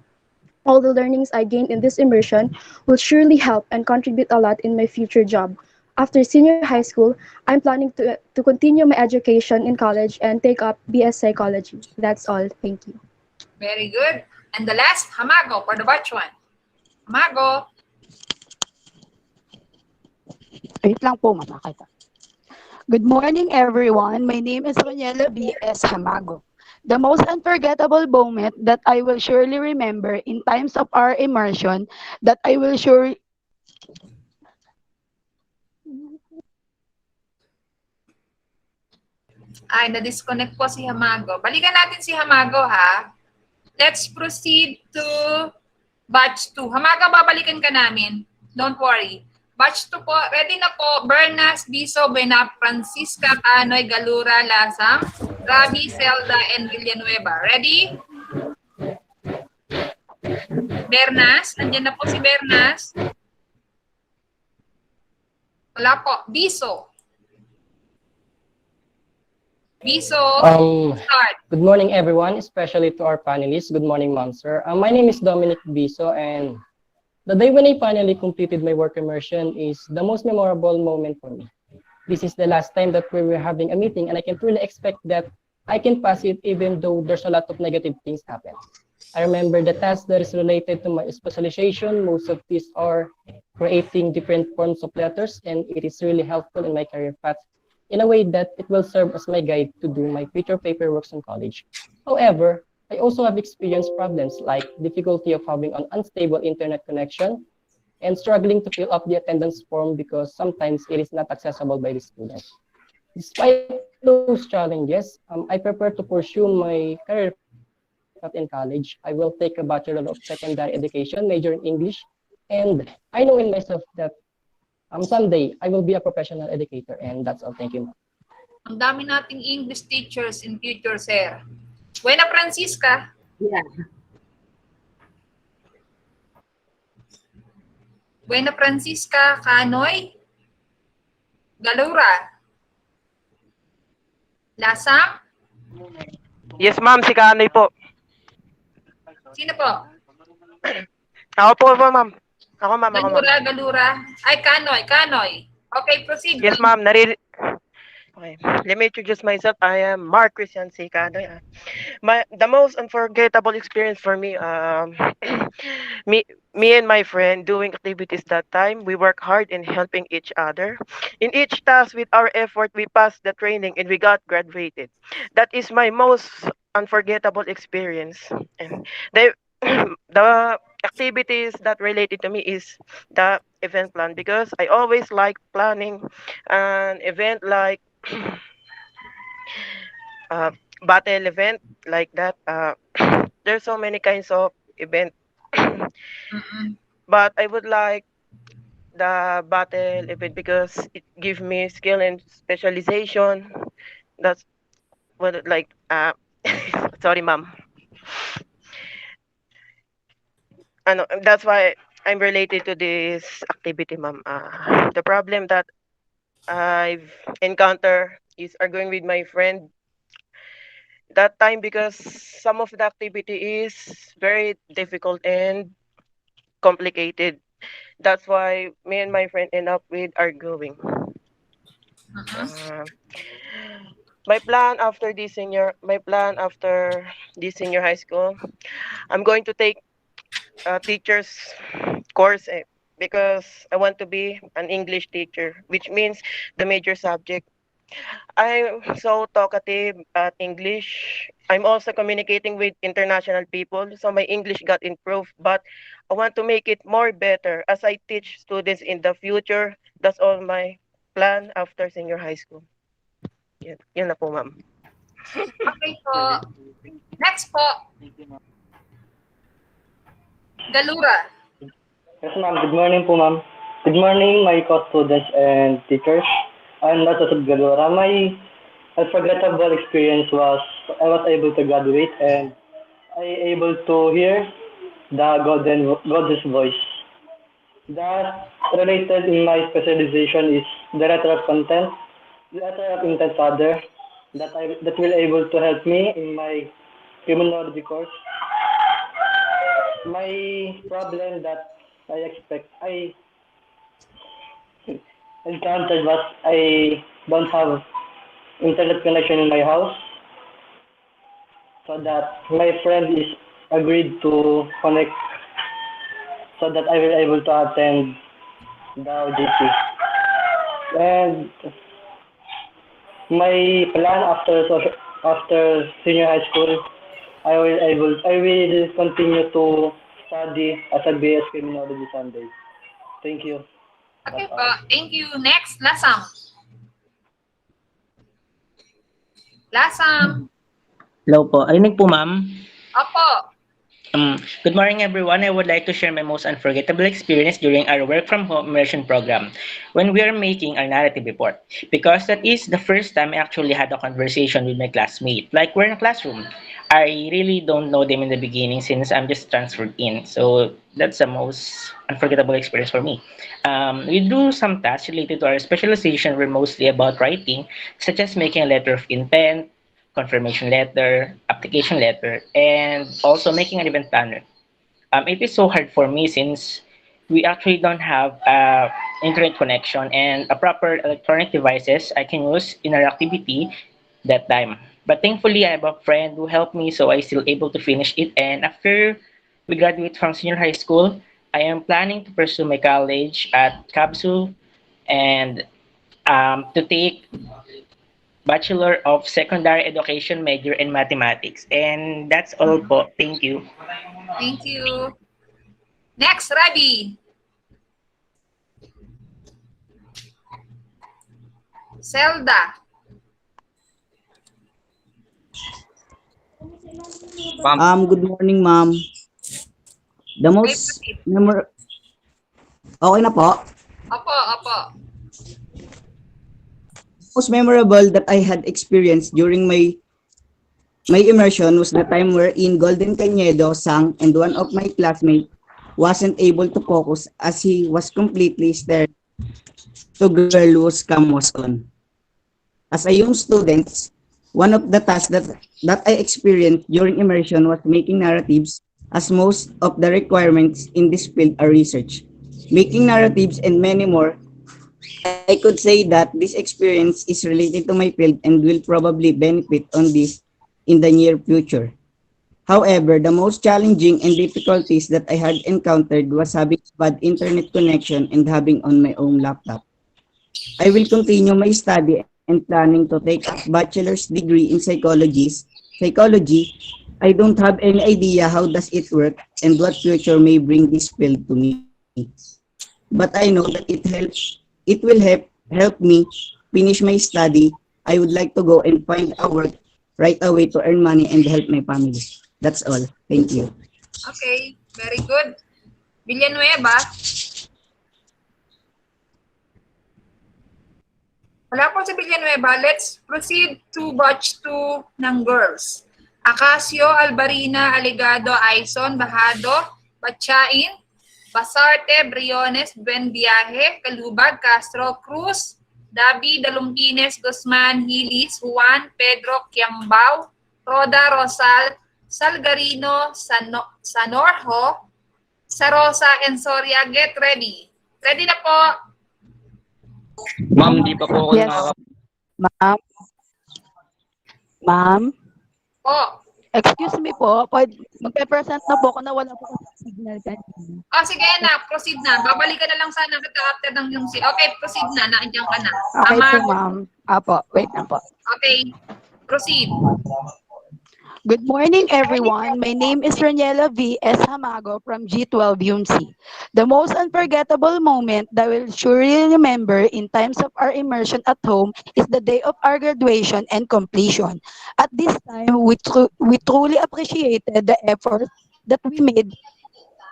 All the learnings I gained in this immersion will surely help and contribute a lot in my future job. After senior high school, I'm planning to continue my education in college and take up BS Psychology. That's all. Thank you. Very good. And the last, Hamago for the batch one. Hamago. Wait lang po, mamakita. Good morning, everyone. My name is Roniela B.S. Hamago. The most unforgettable moment that I will surely remember in times of our immersion that I will sure Ay, na-disconnect po si Hamago. Balikan natin si Hamago, ha? Let's proceed to batch 2. Hamago, babalikan ka namin. Don't worry. Batch 2 po. Ready na po. Bernas, Biso, Benap, Francisca, Canoy, Galura, Lasam, Rabi, Zelda, and Villanueva. Ready? Bernas. Nandiyan na po si Bernas. Wala po. Biso. Biso, Um, start. Good morning, everyone, especially to our panelists. Good morning, ma'am, sir. My name is Dominic Biso, and the day when I finally completed my work immersion is the most memorable moment for me. This is the last time that we were having a meeting, and I can truly expect that I can pass it even though there's a lot of negative things happen. I remember the tasks that is related to my specialization. Most of these are creating different forms of letters, and it is really helpful in my career path in a way that it will serve as my guide to do my future paperwork in college. However, I also have experienced problems like difficulty of having an unstable internet connection and struggling to fill up the attendance form because sometimes it is not accessible by the student. Despite those challenges, I prepare to pursue my career path in college. I will take a Bachelor of Secondary Education, major in English, and I know in myself that someday I will be a professional educator, and that's all. Thank you, ma'am. Ang dami nating English teachers in future, sir. Buena Francisca. Yeah. Buena Francisca Canoy. Galura. Lasang. Yes, ma'am. Si Kanoy po. Sino po? Ako po, ma'am. Ako, ma'am. Ako, ma'am. Galura. Ay, Kanoy. Okay, proceed. Yes, ma'am. Okay. Let me introduce myself. I am Mark Christian C. Kanoy. The most unforgettable experience for me, me me and my friend doing activities that time. We work hard in helping each other. In each task, with our effort, we passed the training and we got graduated. That is my most unforgettable experience. And the the activities that related to me is the event plan because I always like planning an event like uh, battle event like that. There's so many kinds of event, but I would like the battle event because it gives me skill and specialization. That's what like. Sorry, ma'am. That's why I'm related to this activity, ma'am. The problem that I've encountered is arguing with my friend that time because some of the activity is very difficult and complicated. That's why me and my friend end up with arguing. Uh, my plan after this senior high school, I'm going to take a teacher's course because I want to be an English teacher, which means the major subject. I'm so talkative at English. I'm also communicating with international people, so my English got improved. But I want to make it more better as I teach students in the future. That's all my plan after senior high school. Yun na po, ma'am. Okay po. Next po. Galura. Yes, ma'am. Good morning po, ma'am. Good morning, my co-students and teachers. I'm Nato Galora. My unforgettable experience was I was able to graduate and I able to hear the God's voice. That related in my specialization is director of content, director of intent father, that will able to help me in my criminology course. My problem that I encountered was I don't have internet connection in my house, so that my friend is agreed to connect so that I will able to attend the OJT. And my plan after senior high school, I will continue to study as a BS Criminology Sunday. Thank you. Okay po. Thank you. Next, Lasang. Lasang. Hello po. Arinig po, ma'am. Opo. Good morning, everyone. I would like to share my most unforgettable experience during our work from home immersion program when we are making our narrative report. Because that is the first time I actually had a conversation with my classmate. Like we're in a classroom. I really don't know them in the beginning since I'm just transferred in. So that's the most unforgettable experience for me. We do some tasks related to our specialization were mostly about writing, such as making a letter of intent, confirmation letter, application letter, and also making an event planner. It is so hard for me since we actually don't have internet connection and a proper electronic devices I can use in our activity that time. But thankfully, I have a friend who helped me, so I still able to finish it. And after we graduate from senior high school, I am planning to pursue my college at CABSU and to take Bachelor of Secondary Education major in mathematics. And that's all po. Thank you. Thank you. Next, Rabi. Zelda. Good morning, ma'am. The Okay, most proceed. Okay na po. Opo, opo. Most memorable that I had experienced during my immersion was the time wherein Golden Cañedo sang and one of my classmates wasn't able to focus as he was completely staring to girl whose cam was on. As a young student, one of the tasks that I experienced during immersion was making narratives, as most of the requirements in this field are research. Making narratives and many more, I could say that this experience is related to my field and will probably benefit on this in the near future. However, the most challenging and difficulties that I had encountered was having bad internet connection and having on my own laptop. I will continue my study and planning to take a bachelor's degree in psychology. I don't have any idea how does it work and what future may bring this field to me. But I know that it will help me finish my study. I would like to go and find a work right away to earn money and help my family. That's all. Thank you. Okay, very good. Villanueva. Wala po si Villanueva. Let's proceed to batch 2 ng girls. Acacio, Albarina, Aligado, Aison, Bajado, Batchain, Basarte, Briones, Buenviaje, Calubag, Castro, Cruz, Dabi, Dalumpines, Guzman, Hilis, Juan, Pedro, Quiambao, Roda, Rosal, Salgarino, Sanorjo, Sarosa, and Soria. Get ready. Ready na po. Ma'am, di pa po ako Yes. Ma'am? Ma'am? Po. Excuse me po, magpe-present na po ako na wala po kasi signal kanina. Sige na, proceed na. Babalikan na lang sana kita after ng yung Okay, proceed na. Naandiyan ka na. Okay Tama. po, ma'am. Apo, wait na po. Okay, proceed. Good morning, everyone. My name is Raniela V. S. Hamago from G12 UMC. The most unforgettable moment that we'll surely remember in times of our immersion at home is the day of our graduation and completion. At this time, we truly appreciated the effort that we made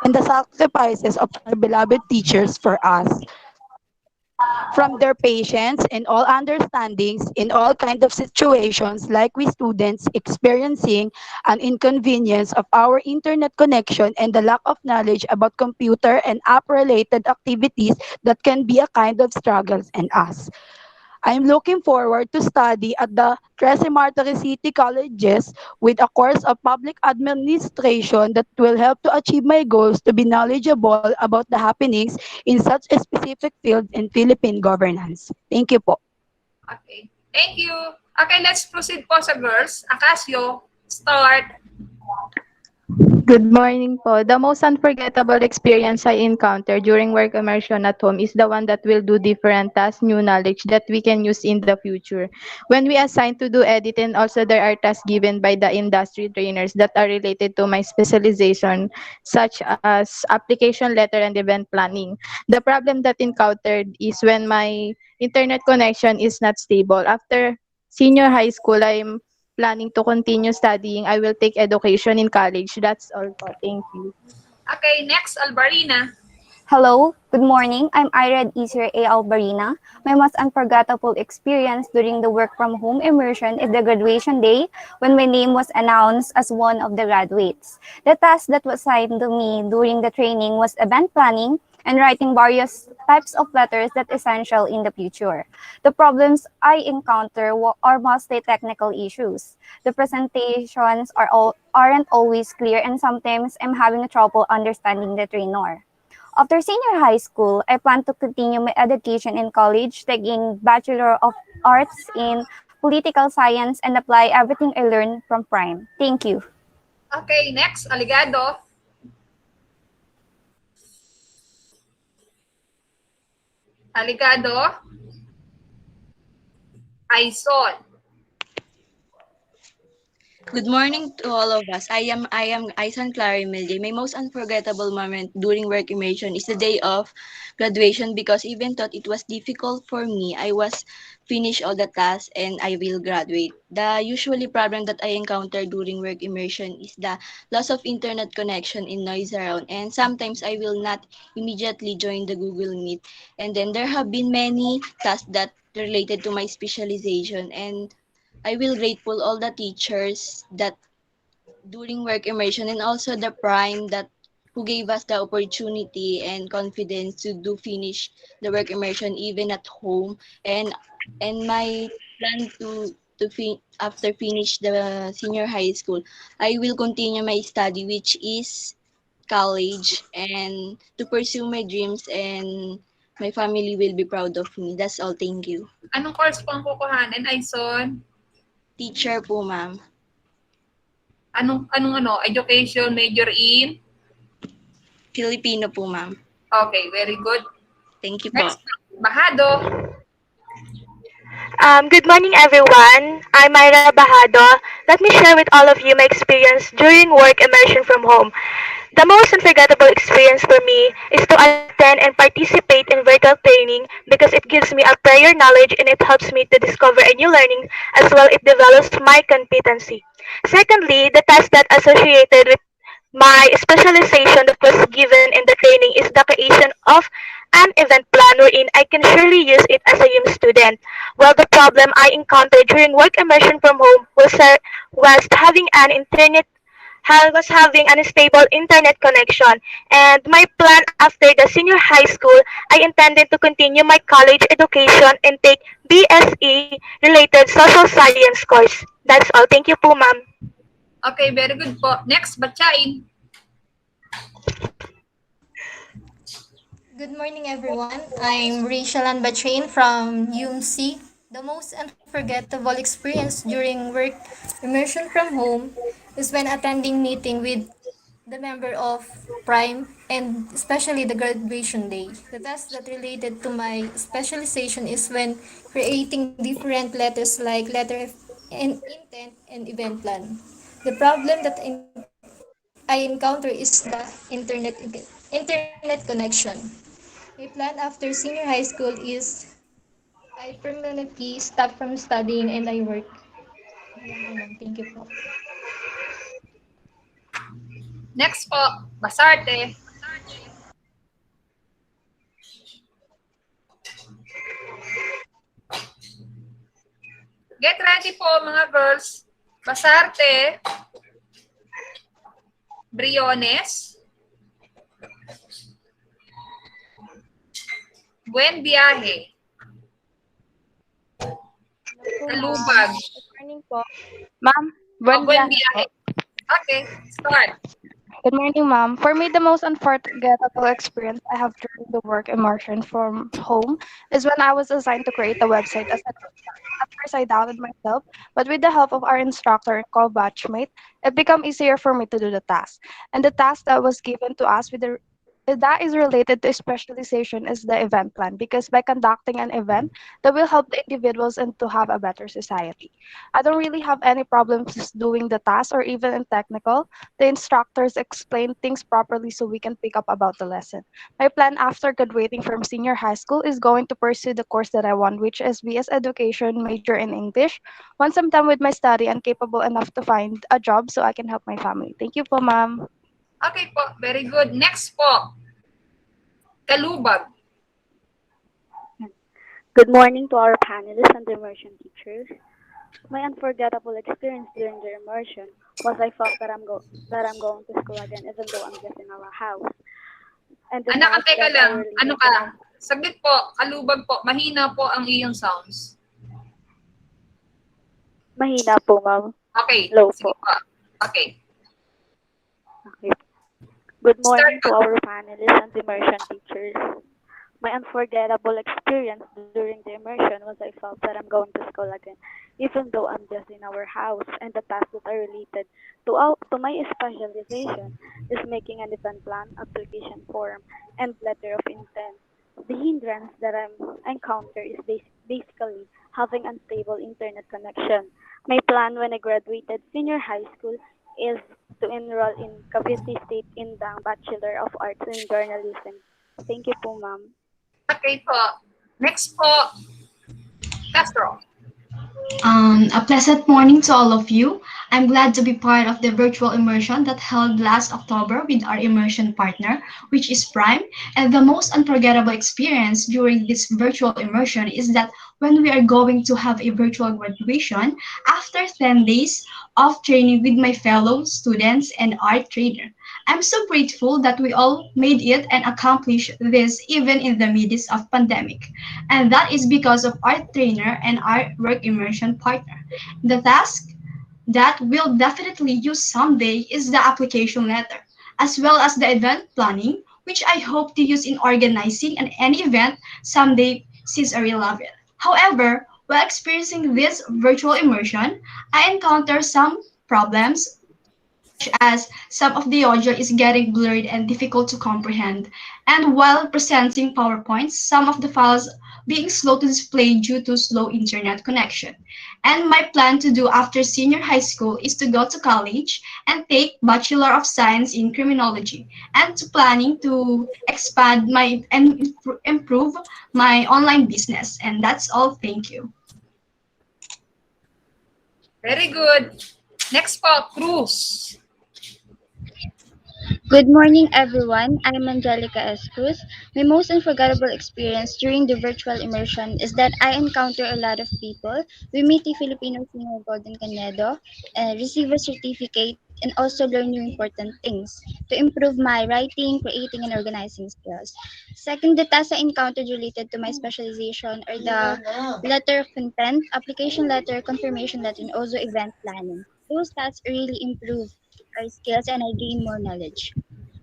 and the sacrifices of our beloved teachers for us. From their patience and all understandings in all kind of situations like we students experiencing an inconvenience of our internet connection and the lack of knowledge about computer and app related activities that can be a kind of struggles in us. I'm looking forward to study at the Tres Martires City Colleges with a course of public administration that will help to achieve my goals to be knowledgeable about the happenings in such a specific field in Philippine governance. Thank you po. Okay, thank you. Okay, let's proceed po sa girls. Acacio, start. Good morning po. The most unforgettable experience I encountered during work immersion at home is the one that will do different tasks, new knowledge that we can use in the future. When we assigned to do editing, also there are tasks given by the industry trainers that are related to my specialization, such as application letter and event planning. The problem that encountered is when my internet connection is not stable. After senior high school, I'm planning to continue studying. I will take education in college. That's all po. Thank you. Okay, next, Albarina. Hello, good morning. I'm Ired Isir A. Albarina. My most unforgettable experience during the work from home immersion is the graduation day when my name was announced as one of the graduates. The task that was assigned to me during the training was event planning, and writing various types of letters that essential in the future. The problems I encounter are mostly technical issues. The presentations aren't always clear, and sometimes I'm having trouble understanding the trainer. After senior high school, I plan to continue my education in college, taking Bachelor of Arts in Political Science and apply everything I learned from Prime. Thank you. Okay, next, Aligado. Aligado. Aison. Good morning to all of us. I am Aisan Clary Milde. My most unforgettable moment during work immersion is the day of graduation because even though it was difficult for me, I was finished all the tasks and I will graduate. The usually problem that I encounter during work immersion is the loss of internet connection and noise around, and sometimes I will not immediately join the Google Meet. And then there have been many tasks that related to my specialization, and I will grateful all the teachers that during work immersion and also the prime that who gave us the opportunity and confidence to do finish the work immersion even at home, and my plan after finish the senior high school, I will continue my study which is college and to pursue my dreams, and my family will be proud of me. That's all. Thank you. Anong course po ang kukuhanin, Aison? Teacher po, ma'am. Anong education major in? Filipino po, ma'am. Okay, very good. Thank you po. Next, Bahado. Good morning, everyone. I'm Myra Bahado. Let me share with all of you my experience during work immersion from home. The most unforgettable experience for me is to attend and participate in virtual training because it gives me a prior knowledge and it helps me to discover a new learning as well it develops my competency. Secondly, the task that associated with my specialization that was given in the training is the creation of an event plan wherein I can surely use it as a young student. Well, the problem I encountered during work immersion from home was having an internet was having an unstable internet connection, and my plan after the senior high school, I intended to continue my college education and take BSE related social science course. That's all. Thank you po, ma'am. Okay, very good po. Next, Batyain. Good morning, everyone. I'm Rachel Anbachain from UMC. The most unforgettable experience during work immersion from home is when attending meeting with the member of Prime and especially the graduation day. The task that related to my specialization is when creating different letters like letter F and intent and event plan. The problem that I encounter is the internet connection. My plan after senior high school is I permanently stop from studying and I work. Yan po, ma'am. Thank you po. Next po, Basarte. Get ready po, mga girls. Basarte. Briones. Buen viaje. Kalubag. Good morning po. Ma'am, buen Buen viaje po. viaje. Okay, start. Good morning, ma'am. For me, the most unforgettable experience I have during the work immersion from home is when I was assigned to create a website as a at first I doubted myself, but with the help of our instructor and co-batchmate, it became easier for me to do the task. And the task that was given to us that is related to specialization is the event plan because by conducting an event that will help the individuals and to have a better society. I don't really have any problems doing the task or even in technical. The instructors explain things properly so we can pick up about the lesson. My plan after graduating from senior high school is going to pursue the course that I want, which is BS Education, major in English. Once I'm done with my study, I'm capable enough to find a job so I can help my family. Thank you po, ma'am. Okay po, very good. Next po, Kalubag. Good morning to our panelists and the immersion teachers. My unforgettable experience during the immersion was I felt that I'm going to school again even though I'm just in our house. and the Anak, task teka that are lang. Ano related to ka? my Saglit po, kalubag po. Mahina po ang iyong sounds. mahina po, ma'am. Okay, Low sige po. po. Okay. Okay. Good Start morning to our panelists and immersion teachers. My unforgettable experience during the immersion was I felt that I'm going to school again, even though I'm just in our house, and the tasks that are related to my specialization is making an event plan, application form, and letter of intent. The hindrance that I encounter is basically having unstable internet connection. My plan when I graduated senior high school is to enroll in Cavite State Indang Bachelor of Arts in Journalism. Thank you po, ma'am. Okay po. Next po, Castro. A pleasant morning to all of you. I'm glad to be part of the virtual immersion that held last October with our immersion partner, which is Prime. And the most unforgettable experience during this virtual immersion is that when we are going to have a virtual graduation after 10 days of training with my fellow students and our trainer. I'm so grateful that we all made it and accomplished this even in the midst of pandemic. And that is because of our trainer and our work immersion partner. The task that we'll definitely use someday is the application letter, as well as the event planning, which I hope to use in organizing any event someday since I really love it. However, while experiencing this virtual immersion, I encounter some problems such as some of the audio is getting blurred and difficult to comprehend, and while presenting PowerPoints, some of the files being slow to display due to slow internet connection. And my plan to do after senior high school is to go to college and take Bachelor of Science in Criminology, and to planning to expand my and improve my online business. And that's all. Thank you. Very good. Next po, Cruz. Good morning, everyone. I'm Angelica S. Cruz. My most unforgettable experience during the virtual immersion is that I encounter a lot of people. We meet the Filipino singer Golden Canedo, receive a certificate, and also learn new important things to improve my writing, creating, and organizing skills. Second, the tasks I encountered related to my specialization are the letter of intent, application letter, confirmation letter, and also event planning. Those tasks really improve our skills and I gain more knowledge.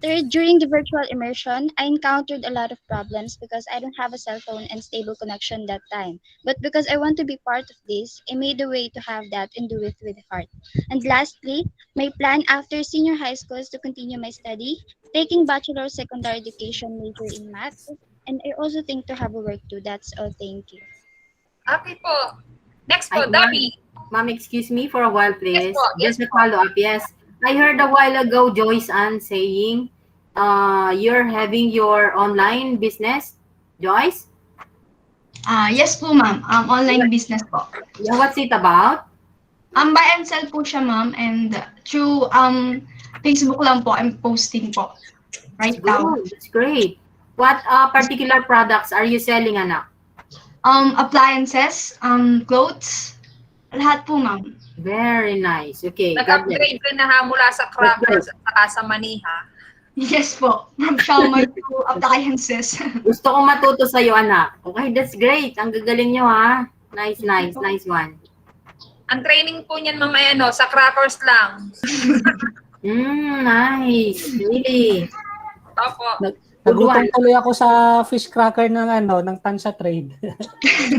Third, during the virtual immersion, I encountered a lot of problems because I don't have a cell phone and stable connection that time. But because I want to be part of this, I made a way to have that and do it with heart. And lastly, my plan after senior high school is to continue my study, taking bachelor of secondary education major in math, and I also think to have a work too. That's all. Thank you. Okay po. Next Ay, po, Dabi. ma'am, excuse me for a while, Yes please. po, yes Just a po. follow-up. Yes. I heard a while ago Joyce Ann saying you're having your online business. Joyce? Yes po, ma'am. Online business po. Yeah, what's it about? Buy and sell po siya, ma'am. And through Facebook lang po, I'm posting po. That's Right now. good. That's great. What particular products are you selling, anak? Appliances, clothes, lahat po, ma'am. Very nice. Okay, God bless. Nag-upgrade ka na ha mula sa crackers at saka sa maniha. Yes po. From Xiaomi to appliances. Gusto kong matuto sa'yo, anak. Okay, that's great. Ang gagaling nyo, ha? Nice, nice. Nice one. Ang training po niyan mamaya sa crackers lang. Nice. Really. Opo. Nagutom tuloy ako sa fish cracker ng Tansa Trade.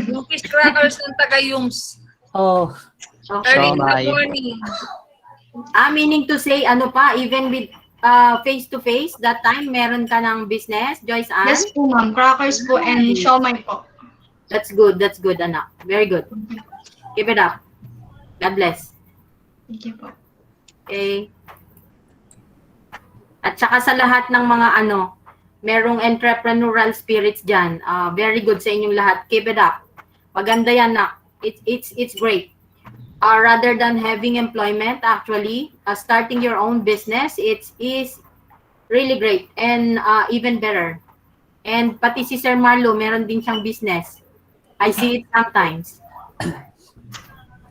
Yung fish crackers ng taga-Yums. Oh. Early in the morning. Meaning to say, even with face-to-face, that time, meron ka ng business, Joyce Ann? Yes po, ma'am. Crackers po and siomai po. That's good, anak. Very good. Keep it up. God bless. Thank you po. Okay. At saka sa lahat ng mga merong entrepreneurial spirits dyan. Very good sa inyong lahat. Keep it up. Maganda yan, nak. It's great. Rather than having employment, actually, starting your own business, it is really great and even better. And pati si Sir Marlo, meron din siyang business. I see it sometimes.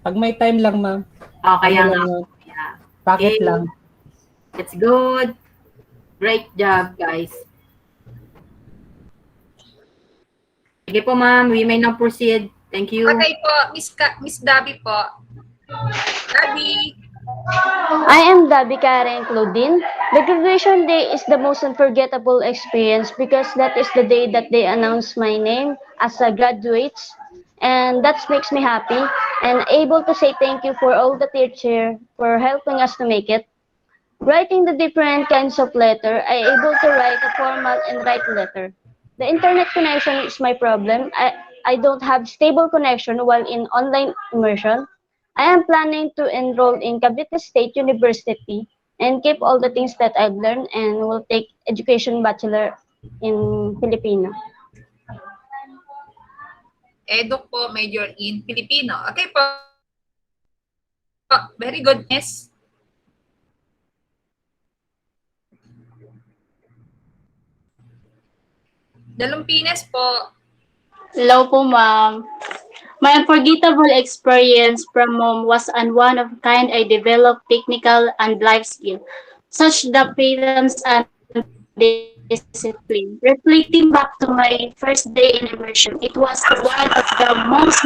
Pag may time lang, ma'am. Kaya nga. Packet lang. It's good. Great job, guys. Sige po, ma'am. We may now proceed. Thank you. Okay po, Miss Dabi po. Dabi. I am Dabi Karen Claudine. The graduation day is the most unforgettable experience because that is the day that they announce my name as a graduate, and that makes me happy and able to say thank you for all the teacher for helping us to make it. Writing the different kinds of letter, I able to write a formal and write letter. The internet connection is my problem. I don't have stable connection while in online immersion. I am planning to enroll in Cavite State University and keep all the things that I've learned and will take education bachelor in Filipino. Edu po, major in Filipino. Okay po. Very good, Miss. Dalumpines po. Hello po, ma'am. My unforgettable experience from home was an one of kind I developed technical and life skill, such the patience and discipline. Reflecting back to my first day in immersion, it was one of the most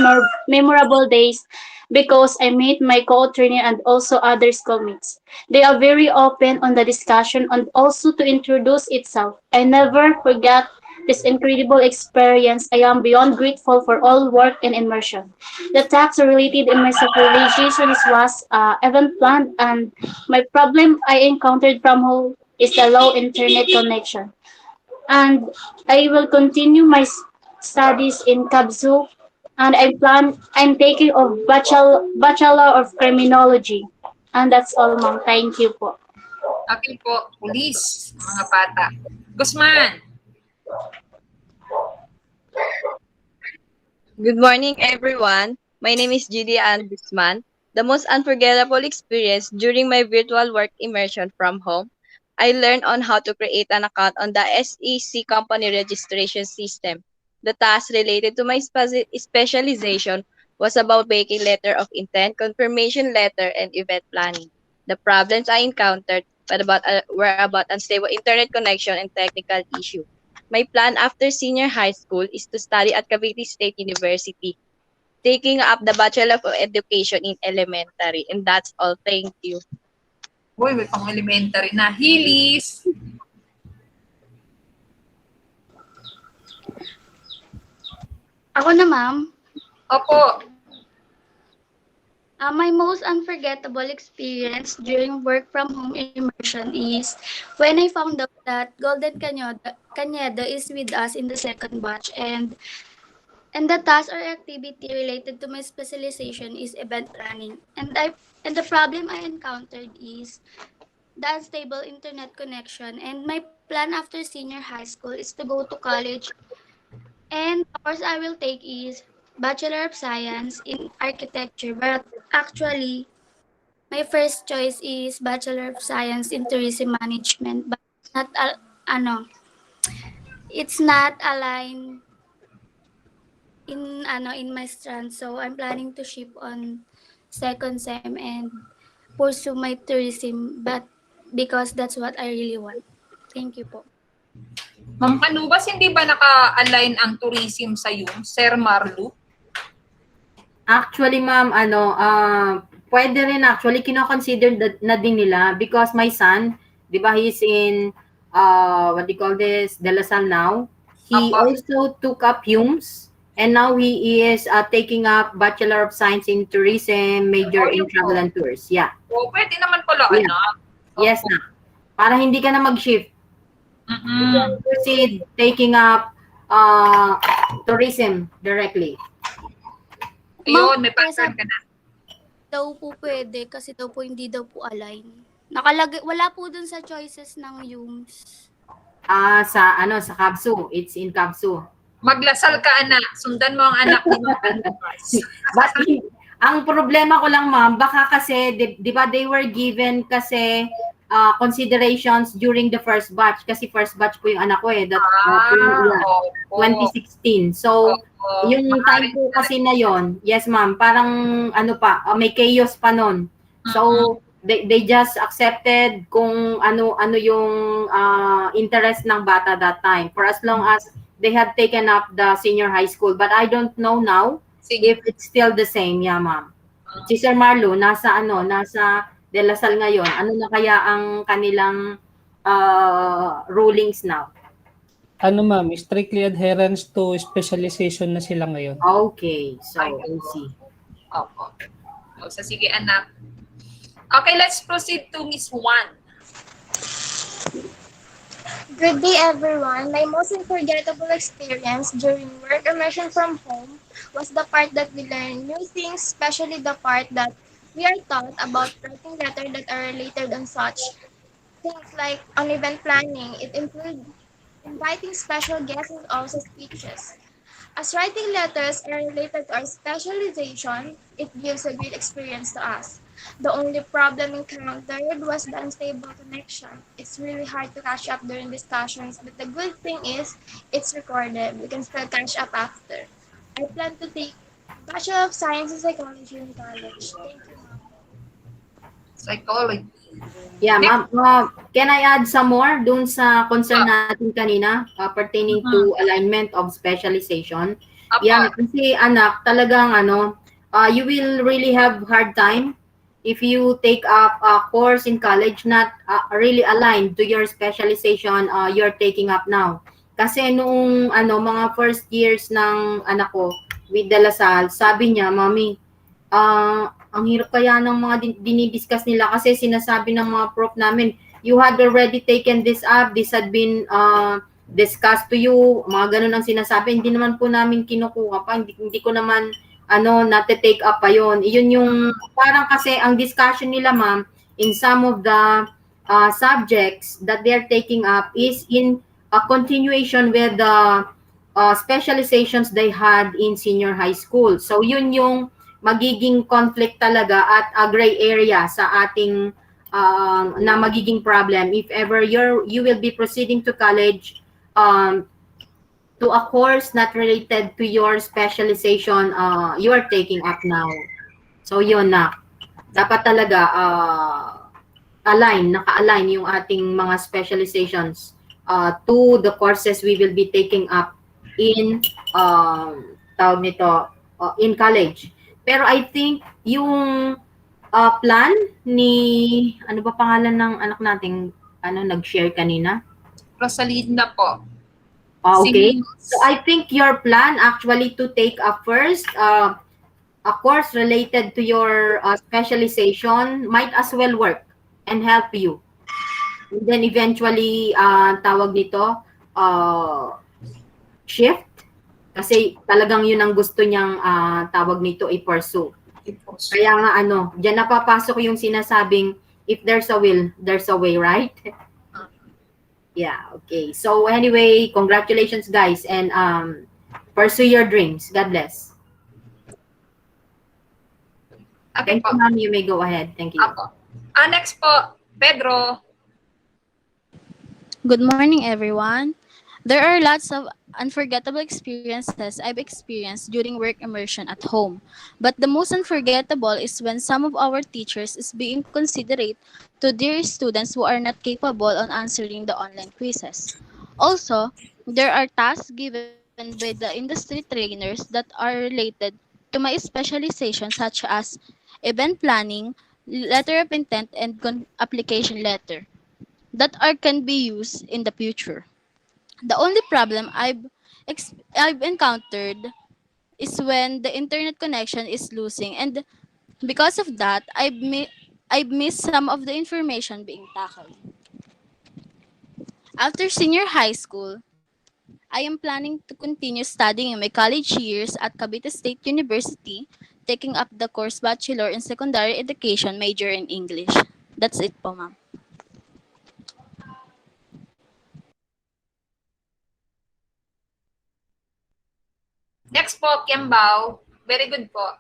memorable days because I met my co-trainer and also other schoolmates. They are very open on the discussion and also to introduce itself. I never forget this incredible experience. I am beyond grateful for all work and immersion. The tax-related immersive realization was event planned, and my problem I encountered from home is the low internet connection. And I will continue my studies in Kabzu, and I'm taking of Bachelor of Criminology. And that's all, ma'am. Thank you po. Okay po, police, mga bata. Guzman. Good morning, everyone. My name is Judy Ann Guzman. The most unforgettable experience during my virtual work immersion from home, I learned on how to create an account on the SEC company registration system. The task related to my specialization was about making letter of intent, confirmation letter, and event planning. The problems I encountered were about unstable internet connection and technical issue. My plan after senior high school is to study at Cavite State University, taking up the Bachelor of Education in Elementary. And that's all. Thank you. Uy, may pang elementary na. Hilis. Ako na, ma'am. Opo. My most unforgettable experience during work from home immersion is when I found out that Cañedo is with us in the second batch, and the task or activity related to my specialization is event planning. And the problem I encountered is the unstable internet connection, and my plan after senior high school is to go to college, and the course I will take is Bachelor of Science in Architecture, but actually my first choice is Bachelor of Science in Tourism Management, but not it's not aligned in my strand, so I'm planning to shift on second sem and pursue my tourism, but because that's what I really want. Thank you po. Ma'am Kanubas, hindi ba naka-align ang tourism sa iyo, Sir Marlu? Actually, ma'am, pwede rin actually, kino-consider na din nila because my son, di ba, he's in, what do you call this, De La Salle now. He also took up HUMS, and now he is taking up Bachelor of Science in Tourism, major in Travel and Tours. Yeah. O, pwede naman pala, Yeah. anak. Yes, na. Para hindi ka na mag-shift. You can proceed taking up tourism directly. Ayun, may pattern ka na. Daw po pwede kasi daw po hindi daw po align. Wala po dun sa choices ng YUMS. Sa Kabsu. It's in Kabsu. Maglasal ka, anak. Sundan mo ang anak ni Ma'am. But ang problema ko lang, ma'am, baka kasi, di ba, they were given kasi considerations during the first batch. Kasi first batch po yung anak ko eh. 2016. So, yung time po kasi na yon, yes ma'am, parang may chaos pa nun. So, they just accepted kung ano yung interest ng bata that time. For as long as they had taken up the senior high school. But I don't know now if it's still the same. Yeah, ma'am. Si Sir Marlo, nasa De La Salle ngayon. Ano na kaya ang kanilang rulings now? Ano ma'am, strictly adherence to specialization na sila ngayon. Okay, so we'll see. Opo. O, so sige anak. Okay, let's proceed to Miss Juan. Good day, everyone. My most unforgettable experience during work immersion from home was the part that we learn new things, especially the part that we are taught about writing letters that are related on such things like on event planning. It includes inviting special guests and also speeches. As writing letters are related to our specialization, it gives a great experience to us. The only problem encountered was the unstable connection. It's really hard to catch up during discussions, but the good thing is it's recorded. We can still catch up after. I plan to take Bachelor of Science in Psychology in college. Thank you, Mom. Psychology. Yeah, ma'am. Can I add some more dun sa concern natin kanina pertaining to alignment of specialization? Yeah, kasi anak, talagang you will really have hard time if you take up a course in college not really aligned to your specialization you're taking up now. Kasi noong mga first years ng anak ko with De La Salle, sabi niya, "Mommy, ang hirap kaya ng mga dinidiscuss nila kasi sinasabi ng mga prof namin, you had already taken this up, this had been discussed to you, mga ganun ang sinasabi. Hindi naman po namin kinukuha pa, hindi ko naman nate-take up pa yon. Iyon yung parang kasi ang discussion nila ma'am in some of the subjects that they're taking up is in a continuation with the specializations they had in senior high school. So yun yung magiging conflict talaga at a gray area sa ating na magiging problem if ever you will be proceeding to college to a course not related to your specialization you are taking up now. So yun na. Dapat talaga naka-align yung ating mga specializations to the courses we will be taking up in tawag nito in college. Pero I think yung plan ni ano ba pangalan ng anak nating nag-share kanina? Rosalinda po. Okay. So I think your plan actually to take a first a course related to your specialization might as well work and help you. And then eventually tawag nito shift kasi talagang yun ang gusto niyang tawag nito i-pursue. Kaya nga diyan napapasok yung sinasabing if there's a will, there's a way, right? Yeah, okay. So anyway, congratulations guys and pursue your dreams. God bless. Okay, Thank you, ma'am. You may go ahead. Thank you. Next po, Pedro. Good morning, everyone. There are lots of unforgettable experiences I've experienced during work immersion at home. But the most unforgettable is when some of our teachers is being considerate to their students who are not capable on answering the online quizzes. Also, there are tasks given by the industry trainers that are related to my specialization such as event planning, letter of intent, and application letter that are can be used in the future. The only problem I've encountered is when the internet connection is losing, and because of that, I've missed some of the information being tackled. After senior high school, I am planning to continue studying in my college years at Cavite State University, taking up the course Bachelor in Secondary Education major in English. That's it po, ma'am. Next po, Kiambao. Very good po.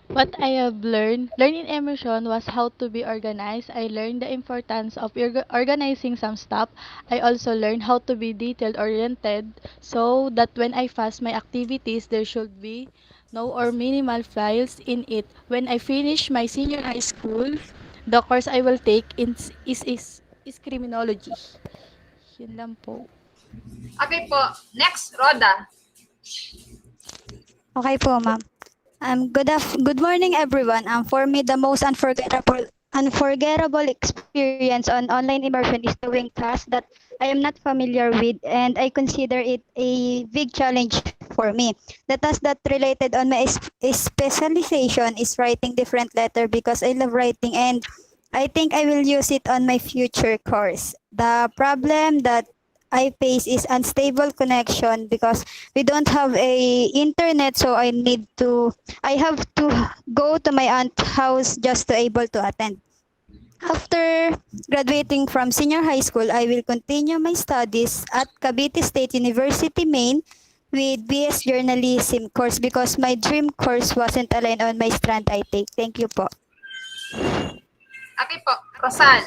What I have learned in immersion was how to be organized. I learned the importance of organizing some stuff. I also learned how to be detail oriented so that when I fast my activities, there should be no or minimal files in it. When I finish my senior high school, the course I will take is is criminology. Yun lang po. Okay po. Next, Roda. Okay po, ma'am. Good morning, everyone. For me, the most unforgettable experience on online immersion is doing tasks that I am not familiar with, and I consider it a big challenge for me. The task that related on my specialization is writing different letter because I love writing, and I think I will use it on my future course. The problem that I face is unstable connection because we don't have a internet, so I have to go to my aunt house just to able to attend. After graduating from senior high school, I will continue my studies at Cavite State University, Maine with BS Journalism course because my dream course wasn't aligned on my strand I take. Thank you po. Okay po. Rosan.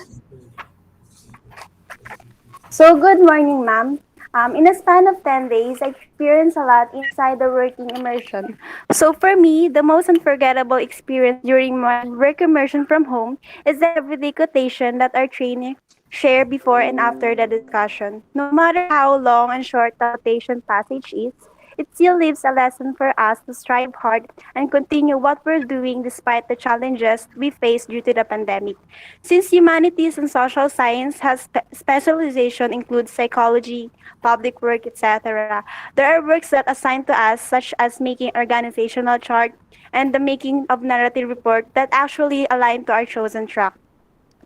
So, good morning, ma'am. In a span of 10 days, I experienced a lot inside the working immersion. So, for me, the most unforgettable experience during my work immersion from home is the everyday quotation that our trainee share before and after the discussion. No matter how long and short the quotation passage is, it still leaves a lesson for us to strive hard and continue what we're doing despite the challenges we face due to the pandemic. Since humanities and social science has specialization includes psychology, public work, etc., there are works that assigned to us such as making organizational chart and the making of narrative report that actually align to our chosen track.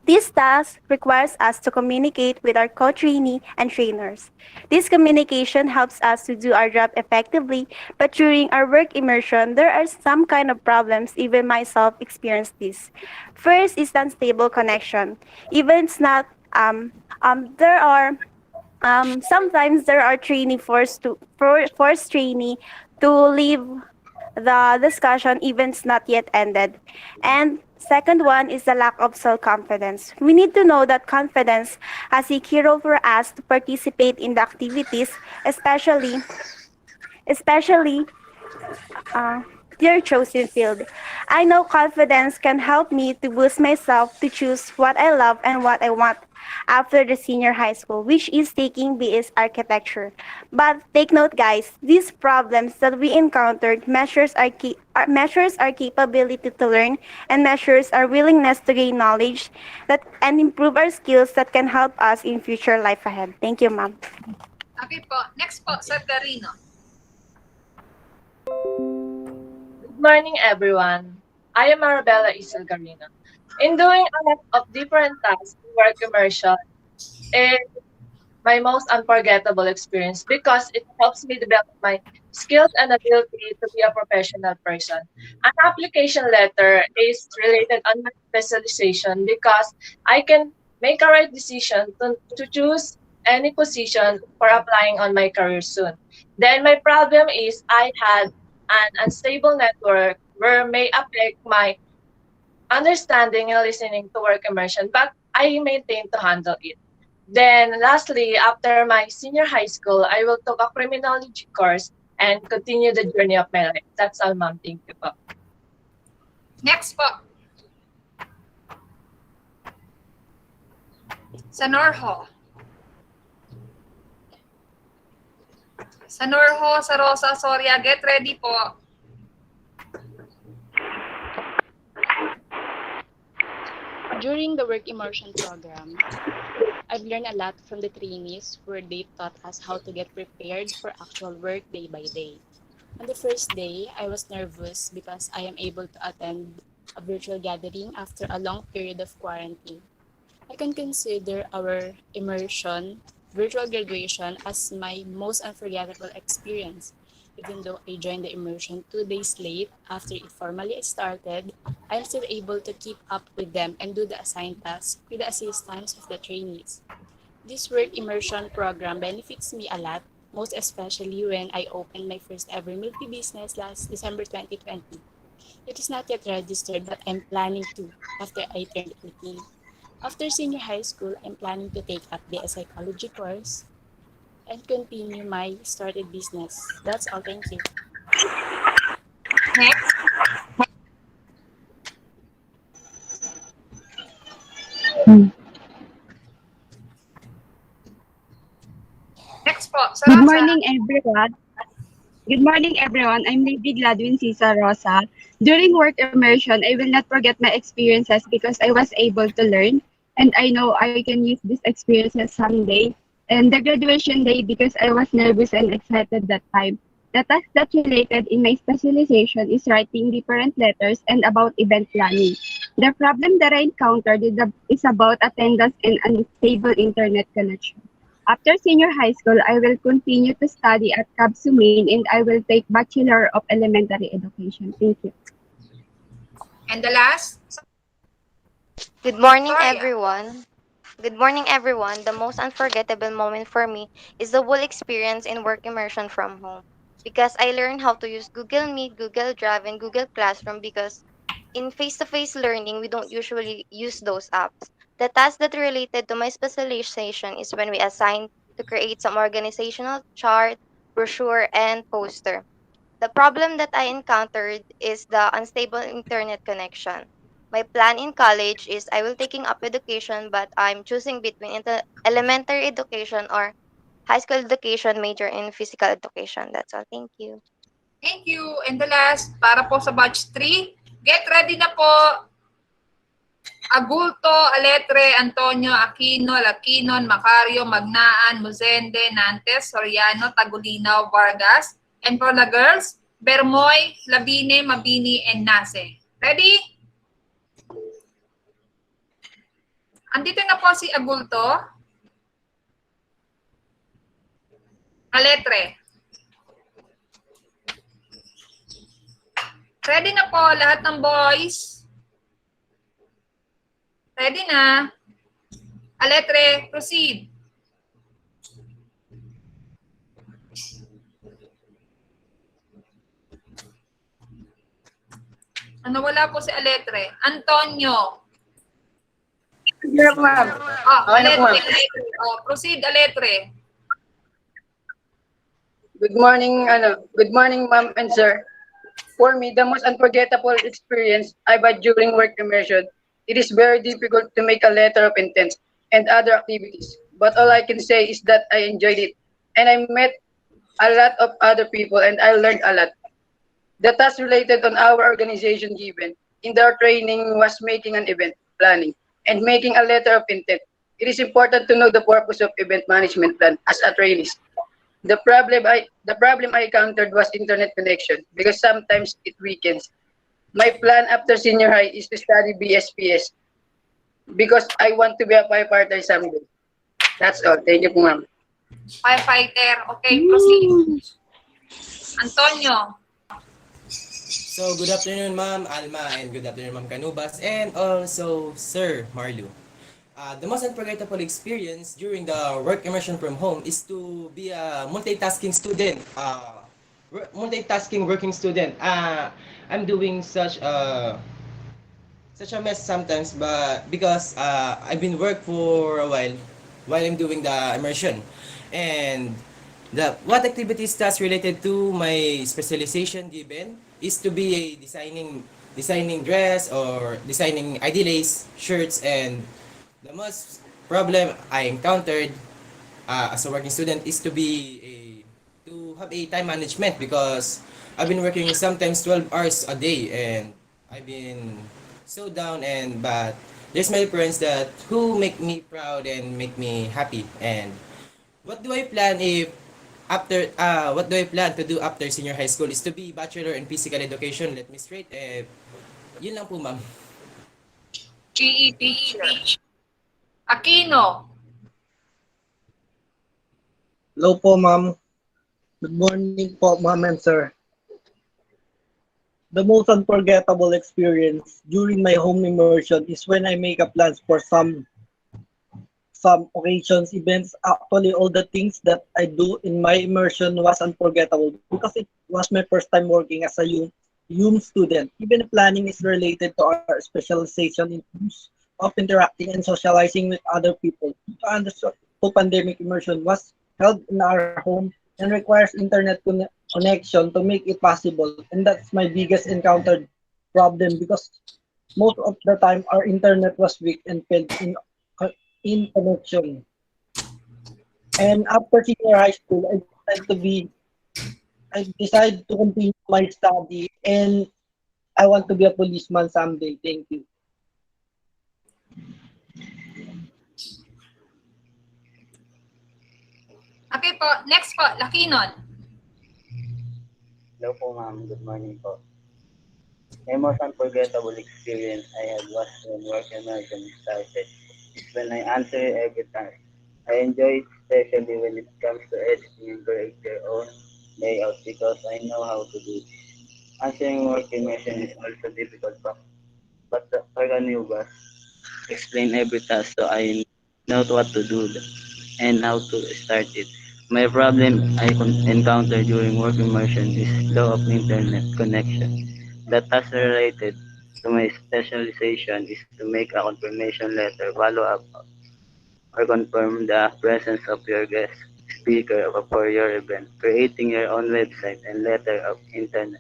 This task requires us to communicate with our co-trainee and trainers. This communication helps us to do our job effectively, but during our work immersion, there are some kind of problems, even myself experienced this. First is unstable connection. Even it's not, there are sometimes there are trainee forced trainee to leave the discussion even it's not yet ended. And second one is the lack of self-confidence. We need to know that confidence has a key role for us to participate in the activities, especially uh, their chosen field. I know confidence can help me to boost myself to choose what I love and what I want after the senior high school, which is taking BS architecture. But take note, guys, these problems that we encountered measures our capability to learn and measures our willingness to gain knowledge that and improve our skills that can help us in future life ahead. Thank you, ma'am. Okay po. Next po, Sir Carino. Good morning, everyone. I am Arabella Isilgarino. In doing a lot of different tasks in work immersion, it my most unforgettable experience because it helps me develop my skills and ability to be a professional person. An application letter is related on my specialization because I can make a right decision to choose any position for applying on my career soon. Then my problem is I had an unstable network where may affect my understanding and listening to work immersion, but I maintain to handle it. Then lastly, after my senior high school, I will take a criminology course and continue the journey of my life. That's all, ma'am. Thank you po. Next po. Sa Norho. Sa Norho, sa Rosa, Soria, get ready po. During the work immersion program, I've learned a lot from the trainees where they taught us how to get prepared for actual work day by day. On the first day, I was nervous because I am able to attend a virtual gathering after a long period of quarantine. I can consider our immersion virtual graduation as my most unforgettable experience. Even though I joined the immersion 2 days late after it formally started, I'm still able to keep up with them and do the assigned tasks with the assistance of the trainees. This work immersion program benefits me a lot, most especially when I opened my first ever multi-business last December 2020. It is not yet registered, but I'm planning to after I turned 18. After senior high school, I'm planning to take up the psychology course and continue my started business. That's all. Thank you. Next. Rosa. morning, everyone. Good morning, everyone. I'm Lady Gladwin Cisa Rosa. During work immersion, I will not forget my experiences because I was able to learn, and I know I can use these experiences someday. And the graduation day because I was nervous and excited that time. The task that related in my specialization is writing different letters and about event planning. The problem that I encountered is about attendance and unstable internet connection. After senior high school, I will continue to study at Kabsumain and I will take Bachelor of Elementary Education. Thank you. And the last, Good morning, Victoria. everyone. Good morning, everyone. The most unforgettable moment for me is the whole experience in work immersion from home because I learned how to use Google Meet, Google Drive, and Google Classroom because in face-to-face learning, we don't usually use those apps. The task that related to my specialization is when we assign to create some organizational chart, brochure, and poster. The problem that I encountered is the unstable internet connection. My plan in college is I will taking up education, but I'm choosing between elementary education or high school education major in physical education. That's all. Thank you. Thank you. And the last, para po sa batch 3, get ready na po. Agulto, Aletre, Antonio, Aquino, Laquinon, Macario, Magnaan, Muzende, Nantes, Soriano, Tagulinaw, Vargas. And for the girls, Bermoy, Labine, Mabini, and Nase. Ready? Andito na po si Agulto. Aletre. Ready na po lahat ng boys? Ready na? Aletre, proceed. Ano, wala po si Aletre. Antonio. Yes, ma'am. Oh, Okay na po, Aletre. ma'am. Oh, proceed, Aletre. Good morning, ma'am and sir. For me, the most unforgettable experience I've had during work immersion, it is very difficult to make a letter of intent and other activities. But all I can say is that I enjoyed it. And I met a lot of other people and I learned a lot. The task related on our organization given in their training was making an event, planning, and making a letter of intent. It is important to know the purpose of event management plan as a trainee. The problem I encountered was internet connection because sometimes it weakens. My plan after senior high is to study BSPS because I want to be a firefighter someday. That's all. Thank you po, ma'am. Firefighter. Okay, proceed. Antonio. So, good afternoon, Ma'am Alma, and good afternoon, Ma'am Canubas, and also Sir Marlu. The most unforgettable experience during the work immersion from home is to be a multitasking student, multitasking working student. I'm doing such a mess sometimes, but because I've been work for a while I'm doing the immersion, and the what activities that's related to my specialization given is to be a designing dress or designing ID lace shirts, and the most problem I encountered as a working student is to have a time management because I've been working sometimes 12 hours a day and I've been so down, and but there's my friends that who make me proud and make me happy. And what do I plan if what do I plan to do after senior high school is to be bachelor in physical education. Let me straight yun lang po, ma'am. PE teacher. Aquino. Hello po, ma'am. Good morning po, ma'am and sir. The most unforgettable experience during my home immersion is when I make a plans for some occasions, events. Actually, all the things that I do in my immersion was unforgettable because it was my first time working as a UM student. Even planning is related to our specialization in terms of interacting and socializing with other people. To understand, pandemic immersion was held in our home and requires internet connection to make it possible. And that's my biggest encountered problem because most of the time our internet was weak and failed in connection. And after senior high school, decided to be I decided to continue my study and I want to be a policeman someday. Thank you. Okay po, next po, Lakinon. Hello po ma'am, good morning po. My most unforgettable experience I had was when work immersion started. It's when I answer every task. I enjoy it especially when it comes to editing and create your own layout because I know how to do this. Answering work immersion is also difficult but for a new boss, explain every task so I know what to do and how to start it. My problem I encounter during work immersion is low of internet connection. The task related to my specialization is to make a confirmation letter, follow up, or confirm the presence of your guest speaker for your event. Creating your own website and letter of intent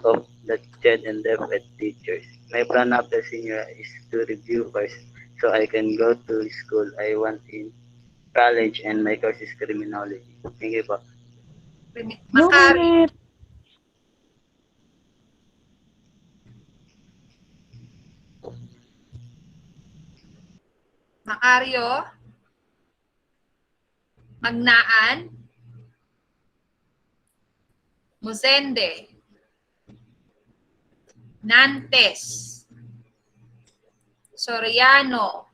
of the chat and dev at teachers. My plan after senior is to review first so I can go to school I want in college and my course is criminology. Thank you po. Makari. Macario. Magnaan. Muzende. Nantes. Soriano.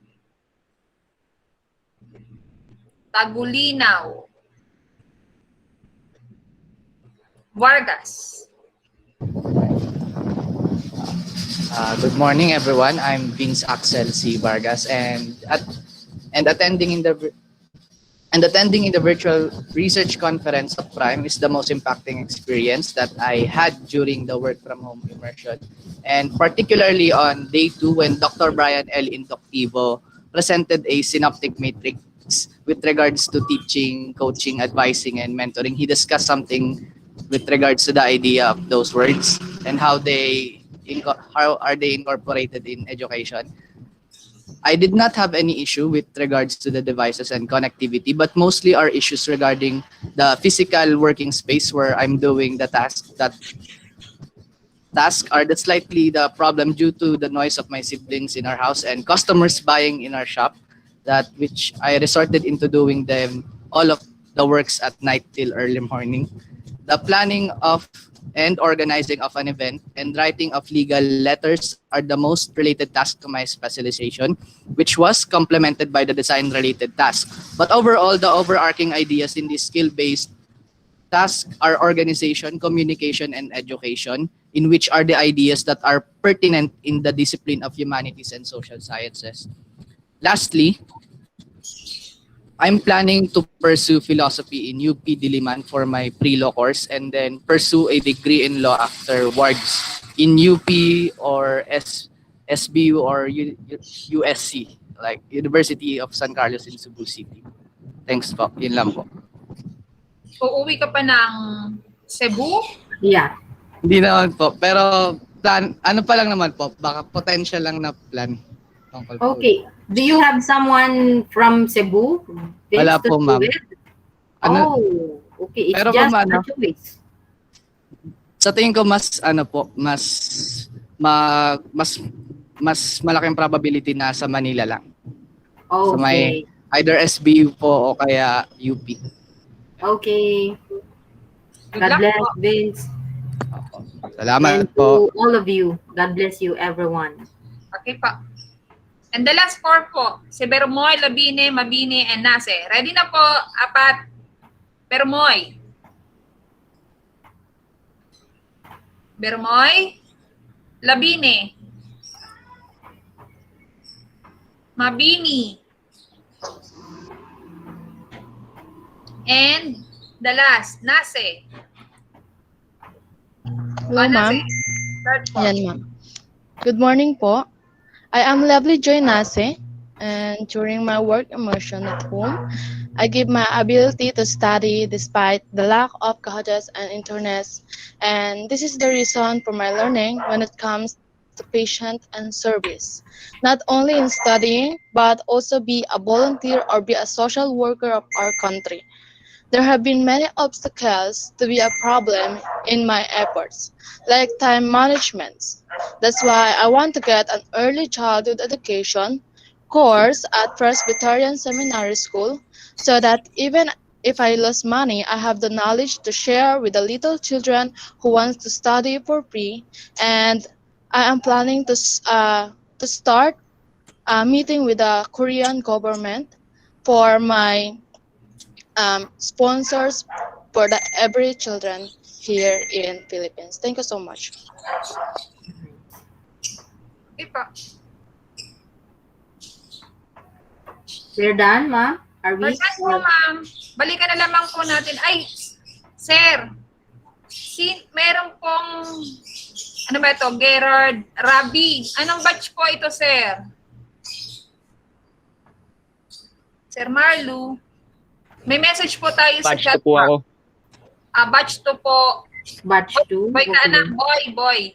Tagulinaw. Vargas. Good morning, everyone. I'm Vince Axel C. Vargas, and attending in the virtual research conference of Prime is the most impacting experience that I had during the work from home immersion, and particularly on day two when Dr. Brian L. Inductivo presented a synoptic matrix with regards to teaching, coaching, advising, and mentoring. He discussed something with regards to the idea of those words and how are they incorporated in education. I did not have any issue with regards to the devices and connectivity, but mostly are issues regarding the physical working space where I'm doing the task are that's slightly the problem due to the noise of my siblings in our house and customers buying in our shop, that which I resorted into doing them all of the works at night till early morning. The planning of and organizing of an event and writing of legal letters are the most related task to my specialization, which was complemented by the design related task. But overall, the overarching ideas in this skill-based task are organization, communication, and education, in which are the ideas that are pertinent in the discipline of humanities and social sciences. Lastly, I'm planning to pursue philosophy in UP Diliman for my pre-law course and then pursue a degree in law afterwards in UP or SBU or USC, like University of San Carlos in Cebu City. Thanks po. Yun lang po. Uuwi ka pa ng Cebu? Yeah. Hindi naman po. Pero ano pa lang naman po, baka potential lang na plan. Okay. Do you have someone from Cebu? Wala po, ma'am. Oh, okay. It's pero just ma'am, a choice. Sa tingin ko mas malaking probability na sa Manila lang. Okay. Sa may either SBU po o kaya UP. Okay. God bless, Vince. Salamat and po. to all of you. God bless you, everyone. Okay pa. And the last four po, si Bermoy, Labine, Mabini, and Nase. Ready na po, apat. Bermoy. Bermoy, Labine, Mabini, and the last, Nase. Hello, ma'am. Third po. Ayan, ma'am. Good morning po. I am Lovely Joy Nase, and during my work immersion at home, I give my ability to study despite the lack of gadgets and internet, and this is the reason for my learning when it comes to patient and service. Not only in studying, but also be a volunteer or be a social worker of our country. There have been many obstacles to be a problem in my efforts, like time management. That's why I want to get an early childhood education course at Presbyterian Seminary School so that even if I lose money, I have the knowledge to share with the little children who want to study for free. And I am planning to start a meeting with the Korean government for my sponsors for the every children here in Philippines. Thank you so much. Okay po. We're done, ma'am? Are We're we? done po, ma'am. Balikan na lamang po natin. Ay, sir, meron pong, ano ba ito, Gerard Rabi. Anong batch po ito, sir? Sir Marlu. May message po tayo sa Batch chat 2 po box. ako. Batch 2 po. Batch 2? Boy ka anak, boy.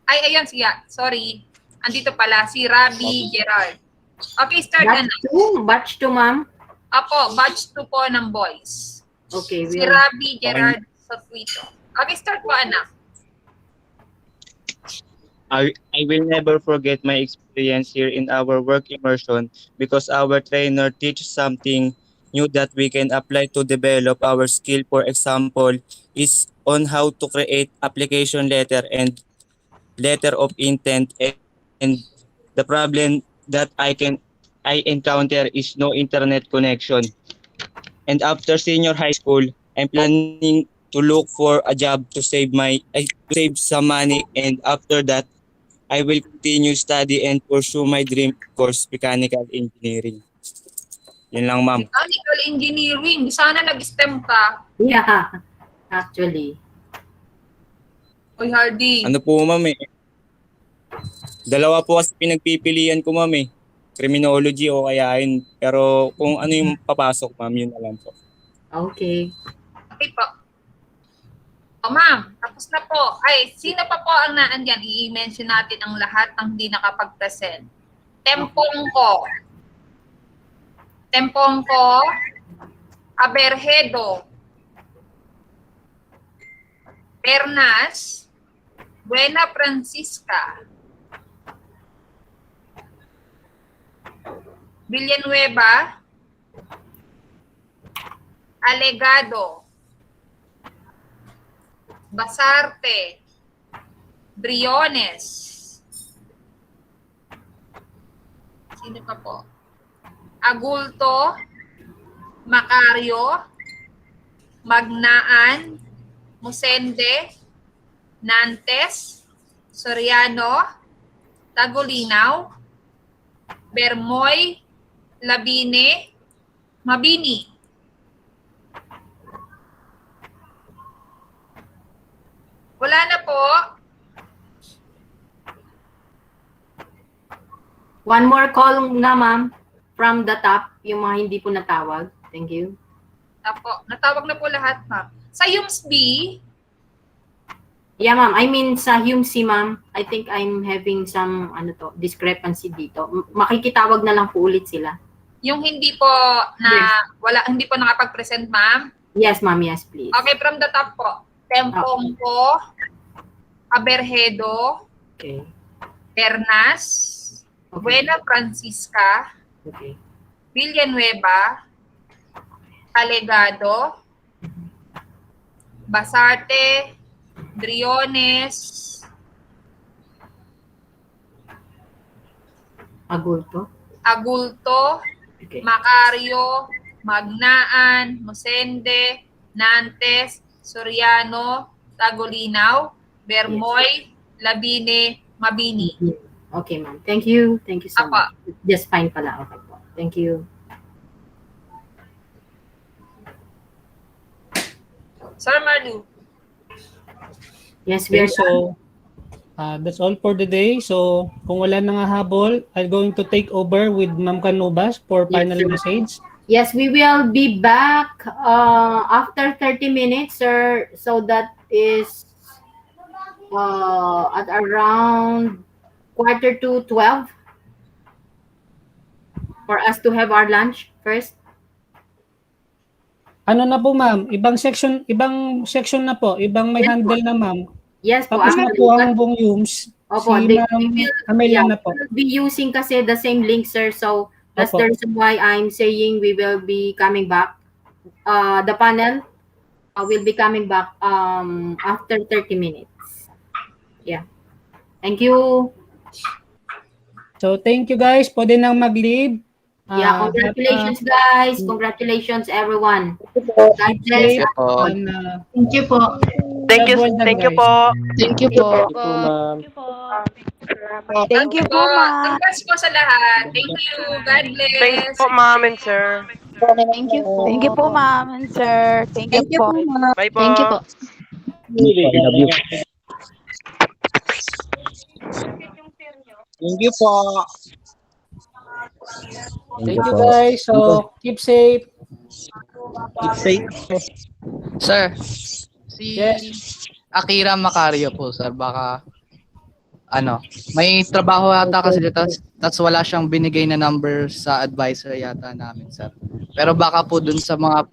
Ay, ayun, siya. Sorry. Andito pala, si Rabi Gerard. Okay, start na. Batch 2? Batch 2, ma'am? Apo, batch 2 po ng boys. Okay, Si we'll... Rabi Gerard Sotwito. Okay, start po, anak. I will never forget my experience here in our work immersion because our trainer teaches something new that we can apply to develop our skill. For example, is on how to create application letter and letter of intent, and the problem that I encounter is no internet connection. And after senior high school, I'm planning to look for a job to save some money, and after that I will continue study and pursue my dream course, mechanical engineering. Yun lang, ma'am. Mechanical engineering. Sana nag-STEM ka. Yeah, actually. Oy, Hardy. Ano po, ma'am eh. Dalawa po kasi pinagpipilian ko, ma'am eh. Criminology o kaya yun. Pero kung ano yung papasok, ma'am, yun na lang po. Okay. Okay po. O ma'am, tapos na po. Ay, sino pa po ang naandyan? I-mention natin ang lahat ng hindi nakapag-present. Tempongko. Tempongko. Aberhedo. Pernas. Buena Francisca. Villanueva. Alegado. Basarte. Briones. Sino pa po? Agulto. Macario. Magnaan. Musende. Nantes. Soriano. Tagulinaw. Bermoy. Labine. Mabini. Wala na po. One more call na, ma'am, from the top, yung mga hindi po natawag. Thank you. Apo, natawag na po lahat, ma'am. Sa UMSB, Yeah, ma'am. I mean, sa HUMC, ma'am, I think I'm having some discrepancy dito. Makikitawag na lang po ulit sila. yung hindi po hindi po nakapag-present, ma'am. Yes, ma'am. Yes, please. Okay, from the top po. Tempongko, Aberhedo, Okay. Pernas, Buena Francisca, Okay. Villanueva, Alegado, Basarte, Briones, Agulto. Agulto, Okay. Macario, Magnaan, Musende, Nantes, Soriano, Tagolinaw, Bermoy, Labine, Mabini. Okay, ma'am. Thank you. Thank you so Apa. much. Just fine pala. Okay po. Thank you. Sir Marlu. Yes, we are So, that's all for the day. So, kung wala nang hahabol, I'm going to take over with Ma'am Canobas for final message. Yes, we will be back after 30 minutes, sir. So that is at around 11:45 for us to have our lunch first. Ano na po ma'am, ibang section na po, ibang may Yes po. handle na ma'am. Yes po, Tapos na actually. po But, ang buong UMS, opo, si they Ma'am will, Amelia yeah, na we po. will be using kasi the same link, sir. So, that's the Opo. reason why I'm saying we will be coming back. The panel will be coming back after 30 minutes. Yeah. Thank you. So thank you guys, pwede nang mag-leave. Yeah, congratulations guys. Congratulations everyone. God Keep bless safe po. everyone. and Thank you po. job well done Thank you guys. po. Thank you po. Thank you po, ma'am. Thank you Po, po, ma'am. congrats po sa lahat. Thank you. God Thanks bless. po, ma'am and sir. Thank you po. Thank you po, ma'am and sir. Thank you Thank you po. po, ma'am. Bye Thank you po. po. I love you. Thank you po. Thank Thank you you po. guys. So keep safe. Keep safe. Sir, si Yes. Akira Macario po, sir. Baka, may trabaho ata kasi dito. Tapos wala siyang binigay na number sa advisor yata namin, sir. Pero baka po dun sa mga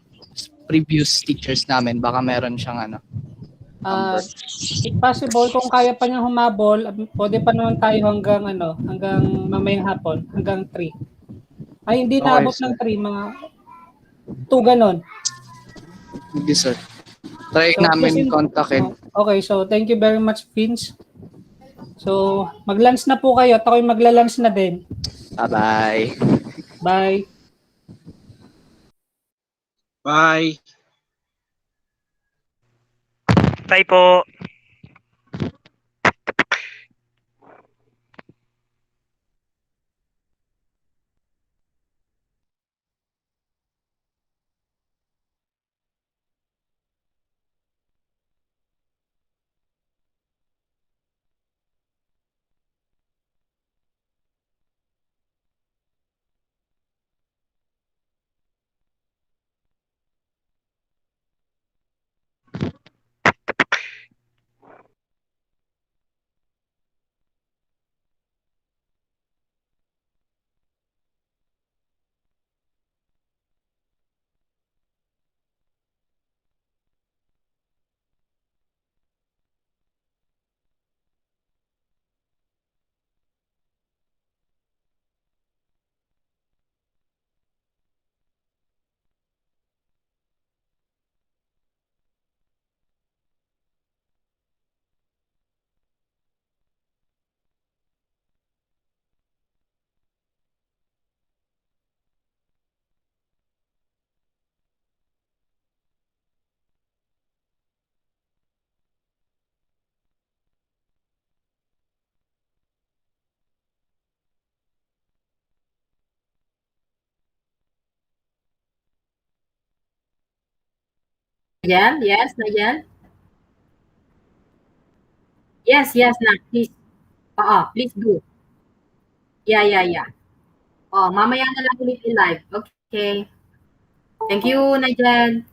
previous teachers namin, baka meron siyang number. If possible, kung kaya pa niyang humabol, pwede pa naman tayo hanggang mamayang hapon, hanggang 3. Ay, hindi Okay, naabot sir. ng 3, mga 2 ganon. Hindi, sir. Try So, namin kontakin. okay, so thank you very much, Vince. So, mag-lunch na po kayo at ako'y magla-lunch na din. Bye-bye. Bye. Bye. Bye po. Nigel? Yes, Nigel? Yes, yes, na, please. Please do. Yeah, yeah, yeah. Mamaya na lang ulit i-live. Okay. Thank you, Nigel.